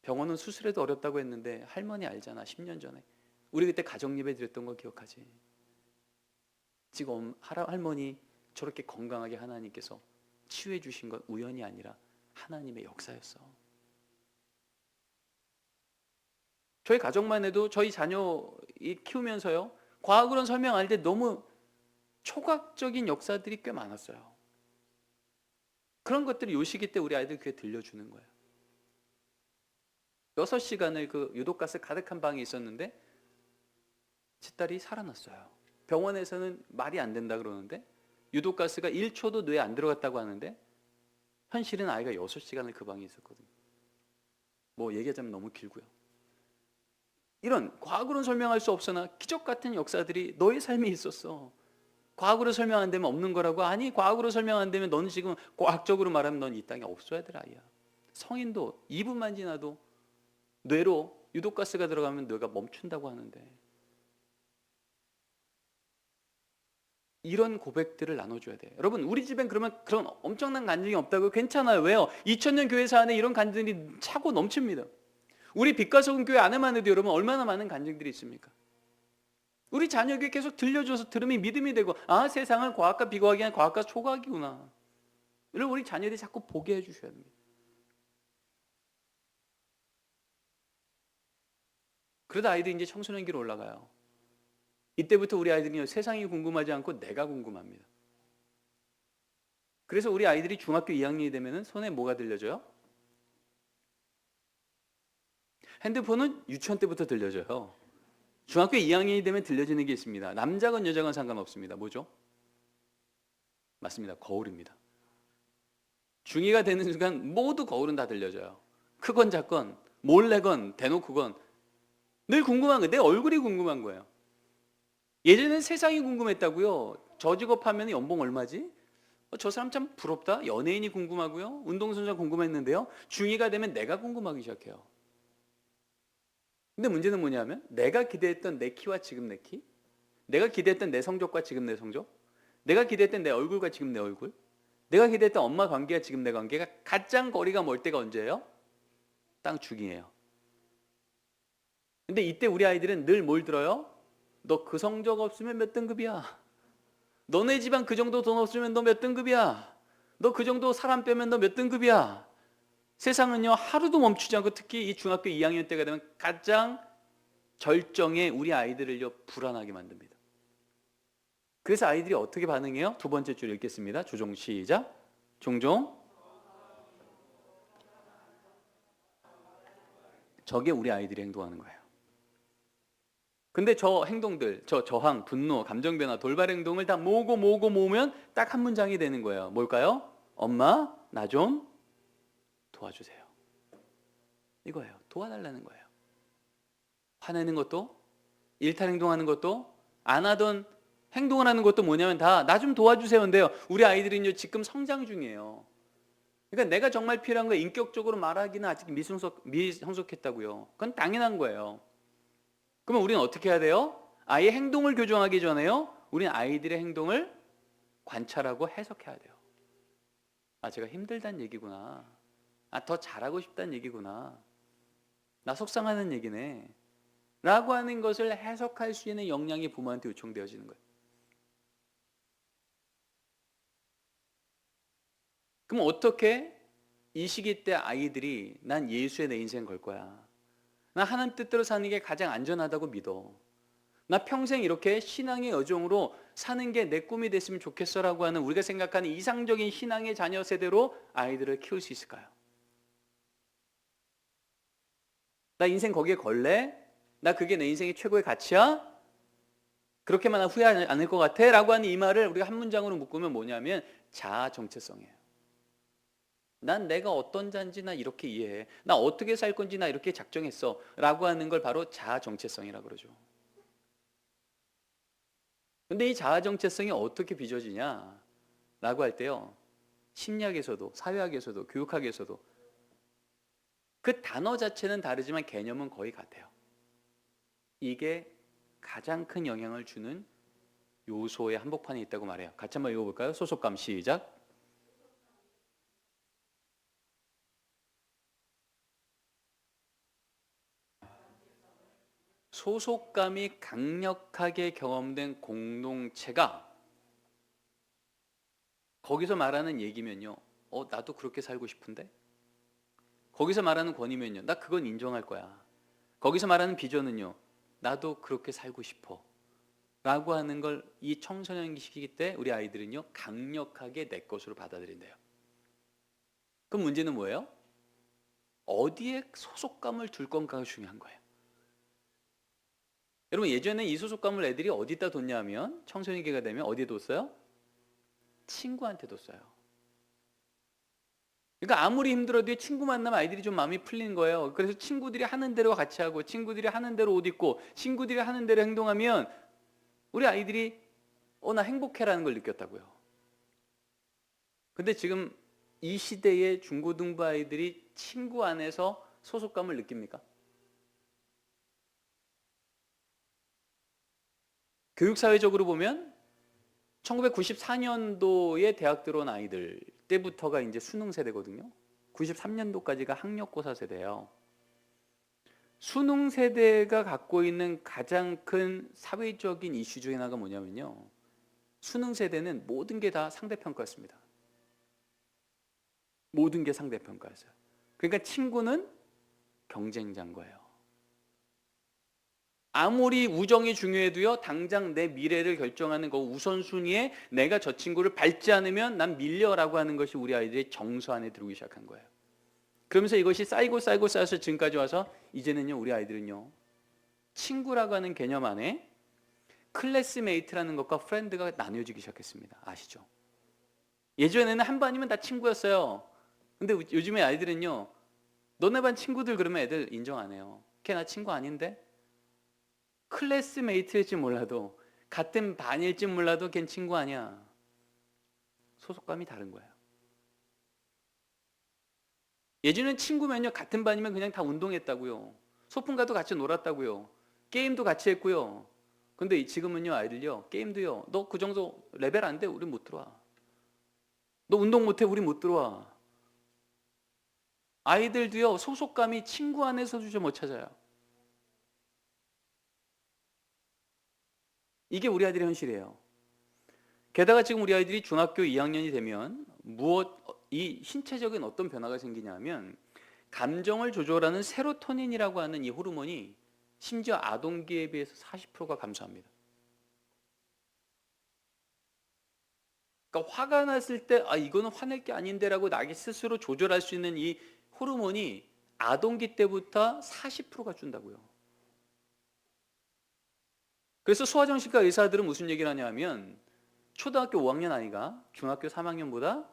병원은 수술해도 어렵다고 했는데 할머니 알잖아. 10년 전에. 우리 그때 가정예배 드렸던 거 기억하지? 지금 할머니 저렇게 건강하게 하나님께서 치유해 주신 건 우연이 아니라 하나님의 역사였어. 저희 가정만 해도 저희 자녀 키우면서요, 과학으로는 설명 안 할 때 너무 초각적인 역사들이 꽤 많았어요. 그런 것들이 요 시기 때 우리 아이들 귀에 들려주는 거예요. 6시간을 그 유독가스 가득한 방에 있었는데 제 딸이 살아났어요. 병원에서는 말이 안 된다 그러는데 유독가스가 1초도 뇌에 안 들어갔다고 하는데 현실은 아이가 6시간을 그 방에 있었거든요. 뭐 얘기하자면 너무 길고요. 이런 과학으로는 설명할 수 없으나 기적 같은 역사들이 너의 삶에 있었어. 과학으로 설명 안 되면 없는 거라고? 아니, 과학으로 설명 안 되면 너는 지금 과학적으로 말하면 넌 이 땅에 없어야 될 아이야. 성인도 2분만 지나도 뇌로 유독가스가 들어가면 뇌가 멈춘다고 하는데, 이런 고백들을 나눠줘야 돼요. 여러분, 우리 집엔 그러면 그런 엄청난 간증이 없다고요? 괜찮아요. 왜요? 2000년 교회사 안에 이런 간증이 차고 넘칩니다. 우리 빛과 소금 교회 안에만 해도 여러분 얼마나 많은 간증들이 있습니까? 우리 자녀에게 계속 들려줘서 들으면 믿음이 되고, 세상은 과학과 비과학이 아니라 과학과 초과학이구나. 이걸 우리 자녀들이 자꾸 보게 해주셔야 됩니다. 그러다 아이들이 이제 청소년기로 올라가요. 이때부터 우리 아이들이 세상이 궁금하지 않고 내가 궁금합니다. 그래서 우리 아이들이 중학교 2학년이 되면 손에 뭐가 들려줘요? 핸드폰은 유치원 때부터 들려줘요. 중학교 2학년이 되면 들려지는 게 있습니다. 남자건 여자건 상관없습니다. 뭐죠? 맞습니다. 거울입니다. 중2가 되는 순간 모두 거울은 다 들려줘요. 크건 작건, 몰래건 대놓고건 늘 궁금한 거예요. 내 얼굴이 궁금한 거예요. 예전에는 세상이 궁금했다고요. 저 직업 하면 연봉 얼마지? 저 사람 참 부럽다. 연예인이 궁금하고요. 운동선수가 궁금했는데요. 중2가 되면 내가 궁금하기 시작해요. 근데 문제는 뭐냐면 내가 기대했던 내 키와 지금 내 키, 내가 기대했던 내 성적과 지금 내 성적, 내가 기대했던 내 얼굴과 지금 내 얼굴, 내가 기대했던 엄마 관계와 지금 내 관계가 가장 거리가 멀 때가 언제예요? 딱 중2예요. 근데 이때 우리 아이들은 늘 뭘 들어요? 너 그 성적 없으면 몇 등급이야? 너네 집안 그 정도 돈 없으면 너 몇 등급이야? 너 그 정도 사람 빼면 너 몇 등급이야? 세상은요 하루도 멈추지 않고 특히 이 중학교 2학년 때가 되면 가장 절정에 우리 아이들을요 불안하게 만듭니다. 그래서 아이들이 어떻게 반응해요? 두 번째 줄 읽겠습니다. 조종 시작. 종종 저게 우리 아이들이 행동하는 거예요. 근데 저 행동들, 저 저항, 분노, 감정 변화, 돌발 행동을 다 모으면 딱 한 문장이 되는 거예요. 뭘까요? 엄마, 나 좀 도와주세요. 이거예요. 도와달라는 거예요. 화내는 것도, 일탈 행동하는 것도, 안 하던 행동을 하는 것도 뭐냐면 다 나 좀 도와주세요인데요. 우리 아이들은요 지금 성장 중이에요. 그러니까 내가 정말 필요한 거 인격적으로 말하기는 아직 미성숙했다고요. 그건 당연한 거예요. 그러면 우리는 어떻게 해야 돼요? 아이의 행동을 교정하기 전에요. 우리는 아이들의 행동을 관찰하고 해석해야 돼요. 제가 힘들다는 얘기구나. 더 잘하고 싶다는 얘기구나. 나 속상하는 얘기네. 라고 하는 것을 해석할 수 있는 역량이 부모한테 요청되어지는 거예요. 그럼 어떻게 이 시기 때 아이들이 난 예수에 내 인생 걸 거야, 나 하나님 뜻대로 사는 게 가장 안전하다고 믿어, 나 평생 이렇게 신앙의 여정으로 사는 게 내 꿈이 됐으면 좋겠어라고 하는 우리가 생각하는 이상적인 신앙의 자녀 세대로 아이들을 키울 수 있을까요? 나 인생 거기에 걸래? 나 그게 내 인생의 최고의 가치야? 그렇게만 후회하지 않을 것 같아? 라고 하는 이 말을 우리가 한 문장으로 묶으면 뭐냐면 자아 정체성이에요. 난 내가 어떤 자인지 나 이렇게 이해해, 나 어떻게 살 건지 나 이렇게 작정했어 라고 하는 걸 바로 자아 정체성이라고 그러죠. 근데 이 자아 정체성이 어떻게 빚어지냐 라고 할 때요, 심리학에서도 사회학에서도 교육학에서도 그 단어 자체는 다르지만 개념은 거의 같아요. 이게 가장 큰 영향을 주는 요소의 한복판에 있다고 말해요. 같이 한번 읽어볼까요? 소속감 시작. 소속감이 강력하게 경험된 공동체가 거기서 말하는 얘기면요, 나도 그렇게 살고 싶은데? 거기서 말하는 권위면요, 나 그건 인정할 거야. 거기서 말하는 비전은요, 나도 그렇게 살고 싶어 라고 하는 걸 이 청소년 시기 때 우리 아이들은요 강력하게 내 것으로 받아들인대요. 그럼 문제는 뭐예요? 어디에 소속감을 둘 건가가 중요한 거예요. 여러분, 예전에 이 소속감을 애들이 어디다 뒀냐면 청소년기가 되면 어디에 뒀어요? 친구한테 뒀어요. 그러니까 아무리 힘들어도 친구 만나면 아이들이 좀 마음이 풀리는 거예요. 그래서 친구들이 하는 대로 같이 하고 친구들이 하는 대로 옷 입고 친구들이 하는 대로 행동하면 우리 아이들이 나 행복해라는 걸 느꼈다고요. 근데 지금 이 시대의 중고등부 아이들이 친구 안에서 소속감을 느낍니까? 교육사회적으로 보면 1994년도에 대학 들어온 아이들 때부터가 이제 수능 세대거든요. 93년도까지가 학력고사 세대예요. 수능 세대가 갖고 있는 가장 큰 사회적인 이슈 중에 하나가 뭐냐면요, 수능 세대는 모든 게 다 상대평가였습니다. 모든 게 상대평가였어요. 그러니까 친구는 경쟁자인 거예요. 아무리 우정이 중요해도요, 당장 내 미래를 결정하는 거 우선순위에 내가 저 친구를 밟지 않으면 난 밀려라고 하는 것이 우리 아이들의 정서 안에 들어오기 시작한 거예요. 그러면서 이것이 쌓여서 지금까지 와서 이제는요, 우리 아이들은요, 친구라고 하는 개념 안에 클래스메이트라는 것과 프렌드가 나뉘어지기 시작했습니다. 아시죠? 예전에는 한 반이면 다 친구였어요. 근데 요즘에 아이들은요, 너네 반 친구들 그러면 애들 인정 안 해요. 걔 나 친구 아닌데? 클래스메이트일지 몰라도, 같은 반일지 몰라도 걘 친구 아니야. 소속감이 다른 거예요. 예전엔 친구면요, 같은 반이면 그냥 다 운동했다고요. 소풍가도 같이 놀았다고요. 게임도 같이 했고요. 근데 지금은요, 아이들요, 게임도요, 너 그 정도 레벨 안 돼? 우린 못 들어와. 너 운동 못해? 우린 못 들어와. 아이들도요, 소속감이 친구 안에서도 좀 못 찾아요. 이게 우리 아이들의 현실이에요. 게다가 지금 우리 아이들이 중학교 2학년이 되면 이 신체적인 어떤 변화가 생기냐면, 감정을 조절하는 세로토닌이라고 하는 이 호르몬이 심지어 아동기에 비해서 40%가 감소합니다. 그러니까 화가 났을 때 이거는 화낼 게 아닌데라고 나기 스스로 조절할 수 있는 이 호르몬이 아동기 때부터 40%가 준다고요. 그래서 소아정신과 의사들은 무슨 얘기를 하냐면, 초등학교 5학년 아이가 중학교 3학년보다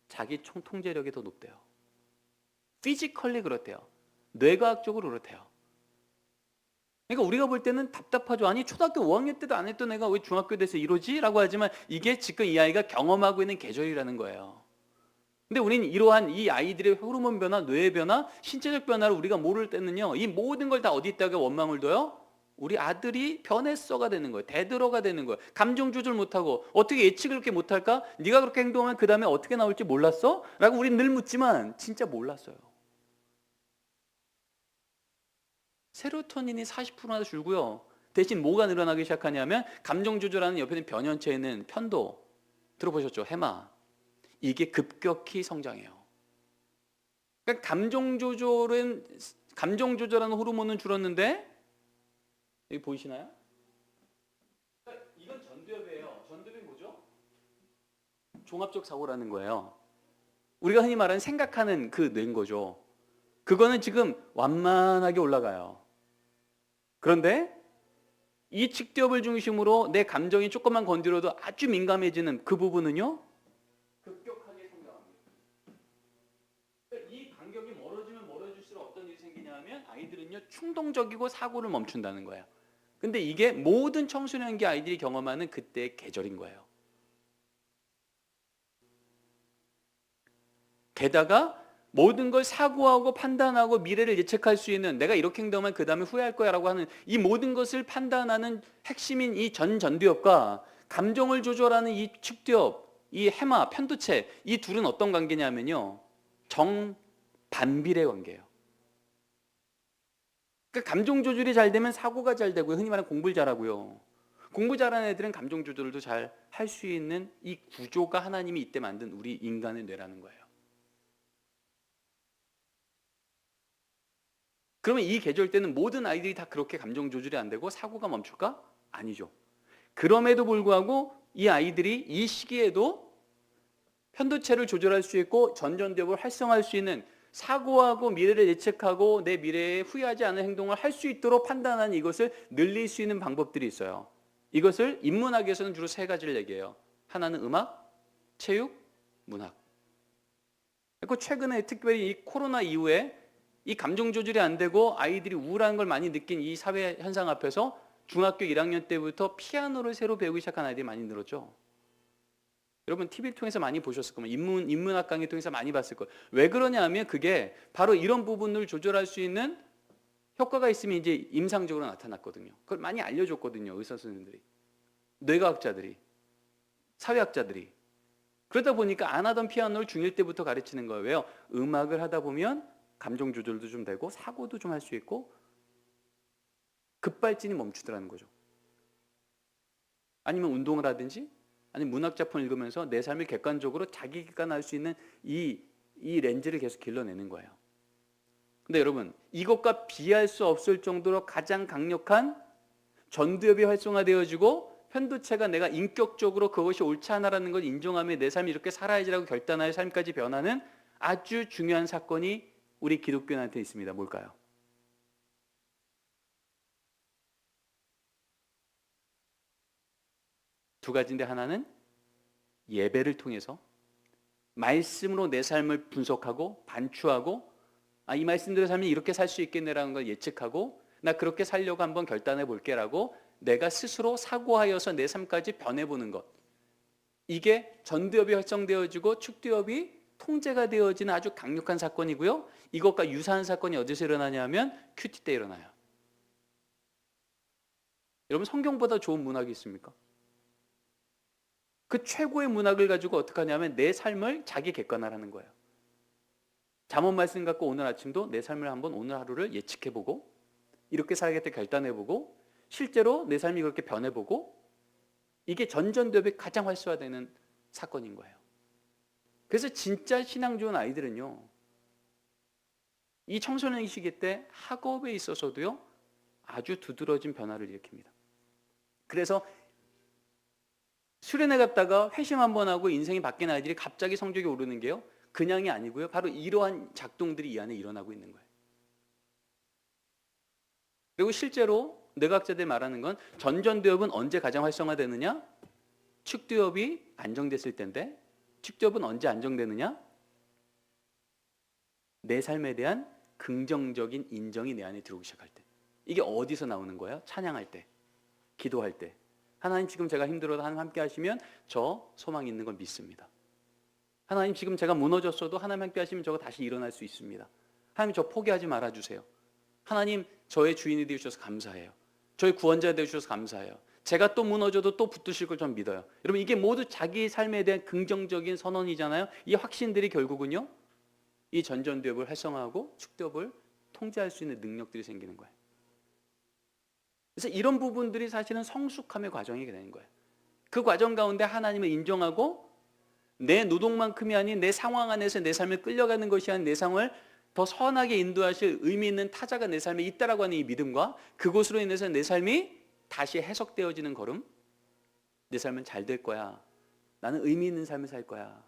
자기 통제력이 더 높대요. 피지컬리 그렇대요. 뇌과학적으로 그렇대요. 그러니까 우리가 볼 때는 답답하죠. 아니, 초등학교 5학년 때도 안 했던 애가 왜 중학교 돼서 이러지? 라고 하지만 이게 지금 이 아이가 경험하고 있는 계절이라는 거예요. 근데 우리는 이러한 이 아이들의 호르몬 변화, 뇌의 변화, 신체적 변화를 우리가 모를 때는요, 이 모든 걸 다 어디다가 원망을 둬요? 우리 아들이 변했어가 되는 거예요. 대들어가 되는 거예요. 감정 조절 못하고 어떻게 예측을 그렇게 못할까? 네가 그렇게 행동하면 그 다음에 어떻게 나올지 몰랐어? 라고 우리는 늘 묻지만 진짜 몰랐어요. 세로토닌이 40%나 줄고요. 대신 뭐가 늘어나기 시작하냐면, 감정 조절하는 옆에 있는 변연체에는 편도, 들어보셨죠? 해마. 이게 급격히 성장해요. 그러니까 감정 조절하는 호르몬은 줄었는데 여기 보이시나요? 그러니까 이건 전두엽이에요. 전두엽이 뭐죠? 종합적 사고라는 거예요. 우리가 흔히 말하는 생각하는 그 뇌인 거죠. 그거는 지금 완만하게 올라가요. 그런데 이 측두엽을 중심으로 내 감정이 조금만 건드려도 아주 민감해지는 그 부분은요, 급격하게 성장합니다. 그러니까 이 간격이 멀어지면 멀어질수록 어떤 일이 생기냐면 아이들은요 충동적이고 사고를 멈춘다는 거예요. 근데 이게 모든 청소년기 아이들이 경험하는 그때의 계절인 거예요. 게다가 모든 걸 사고하고 판단하고 미래를 예측할 수 있는, 내가 이렇게 행동하면 그 다음에 후회할 거야 라고 하는 이 모든 것을 판단하는 핵심인 이 전두엽과 감정을 조절하는 이 측두엽, 이 해마, 편두체, 이 둘은 어떤 관계냐면요, 정반비례 관계예요. 그러니까 감정 조절이 잘 되면 사고가 잘 되고요, 흔히 말하는 공부를 잘하고요. 공부 잘하는 애들은 감정 조절도 잘 할 수 있는 이 구조가 하나님이 이때 만든 우리 인간의 뇌라는 거예요. 그러면 이 계절 때는 모든 아이들이 다 그렇게 감정 조절이 안 되고 사고가 멈출까? 아니죠. 그럼에도 불구하고 이 아이들이 이 시기에도 편도체를 조절할 수 있고 전두엽을 활성화할 수 있는, 사고하고 미래를 예측하고 내 미래에 후회하지 않은 행동을 할 수 있도록 판단하는 이것을 늘릴 수 있는 방법들이 있어요. 이것을 인문학에서는 주로 세 가지를 얘기해요. 하나는 음악, 체육, 문학. 그리고 최근에 특별히 이 코로나 이후에 이 감정 조절이 안 되고 아이들이 우울한 걸 많이 느낀 이 사회 현상 앞에서 중학교 1학년 때부터 피아노를 새로 배우기 시작한 아이들이 많이 늘었죠. 여러분 TV를 통해서 많이 보셨을 거면 인문학 강의 통해서 많이 봤을 거예요. 왜 그러냐 하면 그게 바로 이런 부분을 조절할 수 있는 효과가 있으면 이제 임상적으로 나타났거든요. 그걸 많이 알려줬거든요. 의사 선생님들이, 뇌과학자들이, 사회학자들이. 그러다 보니까 안 하던 피아노를 중1 때부터 가르치는 거예요. 왜요? 음악을 하다 보면 감정 조절도 좀 되고 사고도 좀 할 수 있고 급발진이 멈추더라는 거죠. 아니면 운동을 하든지 아니면 문학 작품을 읽으면서 내 삶을 객관적으로 자기 객관할 수 있는 이 렌즈를 계속 길러내는 거예요. 근데 여러분, 이것과 비할 수 없을 정도로 가장 강력한 전두엽이 활성화되어지고 편도체가 내가 인격적으로 그것이 옳지 않아라는 걸 인정하며 내 삶이 이렇게 살아야지라고 결단하여 삶까지 변하는 아주 중요한 사건이 우리 기독교인한테 있습니다. 뭘까요? 두 가지인데, 하나는 예배를 통해서 말씀으로 내 삶을 분석하고 반추하고, 이 말씀대로 살면 이렇게 살 수 있겠네라는 걸 예측하고, 나 그렇게 살려고 한번 결단해 볼게라고 내가 스스로 사고하여서 내 삶까지 변해보는 것. 이게 전두엽이 활성되어지고 측두엽이 통제가 되어지는 아주 강력한 사건이고요. 이것과 유사한 사건이 어디서 일어나냐면 큐티 때 일어나요. 여러분, 성경보다 좋은 문학이 있습니까? 그 최고의 문학을 가지고 어떻게 하냐면 내 삶을 자기 객관화하는 거예요. 잠언 말씀 갖고 오늘 아침도 내 삶을 한번, 오늘 하루를 예측해보고 이렇게 살겠다 결단해보고 실제로 내 삶이 그렇게 변해보고, 이게 전두엽이 가장 활성화되는 사건인 거예요. 그래서 진짜 신앙 좋은 아이들은요, 이 청소년 시기 때 학업에 있어서도요 아주 두드러진 변화를 일으킵니다. 그래서 수련회 갔다가 회심 한번 하고 인생이 바뀐 아이들이 갑자기 성적이 오르는 게요, 그냥이 아니고요, 바로 이러한 작동들이 이 안에 일어나고 있는 거예요. 그리고 실제로 뇌과학자들이 말하는 건 전두엽은 언제 가장 활성화되느냐? 측두엽이 안정됐을 때인데, 측두엽은 언제 안정되느냐? 내 삶에 대한 긍정적인 인정이 내 안에 들어오기 시작할 때. 이게 어디서 나오는 거예요? 찬양할 때, 기도할 때. 하나님, 지금 제가 힘들어도 하나님 함께 하시면 저 소망이 있는 걸 믿습니다. 하나님, 지금 제가 무너졌어도 하나님 함께 하시면 저거 다시 일어날 수 있습니다. 하나님, 저 포기하지 말아주세요. 하나님, 저의 주인이 되어주셔서 감사해요. 저의 구원자 되어주셔서 감사해요. 제가 또 무너져도 또 붙드실 걸 좀 믿어요. 여러분, 이게 모두 자기 삶에 대한 긍정적인 선언이잖아요. 이 확신들이 결국은요, 이 전두엽을 활성화하고 측두엽을 통제할 수 있는 능력들이 생기는 거예요. 그래서 이런 부분들이 사실은 성숙함의 과정이 되는 거예요. 그 과정 가운데 하나님을 인정하고 내 노동만큼이 아닌 내 상황 안에서 내 삶을 끌려가는 것이 아닌 내 상을 더 선하게 인도하실 의미 있는 타자가 내 삶에 있다라고 하는 이 믿음과 그것으로 인해서 내 삶이 다시 해석되어지는 걸음. 내 삶은 잘 될 거야. 나는 의미 있는 삶을 살 거야.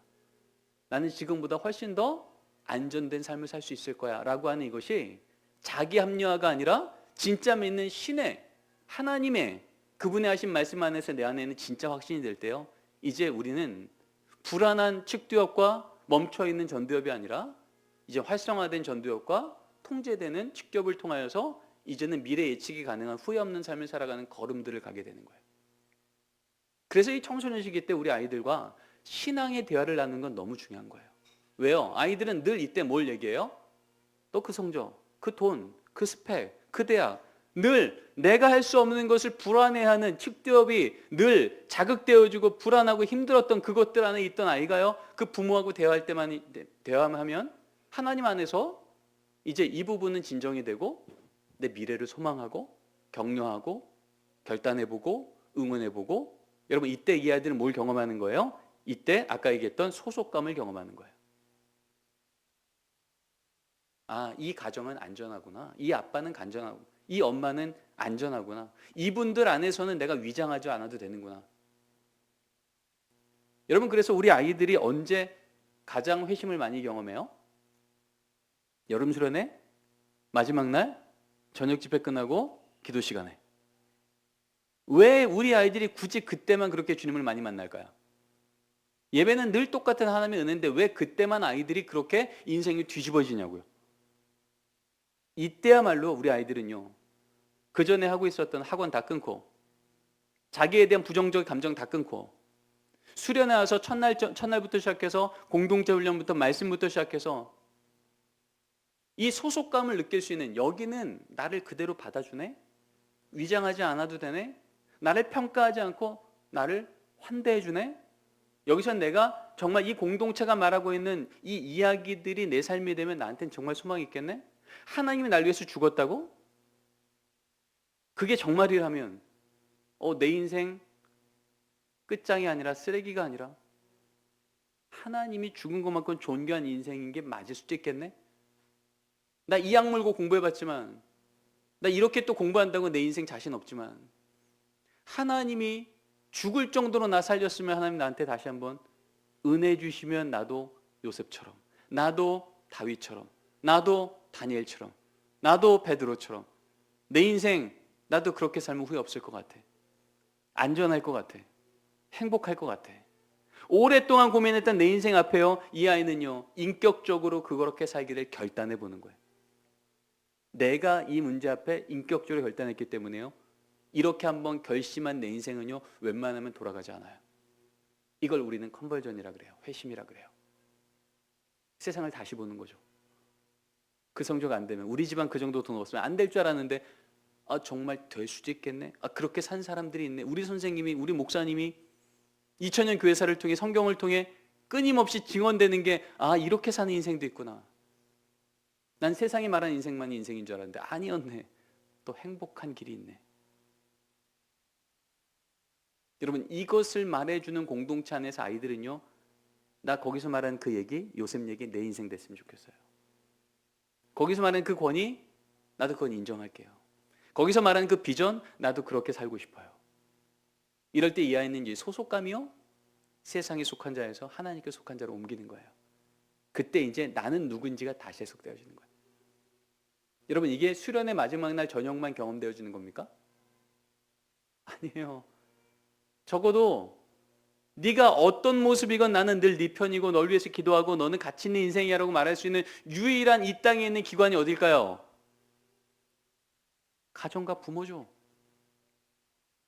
나는 지금보다 훨씬 더 안전된 삶을 살 수 있을 거야 라고 하는 이것이 자기 합리화가 아니라 진짜 믿는 신의 하나님의 그분의 하신 말씀 안에서 내 안에는 진짜 확신이 될 때요, 이제 우리는 불안한 측두엽과 멈춰있는 전두엽이 아니라 이제 활성화된 전두엽과 통제되는 측두엽을 통하여서 이제는 미래 예측이 가능한 후회 없는 삶을 살아가는 걸음들을 가게 되는 거예요. 그래서 이 청소년 시기 때 우리 아이들과 신앙의 대화를 나누는 건 너무 중요한 거예요. 왜요? 아이들은 늘 이때 뭘 얘기해요? 너 그 성적, 그 돈, 그 스펙, 그 대학, 늘 내가 할 수 없는 것을 불안해하는 측두엽이 늘 자극되어지고 불안하고 힘들었던 그것들 안에 있던 아이가요, 그 부모하고 대화할 때만 대화하면 하나님 안에서 이제 이 부분은 진정이 되고 내 미래를 소망하고 격려하고 결단해보고 응원해보고, 여러분 이때 이 아이들은 뭘 경험하는 거예요? 이때 아까 얘기했던 소속감을 경험하는 거예요. 아, 이 가정은 안전하구나. 이 아빠는 안전하고, 이 엄마는 안전하구나. 이분들 안에서는 내가 위장하지 않아도 되는구나. 여러분, 그래서 우리 아이들이 언제 가장 회심을 많이 경험해요? 여름 수련회 마지막 날 저녁 집회 끝나고 기도 시간에. 왜 우리 아이들이 굳이 그때만 그렇게 주님을 많이 만날까요? 예배는 늘 똑같은 하나님의 은혜인데 왜 그때만 아이들이 그렇게 인생이 뒤집어지냐고요. 이때야말로 우리 아이들은요, 그 전에 하고 있었던 학원 다 끊고, 자기에 대한 부정적 감정 다 끊고, 수련회 와서 첫날부터 시작해서 공동체 훈련부터 말씀부터 시작해서 이 소속감을 느낄 수 있는, 여기는 나를 그대로 받아주네, 위장하지 않아도 되네, 나를 평가하지 않고 나를 환대해주네, 여기서 내가 정말 이 공동체가 말하고 있는 이 이야기들이 내 삶이 되면 나한테는 정말 소망이 있겠네? 하나님이 날 위해서 죽었다고? 그게 정말이라면 내 인생 끝장이 아니라 쓰레기가 아니라 하나님이 죽은 것만큼 존귀한 인생인 게 맞을 수도 있겠네? 나 이 약 물고 공부해봤지만, 나 이렇게 또 공부한다고 내 인생 자신 없지만, 하나님이 죽을 정도로 나 살렸으면 하나님 나한테 다시 한번 은혜 주시면 나도 요셉처럼, 나도 다윗처럼, 나도 다니엘처럼, 나도 베드로처럼 내 인생 나도 그렇게 살면 후회 없을 것 같아. 안전할 것 같아. 행복할 것 같아. 오랫동안 고민했던 내 인생 앞에요, 이 아이는요 인격적으로 그렇게 살기를 결단해 보는 거예요. 내가 이 문제 앞에 인격적으로 결단했기 때문에요, 이렇게 한번 결심한 내 인생은요 웬만하면 돌아가지 않아요. 이걸 우리는 컨버전이라 그래요. 회심이라 그래요. 세상을 다시 보는 거죠. 그 성적 안 되면, 우리 집안 그 정도 돈 없으면 안 될 줄 알았는데 정말 될 수도 있겠네. 그렇게 산 사람들이 있네. 우리 선생님이, 우리 목사님이 2000년 교회사를 통해 성경을 통해 끊임없이 증언되는 게 이렇게 사는 인생도 있구나. 난 세상이 말하는 인생만이 인생인 줄 알았는데 아니었네. 또 행복한 길이 있네. 여러분, 이것을 말해주는 공동체 안에서 아이들은요, 나 거기서 말하는 그 얘기, 요셉 얘기 내 인생 됐으면 좋겠어요. 거기서 말하는 그 권위, 나도 그건 인정할게요. 거기서 말하는 그 비전, 나도 그렇게 살고 싶어요. 이럴 때 이 아이는 이제 소속감이요, 세상에 속한 자에서 하나님께 속한 자로 옮기는 거예요. 그때 이제 나는 누군지가 다시 해석되어지는 거예요. 여러분, 이게 수련의 마지막 날 저녁만 경험되어지는 겁니까? 아니에요. 적어도 네가 어떤 모습이건 나는 늘 네 편이고 널 위해서 기도하고 너는 가치 있는 인생이야 라고 말할 수 있는 유일한 이 땅에 있는 기관이 어딜까요? 가정과 부모죠.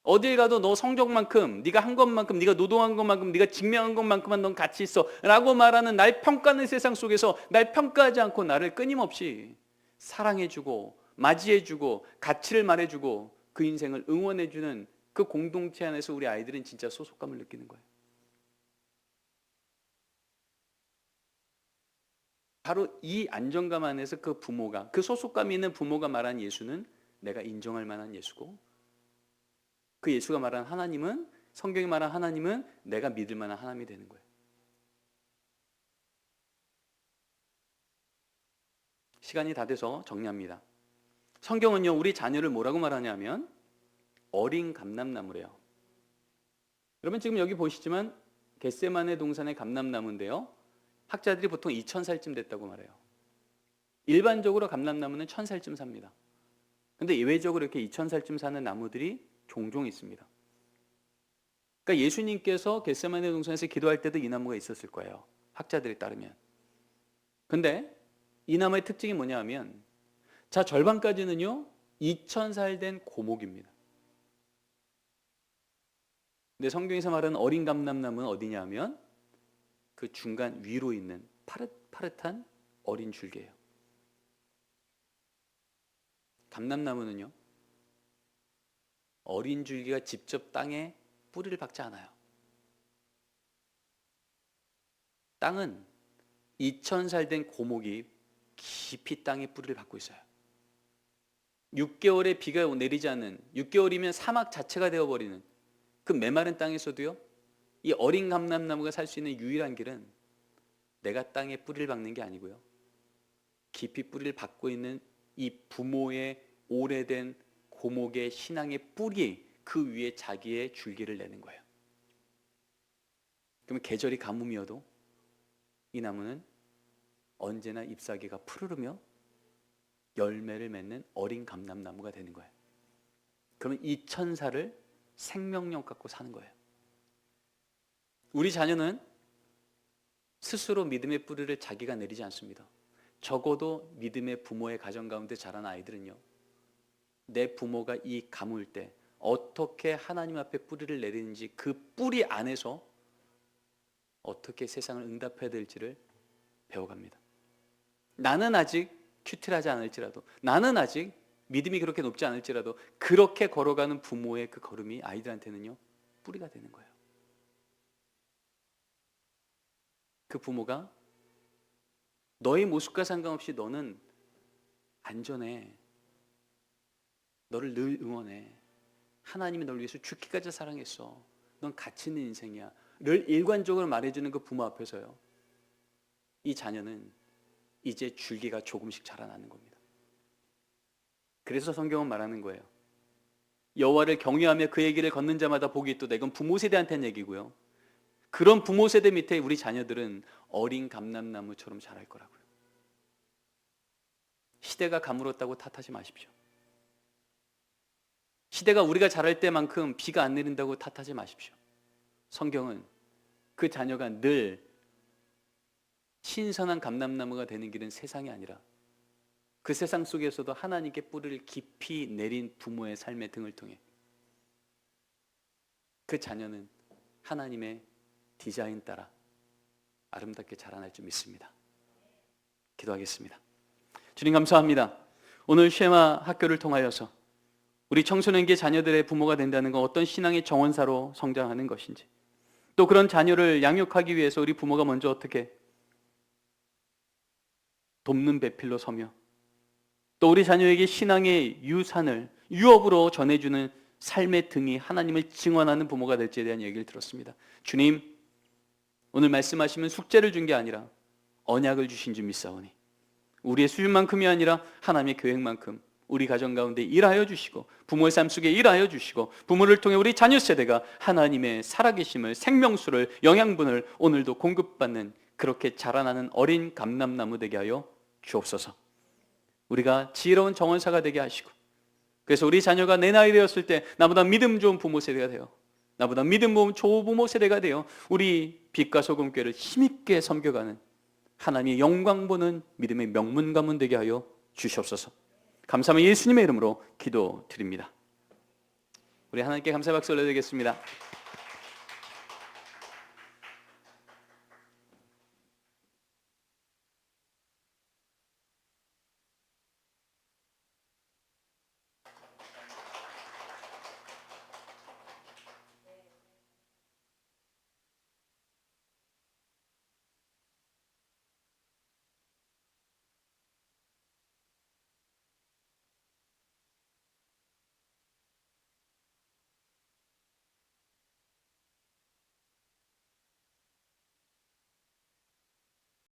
어딜 가도 너 성적만큼, 네가 한 것만큼, 네가 노동한 것만큼, 네가 증명한 것만큼만 넌 가치 있어 라고 말하는 날 평가하는 세상 속에서 날 평가하지 않고 나를 끊임없이 사랑해주고 맞이해주고 가치를 말해주고 그 인생을 응원해주는 그 공동체 안에서 우리 아이들은 진짜 소속감을 느끼는 거예요. 바로 이 안정감 안에서 그 부모가, 그 소속감이 있는 부모가 말한 예수는 내가 인정할 만한 예수고, 그 예수가 말한 하나님은, 성경이 말한 하나님은 내가 믿을 만한 하나님이 되는 거예요. 시간이 다 돼서 정리합니다. 성경은요, 우리 자녀를 뭐라고 말하냐면 어린 감람나무래요. 여러분 지금 여기 보시지만 겟세마네 동산의 감람나무인데요, 학자들이 보통 2000살쯤 됐다고 말해요. 일반적으로 감람나무는 1000살쯤 삽니다. 근데 예외적으로 이렇게 2000살쯤 사는 나무들이 종종 있습니다. 그러니까 예수님께서 겟세마네 동산에서 기도할 때도 이 나무가 있었을 거예요, 학자들에 따르면. 근데 이 나무의 특징이 뭐냐 하면, 자, 절반까지는요 2000살 된 고목입니다. 근데 성경에서 말하는 어린 감람나무는 어디냐 하면 그 중간 위로 있는 파릇파릇한 어린 줄기예요. 감람나무는요 어린 줄기가 직접 땅에 뿌리를 박지 않아요. 땅은 2000살 된 고목이 깊이 땅에 뿌리를 박고 있어요. 6개월에 비가 내리지 않는, 6개월이면 사막 자체가 되어버리는 그 메마른 땅에서도요, 이 어린 감람나무가 살 수 있는 유일한 길은 내가 땅에 뿌리를 박는 게 아니고요, 깊이 뿌리를 박고 있는 이 부모의 오래된 고목의 신앙의 뿌리, 그 위에 자기의 줄기를 내는 거예요. 그러면 계절이 가뭄이어도 이 나무는 언제나 잎사귀가 푸르르며 열매를 맺는 어린 감람나무가 되는 거예요. 그러면 2000살을 생명력 갖고 사는 거예요. 우리 자녀는 스스로 믿음의 뿌리를 자기가 내리지 않습니다. 적어도 믿음의 부모의 가정 가운데 자란 아이들은요, 내 부모가 이 가물 때 어떻게 하나님 앞에 뿌리를 내리는지, 그 뿌리 안에서 어떻게 세상을 응답해야 될지를 배워갑니다. 나는 아직 큐티하지 않을지라도, 나는 아직 믿음이 그렇게 높지 않을지라도 그렇게 걸어가는 부모의 그 걸음이 아이들한테는요 뿌리가 되는 거예요. 그 부모가 너의 모습과 상관없이 너는 안전해, 너를 늘 응원해, 하나님이 너를 위해서 죽기까지 사랑했어, 넌 가치 있는 인생이야 를 일관적으로 말해주는 그 부모 앞에서요, 이 자녀는 이제 줄기가 조금씩 자라나는 겁니다. 그래서 성경은 말하는 거예요. 여호와를 경외하며 그의 길을 걷는 자마다 복이 있도다. 이건 부모 세대한테는 얘기고요, 그런 부모 세대 밑에 우리 자녀들은 어린 감람나무처럼 자랄 거라고요. 시대가 가물었다고 탓하지 마십시오. 시대가 우리가 자랄 때만큼 비가 안 내린다고 탓하지 마십시오. 성경은 그 자녀가 늘 신선한 감람나무가 되는 길은 세상이 아니라 그 세상 속에서도 하나님께 뿌리를 깊이 내린 부모의 삶의 등을 통해 그 자녀는 하나님의 디자인 따라 아름답게 자라날 줄 믿습니다. 기도하겠습니다. 주님 감사합니다. 오늘 쉐마 학교를 통하여서 우리 청소년기 자녀들의 부모가 된다는 건 어떤 신앙의 정원사로 성장하는 것인지, 또 그런 자녀를 양육하기 위해서 우리 부모가 먼저 어떻게 돕는 배필로 서며 또 우리 자녀에게 신앙의 유산을 유업으로 전해주는 삶의 등이 하나님을 증언하는 부모가 될지에 대한 얘기를 들었습니다. 주님, 오늘 말씀하시면 숙제를 준 게 아니라 언약을 주신 줄 믿사오니 우리의 수준만큼이 아니라 하나님의 계획만큼 우리 가정 가운데 일하여 주시고 부모의 삶 속에 일하여 주시고 부모를 통해 우리 자녀 세대가 하나님의 살아계심을, 생명수를, 영양분을 오늘도 공급받는 그렇게 자라나는 어린 감람나무 되게 하여 주옵소서. 우리가 지혜로운 정원사가 되게 하시고, 그래서 우리 자녀가 내 나이 되었을 때 나보다 믿음 좋은 부모 세대가 되어, 나보다 믿음 좋은 부모 세대가 되어 우리 빛과 소금교회를 힘있게 섬겨가는 하나님의 영광 보는 믿음의 명문 가문 되게 하여 주시옵소서. 감사하며 예수님의 이름으로 기도드립니다. 우리 하나님께 감사의 박수 올려드리겠습니다.